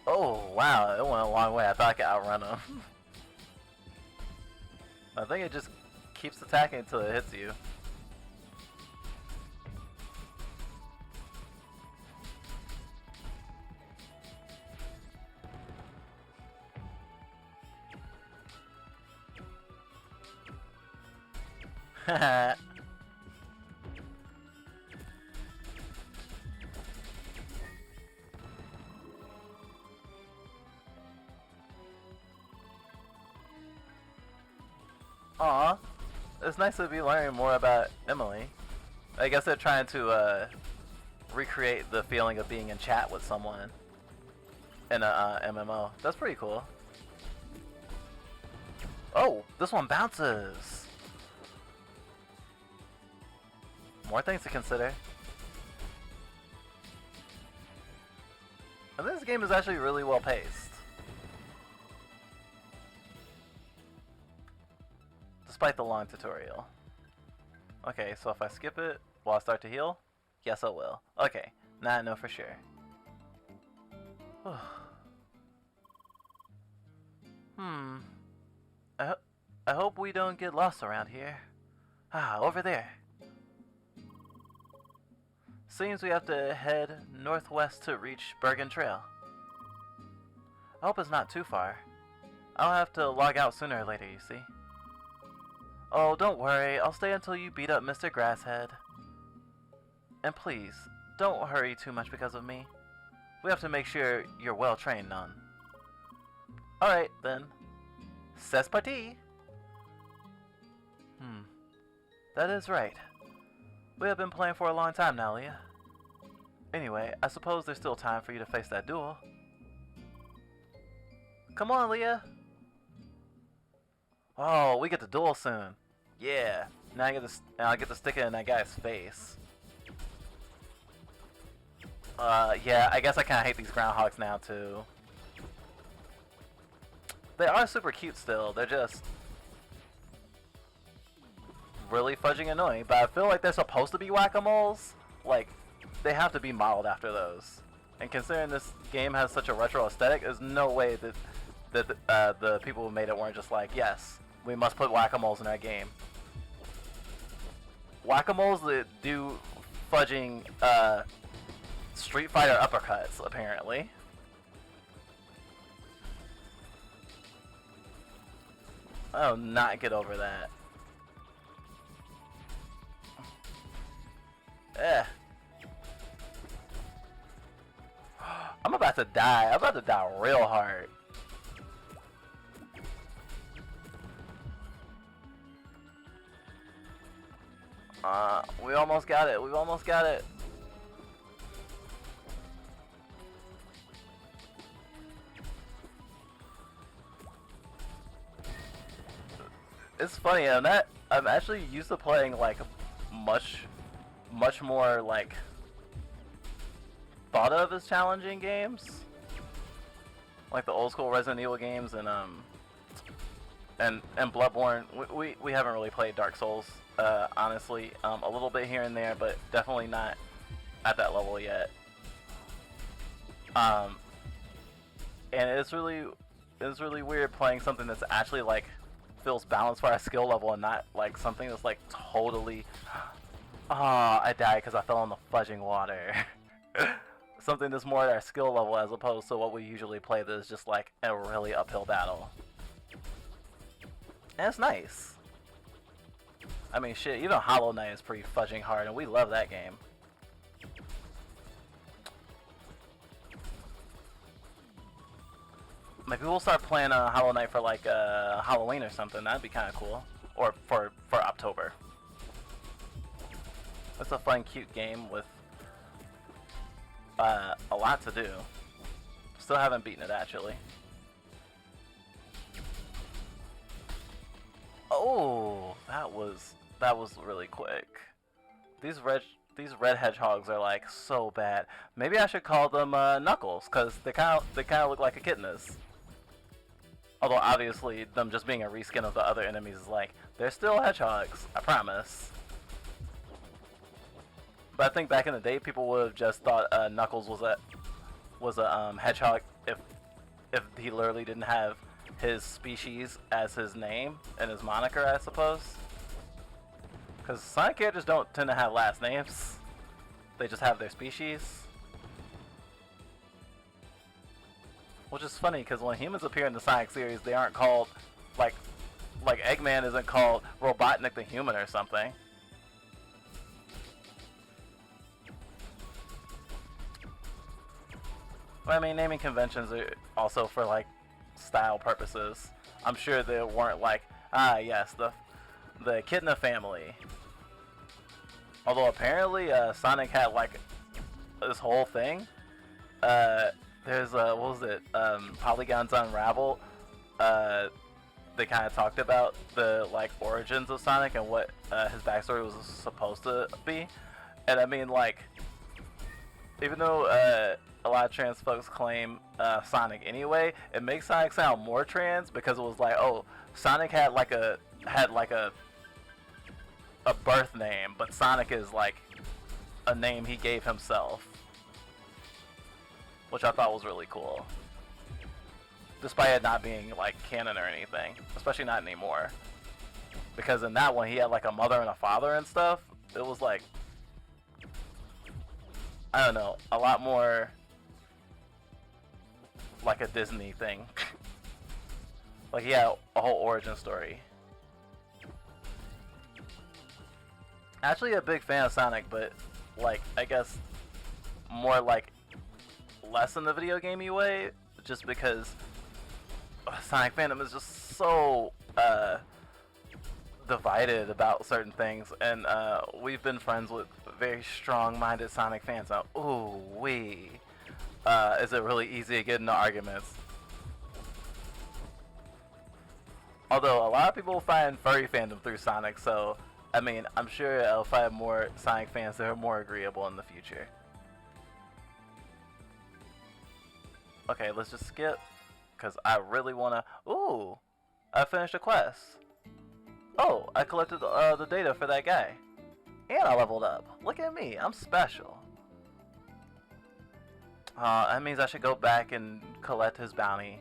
Oh, wow, it went a long way. I thought I could outrun him. I think it just keeps attacking until it hits you. Haha. Aw, it's nice to be learning more about Emily. I guess they're trying to recreate the feeling of being in chat with someone in a MMO. That's pretty cool. Oh, this one bounces. More things to consider. And this game is actually really well paced. Despite the long tutorial. Okay, so if I skip it, will I start to heal? Yes, I will. Okay, now I know for sure. I hope we don't get lost around here. Ah, over there. Seems we have to head northwest to reach Bergen Trail. I hope it's not too far. I'll have to log out sooner or later, you see. Oh, don't worry. I'll stay until you beat up Mr. Grasshead. And please, don't hurry too much because of me. We have to make sure you're well trained, Nun. Alright, then. C'est parti! That is right. We have been playing for a long time now, Leah. Anyway, I suppose there's still time for you to face that duel. Come on, Leah! Oh, we get to duel soon. Yeah. Now I get to stick it in that guy's face. Yeah, I guess I kind of hate these groundhogs now, too. They are super cute still. They're just really fudging annoying, but I feel like they're supposed to be whack-a-moles. Like, they have to be modeled after those. And considering this game has such a retro aesthetic, there's no way that the people who made it weren't just like, yes, We must put whack-a-moles in our game. Whack-a-moles that do fudging Street Fighter uppercuts, apparently. I'll not get over that. Eh. I'm about to die. I'm about to die real hard. We almost got it. We've almost got it. It's funny, I'm actually used to playing like much more like thought of as challenging games, like the old school Resident Evil games and Bloodborne. We haven't really played Dark Souls, honestly, a little bit here and there, but definitely not at that level yet. And it's really weird playing something that's actually like feels balanced for our skill level and not like something that's like totally I died because I fell in the fudging water. Something that's more at our skill level as opposed to what we usually play that is just like a really uphill battle. And it's nice. I mean shit, even Hollow Knight is pretty fudging hard and we love that game. Maybe we'll start playing Hollow Knight for like Halloween or something. That'd be kind of cool. Or for October. It's a fun, cute game with a lot to do. Still haven't beaten it actually. Oh, that was really quick. These red hedgehogs are like so bad. Maybe I should call them Knuckles, cause they kind of look like echidnas. Although obviously them just being a reskin of the other enemies is like they're still hedgehogs. I promise. But I think back in the day, people would have just thought Knuckles was a hedgehog if he literally didn't have his species as his name and his moniker, I suppose. Because Sonic characters don't tend to have last names; they just have their species. Which is funny because when humans appear in the Sonic series, they aren't called like Eggman isn't called Robotnik the Human or something. But I mean, naming conventions are also for like style purposes. I'm sure they weren't like, ah yes, the Echidna family. Although apparently Sonic had like this whole thing. There's what was it? Polygon's Unraveled. They kind of talked about the like origins of Sonic and what his backstory was supposed to be. And I mean, like, even though a lot of trans folks claim Sonic anyway, it makes Sonic sound more trans because it was like, oh, Sonic had like a birth name, but Sonic is like a name he gave himself. Which I thought was really cool. Despite it not being like canon or anything. Especially not anymore. Because in that one he had like a mother and a father and stuff. It was like, I don't know, a lot more like a Disney thing. Like he had a whole origin story. Actually a big fan of Sonic, but like I guess more like less in the video gamey way, just because Sonic fandom is just so divided about certain things, and we've been friends with very strong-minded Sonic fans. Now, ooh wee, is it really easy to get into arguments? Although a lot of people find furry fandom through Sonic, so I mean, I'm sure I'll find more Sonic fans that are more agreeable in the future. Okay, let's just skip, because I really want to... Ooh! I finished a quest. Oh, I collected the data for that guy. And I leveled up. Look at me, I'm special. That means I should go back and collect his bounty.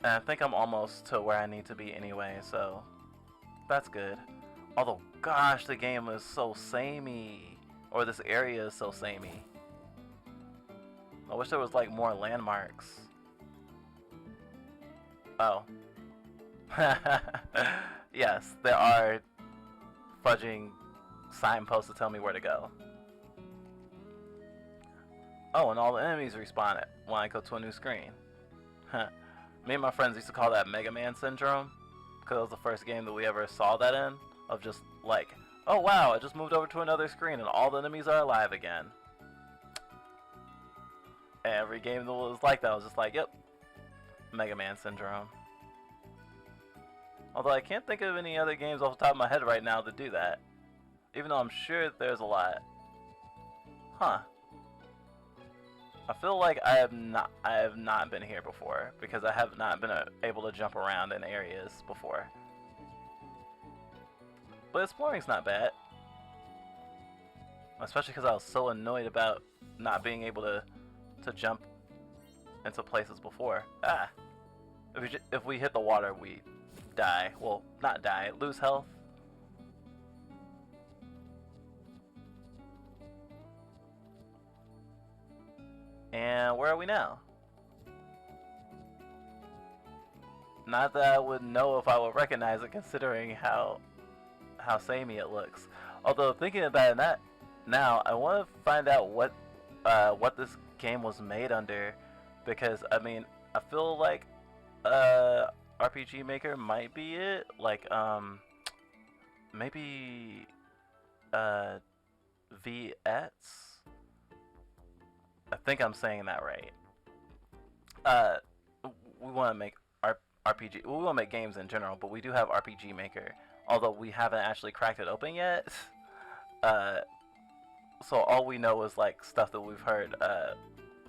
And I think I'm almost to where I need to be anyway, so that's good. Although, gosh, the game is so samey. Or this area is so samey. I wish there was like more landmarks. Oh. Yes, there are fudging signposts to tell me where to go. Oh, and all the enemies respawn it when I go to a new screen. Me and my friends used to call that Mega Man syndrome, because it was the first game that we ever saw that in, of just like, oh wow, I just moved over to another screen and all the enemies are alive again. And every game that was like that was just like, yep, Mega Man syndrome. Although I can't think of any other games off the top of my head right now that do that. Even though I'm sure there's a lot. Huh. I feel like I have not been here before because I have not been able to jump around in areas before. But exploring's not bad. Especially because I was so annoyed about not being able to jump into places before. Ah! If we hit the water, we die. Well, not die, lose health. And where are we now? Not that I would know if I would recognize it, considering how samey it looks. Although thinking about it now, I want to find out what this game was made under, because I mean I feel like RPG Maker might be it. Like maybe VX. I think I'm saying that right. We want to make RPG. We want to make games in general, but we do have RPG Maker, although we haven't actually cracked it open yet. So all we know is like stuff that we've heard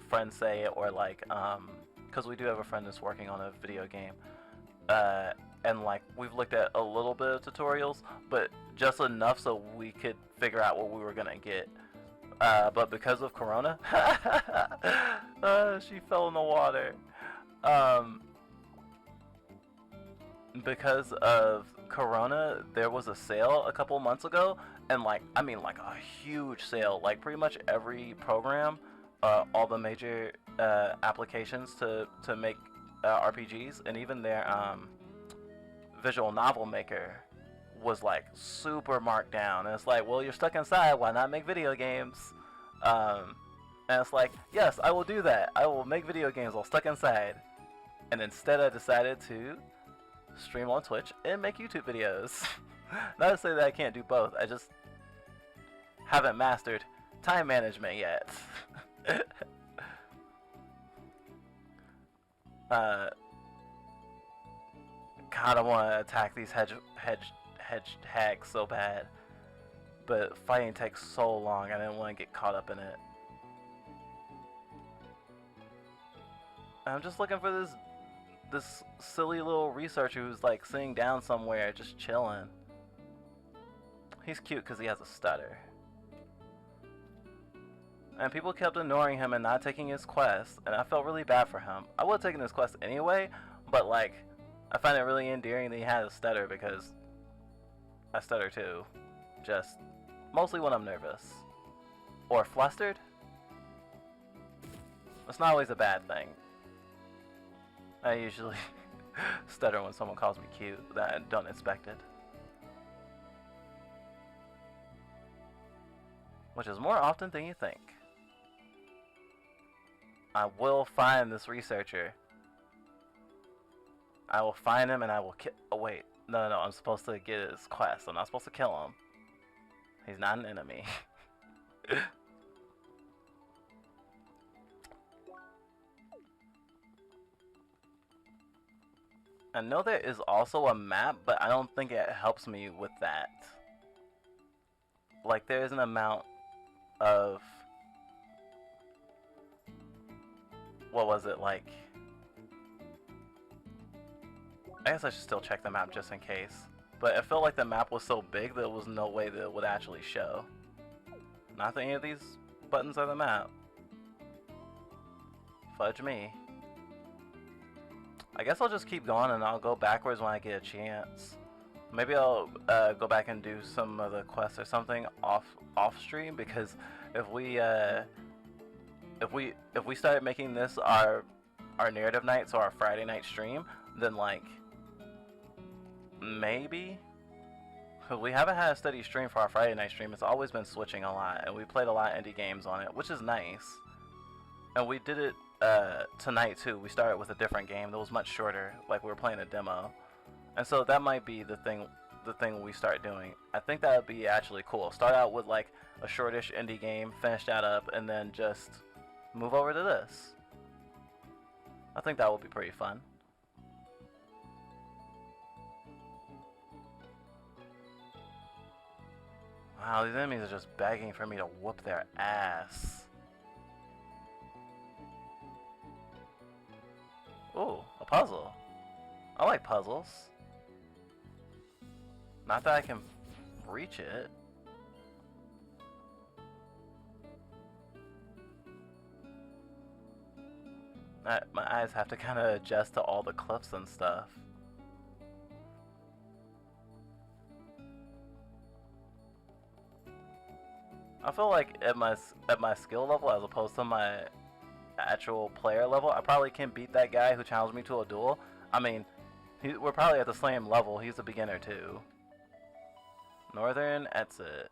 friends say, or like because we do have a friend that's working on a video game, and like we've looked at a little bit of tutorials, but just enough so we could figure out what we were gonna get. But because of Corona, she fell in the water. Because of Corona, there was a sale a couple months ago, and like, I mean like a huge sale, like pretty much every program, all the major applications to make RPGs, and even their visual novel maker was like super marked down. And it's like, well, you're stuck inside, why not make video games? And it's like, yes, I will do that. I will make video games while stuck inside. And instead I decided to stream on Twitch and make YouTube videos. Not to say that I can't do both, I just haven't mastered time management yet. God, I want to attack these hedge hags so bad, but fighting takes so long. I didn't want to get caught up in it. I'm just looking for this silly little researcher who's like sitting down somewhere just chilling. He's cute because he has a stutter. And people kept ignoring him and not taking his quest, and I felt really bad for him. I would have taken his quest anyway, but like, I find it really endearing that he had a stutter, because I stutter too. Just mostly when I'm nervous. Or flustered. It's not always a bad thing. I usually stutter when someone calls me cute that I don't expect it. Which is more often than you think. I will find this researcher. I will find him and I will kill. Oh wait, no, I'm supposed to get his quest. I'm not supposed to kill him. He's not an enemy. I know there is also a map, but I don't think it helps me with that. Like, there's an amount of... What was it, like... I guess I should still check the map just in case. But it felt like the map was so big that there was no way that it would actually show. Not that any of these buttons are the map. Fudge me. I guess I'll just keep going and I'll go backwards when I get a chance. Maybe I'll go back and do some of the quests or something off stream, because if we started making this our narrative night, so our Friday night stream, then like maybe. We haven't had a steady stream for our Friday night stream. It's always been switching a lot, and we played a lot of indie games on it, which is nice. And we did it tonight too. We started with a different game that was much shorter, like we were playing a demo. And so that might be the thing we start doing. I think that would be actually cool. Start out with like a shortish indie game, finish that up, and then just move over to this. I think that would be pretty fun. Wow, these enemies are just begging for me to whoop their ass. Ooh, a puzzle. I like puzzles. Not that I can reach it. My eyes have to kind of adjust to all the cliffs and stuff. I feel like at my skill level, as opposed to my actual player level, I probably can beat that guy who challenged me to a duel. I mean, we're probably at the same level. He's a beginner too. Northern exit.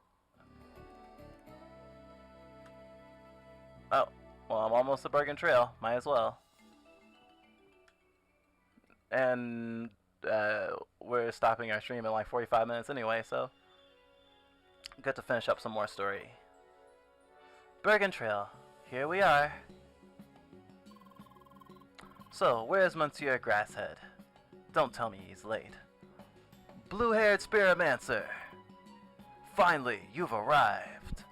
Oh, well, I'm almost at Bergen Trail. Might as well. And we're stopping our stream in like 45 minutes anyway, so good to finish up some more story. Bergen Trail, here we are. So, where's Monsieur Grasshead? Don't tell me he's late. Blue-haired Spiromancer! Finally, you've arrived!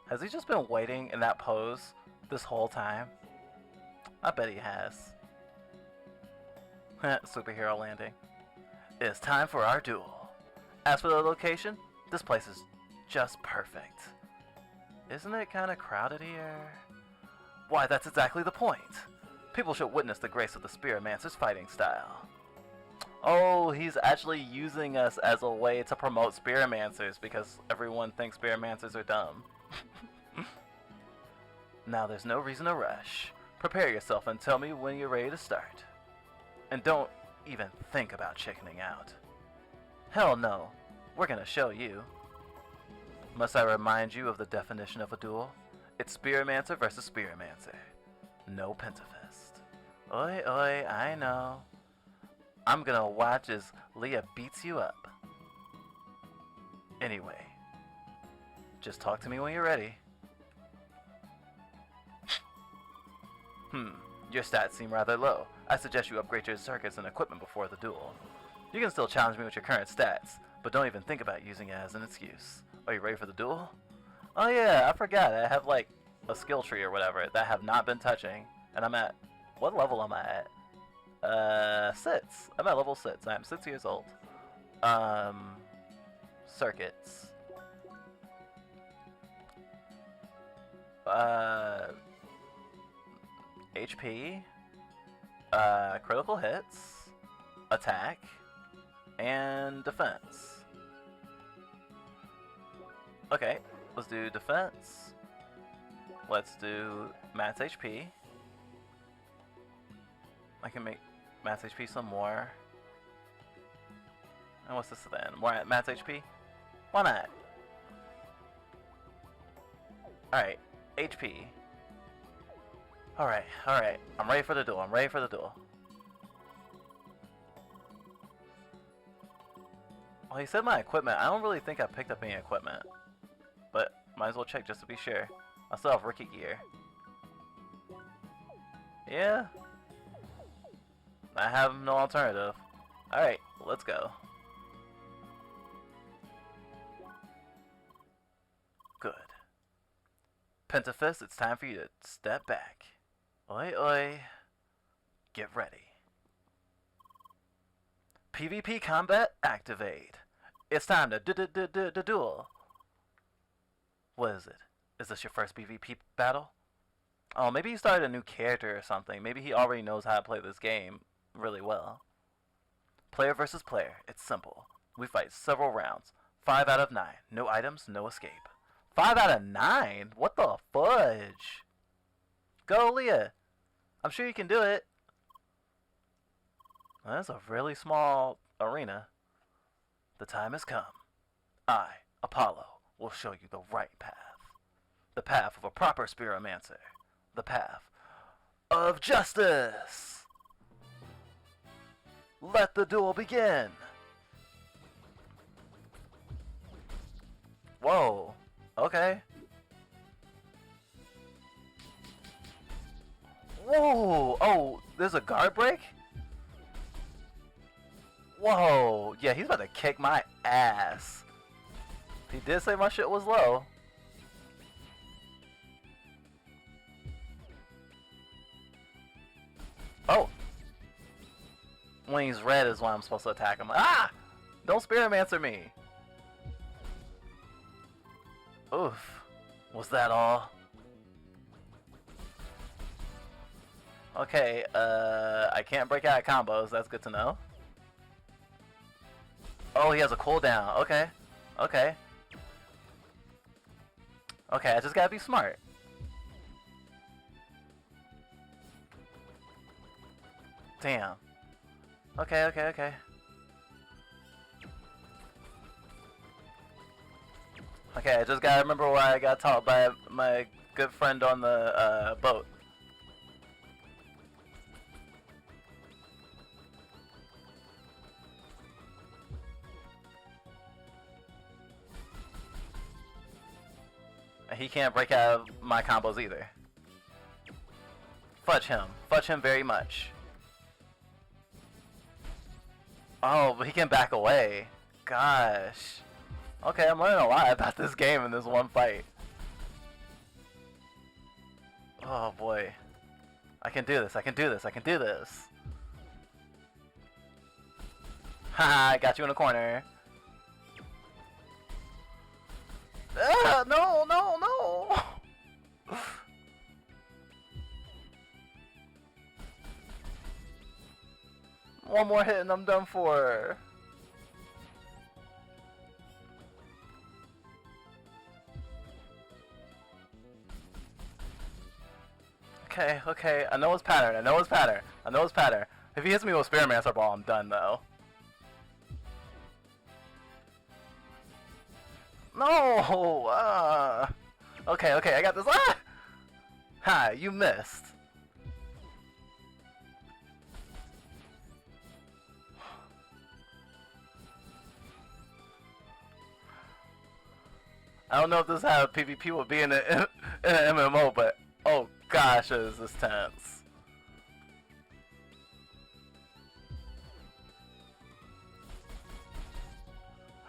Has he just been waiting in that pose this whole time? I bet he has. Superhero landing. It's time for our duel. As for the location, this place is just perfect. Isn't it kind of crowded here? Why, that's exactly the point. People should witness the grace of the Spiromancer's fighting style. Oh, he's actually using us as a way to promote Spiromancers because everyone thinks Spiromancers are dumb. Now there's no reason to rush. Prepare yourself and tell me when you're ready to start. And don't even think about chickening out. Hell no, we're gonna show you. Must I remind you of the definition of a duel? It's Spiromancer versus Spiromancer. No Pentafist. Oi, oi, I know. I'm gonna watch as Leah beats you up. Anyway, just talk to me when you're ready. Your stats seem rather low. I suggest you upgrade your circuits and equipment before the duel. You can still challenge me with your current stats, but don't even think about using it as an excuse. Are you ready for the duel? Oh yeah, I forgot. I have like a skill tree or whatever that I have not been touching. And I'm at... What level am I at? 6. I'm at level 6. I am 6 years old. Circuits. HP. Critical hits. Attack. And defense. Okay, let's do defense. Let's do max HP. I can make max HP some more. And what's this then? More at max HP? Why not? Alright, HP. Alright, alright. I'm ready for the duel. I'm ready for the duel. Well, he said my equipment. I don't really think I picked up any equipment. But might as well check just to be sure. I still have rookie gear. Yeah. I have no alternative. Alright, let's go. Good. Pentafist, it's time for you to step back. Oi, oi. Get ready. PvP combat activate. It's time to duel. What is it? Is this your first PvP battle? Oh, maybe he started a new character or something. Maybe he already knows how to play this game. really well. Player versus player, it's simple. We fight several rounds. 5 out of 9. No items, no escape. 5 out of 9? What the fudge? Go, Leah. I'm sure you can do it. Well, that's a really small arena. The time has come. I, Apollo, will show you the right path. The path of a proper spiromancer. The path of justice. Let the duel begin. Whoa. Okay. Whoa. Oh, there's a guard break? Whoa. Yeah, he's about to kick my ass. He did say my shit was low. Oh. When he's red is when I'm supposed to attack him. Ah! Don't Spiromancer me. Oof. Was that all? Okay, I can't break out of combos. That's good to know. Oh, he has a cooldown. Okay. Okay. Okay, I just gotta be smart. Damn. Okay, okay, okay. Okay, I just gotta remember why I got taught by my good friend on the boat. He can't break out of my combos either. Fudge him. Fudge him very much. Oh, but he can back away. Gosh. Okay, I'm learning a lot about this game in this one fight. Oh boy. I can do this, I can do this, I can do this. Haha, I got you in a corner. Ah, no, no, no! One more hit and I'm done for. Okay, okay, I know his pattern, I know his pattern, I know his pattern. If he hits me with Spiromancer Ball, I'm done though. No! Okay, okay, I got this. Ah! Ha, you missed. I don't know if this is how PvP would be in an MMO, but oh gosh, is this tense.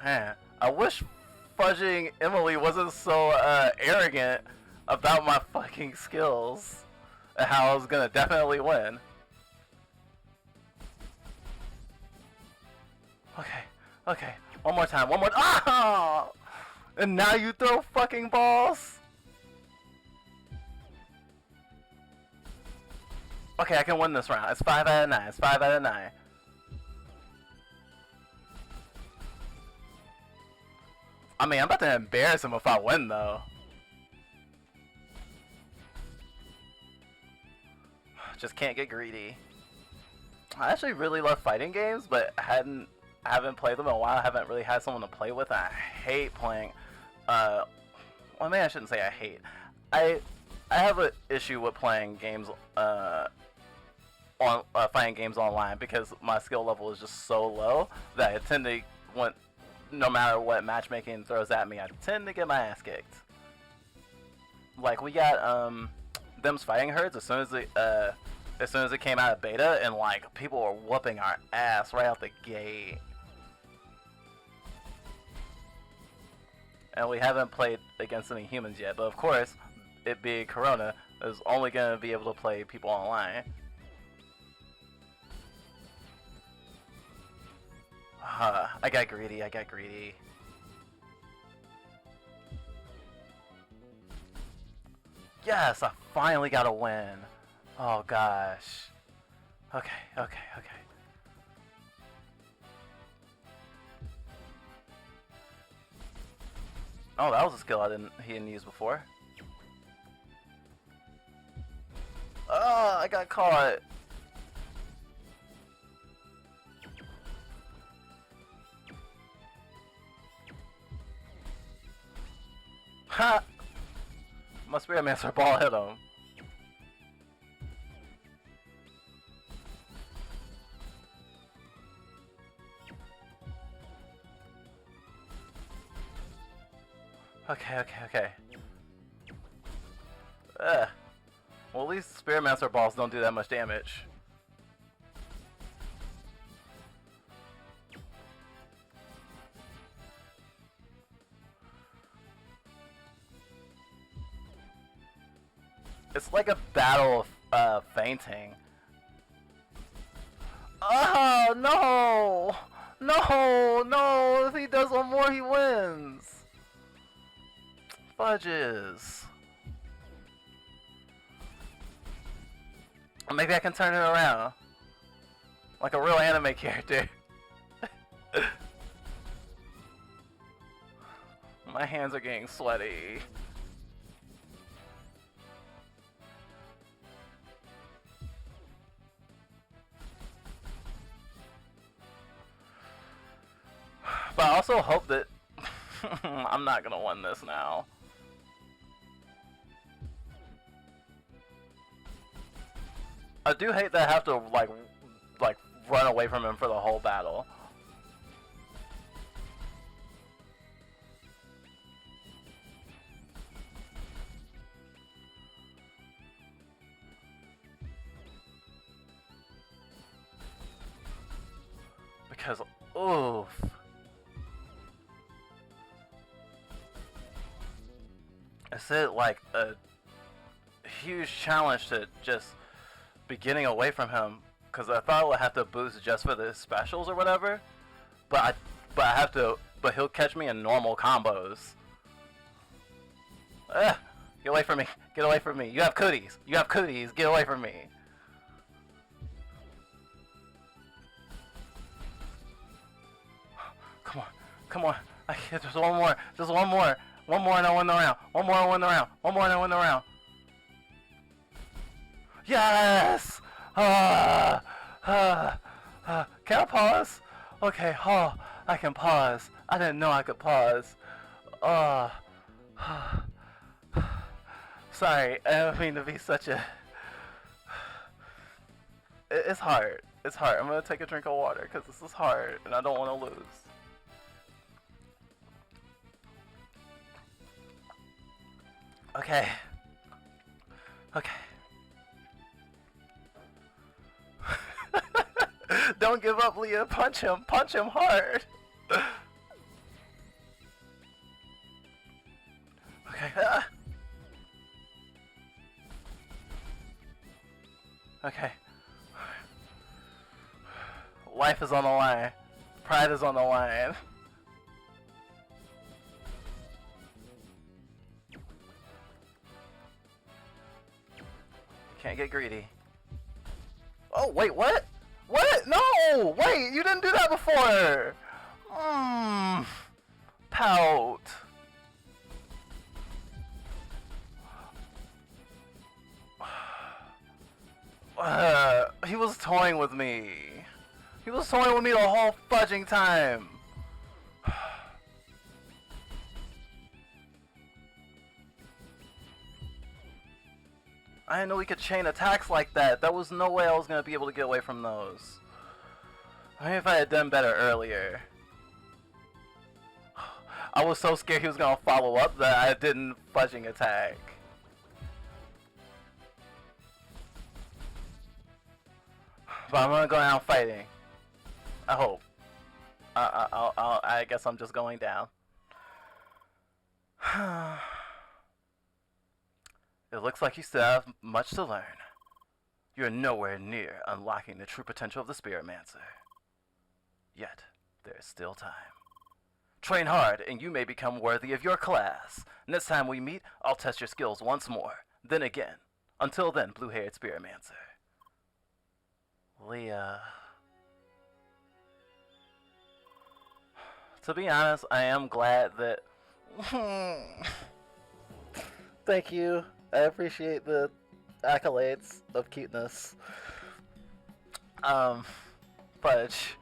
Man, I wish fudging Emily wasn't so arrogant about my fucking skills and how I was gonna definitely win. Okay, okay, one more time, one more. Ah! And now you throw fucking balls? Okay, I can win this round. It's 5 out of 9. It's 5 out of 9. I mean, I'm about to embarrass him if I win, though. Just can't get greedy. I actually really love fighting games, but I haven't played them in a while. I haven't really had someone to play with. And I hate playing. Well, maybe I shouldn't say I hate. I have an issue with playing games fighting games online because my skill level is just so low that I tend to no matter what matchmaking throws at me, I tend to get my ass kicked. Like we got them's fighting herds as soon as it came out of beta, and like people were whooping our ass right out the gate. And we haven't played against any humans yet, but of course, it being Corona, is only going to be able to play people online. I got greedy, I got greedy. Yes, I finally got a win. Oh gosh. Okay, okay, okay. Oh, that was a skill he didn't use before. Oh, I got caught. Ha! My Spirit Master ball hit him. Okay. Well, at least Spirit Master balls don't do that much damage. It's like a battle of fainting. Oh no! No! If he does one more, he wins. Fudges. Maybe I can turn it around. Like a real anime character. My hands are getting sweaty. But I also hope that I'm not gonna win this now. I do hate that I have to like run away from him for the whole battle. Because, oof. Is it like a huge challenge to just be getting away from him? Because I thought I would have to boost just for the specials or whatever, but he'll catch me in normal combos. Get away from me! Get away from me! You have cooties! You have cooties! Get away from me! Come on! Just one more! Just one more! One more and I win the round! One more and I win the round! One more and I win the round! Yes! Can I pause? Okay, I can pause. I didn't know I could pause. Sorry, I don't mean to be such a... It's hard. It's hard. I'm gonna take a drink of water because this is hard and I don't want to lose. Okay. Don't give up, Leah. Punch him hard. Okay. Okay. Life is on the line. Pride is on the line. Can't get greedy. Oh, wait, what? What? No! Wait, you didn't do that before! Pout. He was toying with me. He was toying with me the whole fudging time. I didn't know we could chain attacks like that. There was no way I was going to be able to get away from those. I mean, if I had done better earlier. I was so scared he was going to follow up that I didn't fudging attack. But I'm going to go down fighting. I hope. I guess I'm just going down. It looks like you still have much to learn. You're nowhere near unlocking the true potential of the Spiritmancer. Yet, there is still time. Train hard, and you may become worthy of your class. Next time we meet, I'll test your skills once more. Then again. Until then, blue-haired Spiritmancer. Leah. To be honest, I am glad that Thank you. I appreciate the accolades of cuteness. Fudge.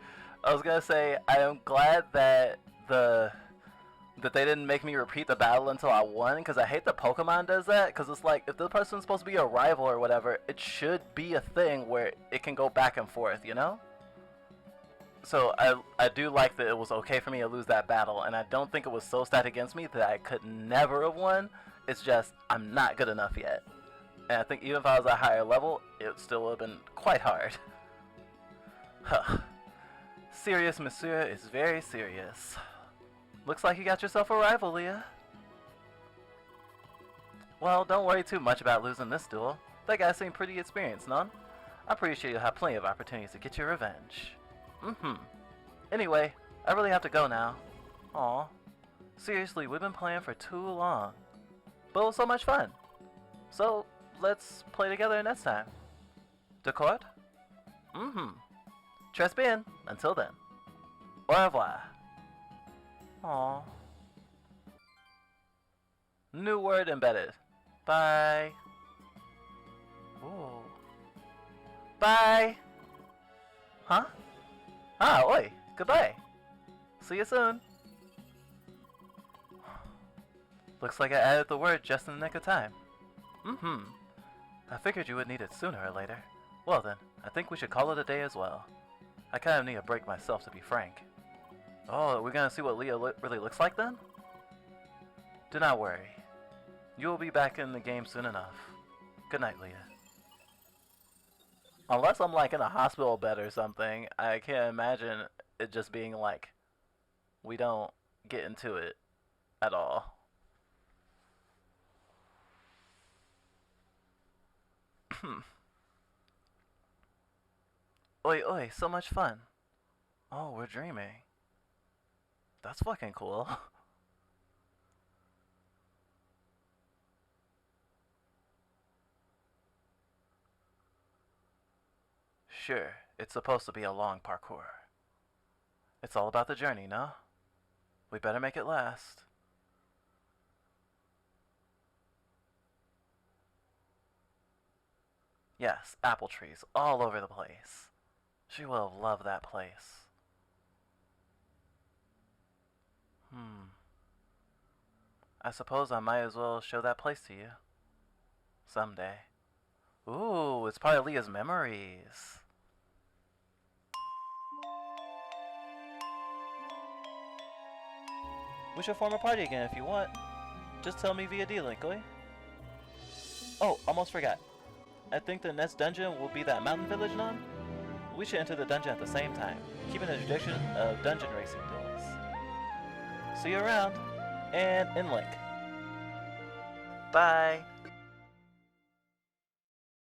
I was gonna say I am glad that they didn't make me repeat the battle until I won, because I hate that Pokemon does that, because it's like, if the person's supposed to be a rival or whatever, it should be a thing where it can go back and forth, you know? So I do like that it was okay for me to lose that battle, and I don't think it was so stacked against me that I could never have won. It's just, I'm not good enough yet. And I think even if I was at a higher level, it still would have been quite hard. Huh. Serious, monsieur, is very serious. Looks like you got yourself a rival, Leah. Well, don't worry too much about losing this duel. That guy seemed pretty experienced, none? I'm pretty sure you'll have plenty of opportunities to get your revenge. Anyway, I really have to go now. Aw. Seriously, we've been playing for too long. But it was so much fun. So, let's play together next time. D'accord? Très bien. Until then. Au revoir. Aww. New word embedded. Bye. Ooh. Bye. Huh? Ah, oi. Goodbye. See you soon. Looks like I added the word just in the nick of time. I figured you would need it sooner or later. Well then, I think we should call it a day as well. I kind of need a break myself, to be frank. Oh, are we gonna see what Leah really looks like then? Do not worry. You will be back in the game soon enough. Good night, Leah. Unless I'm like in a hospital bed or something, I can't imagine it just being like, we don't get into it at all. Oi, oi, so much fun. Oh, we're dreaming. That's fucking cool. Sure, it's supposed to be a long parkour. It's all about the journey, no? We better make it last. Yes, apple trees all over the place. She will have loved that place. I suppose I might as well show that place to you. Someday. Ooh, it's part of Leah's memories. We should form a party again if you want. Just tell me via D-Link, oi? Oh, almost forgot. I think the next dungeon will be that mountain village, non? We should enter the dungeon at the same time, keeping the tradition of dungeon racing duels. See you around, and in link. Bye!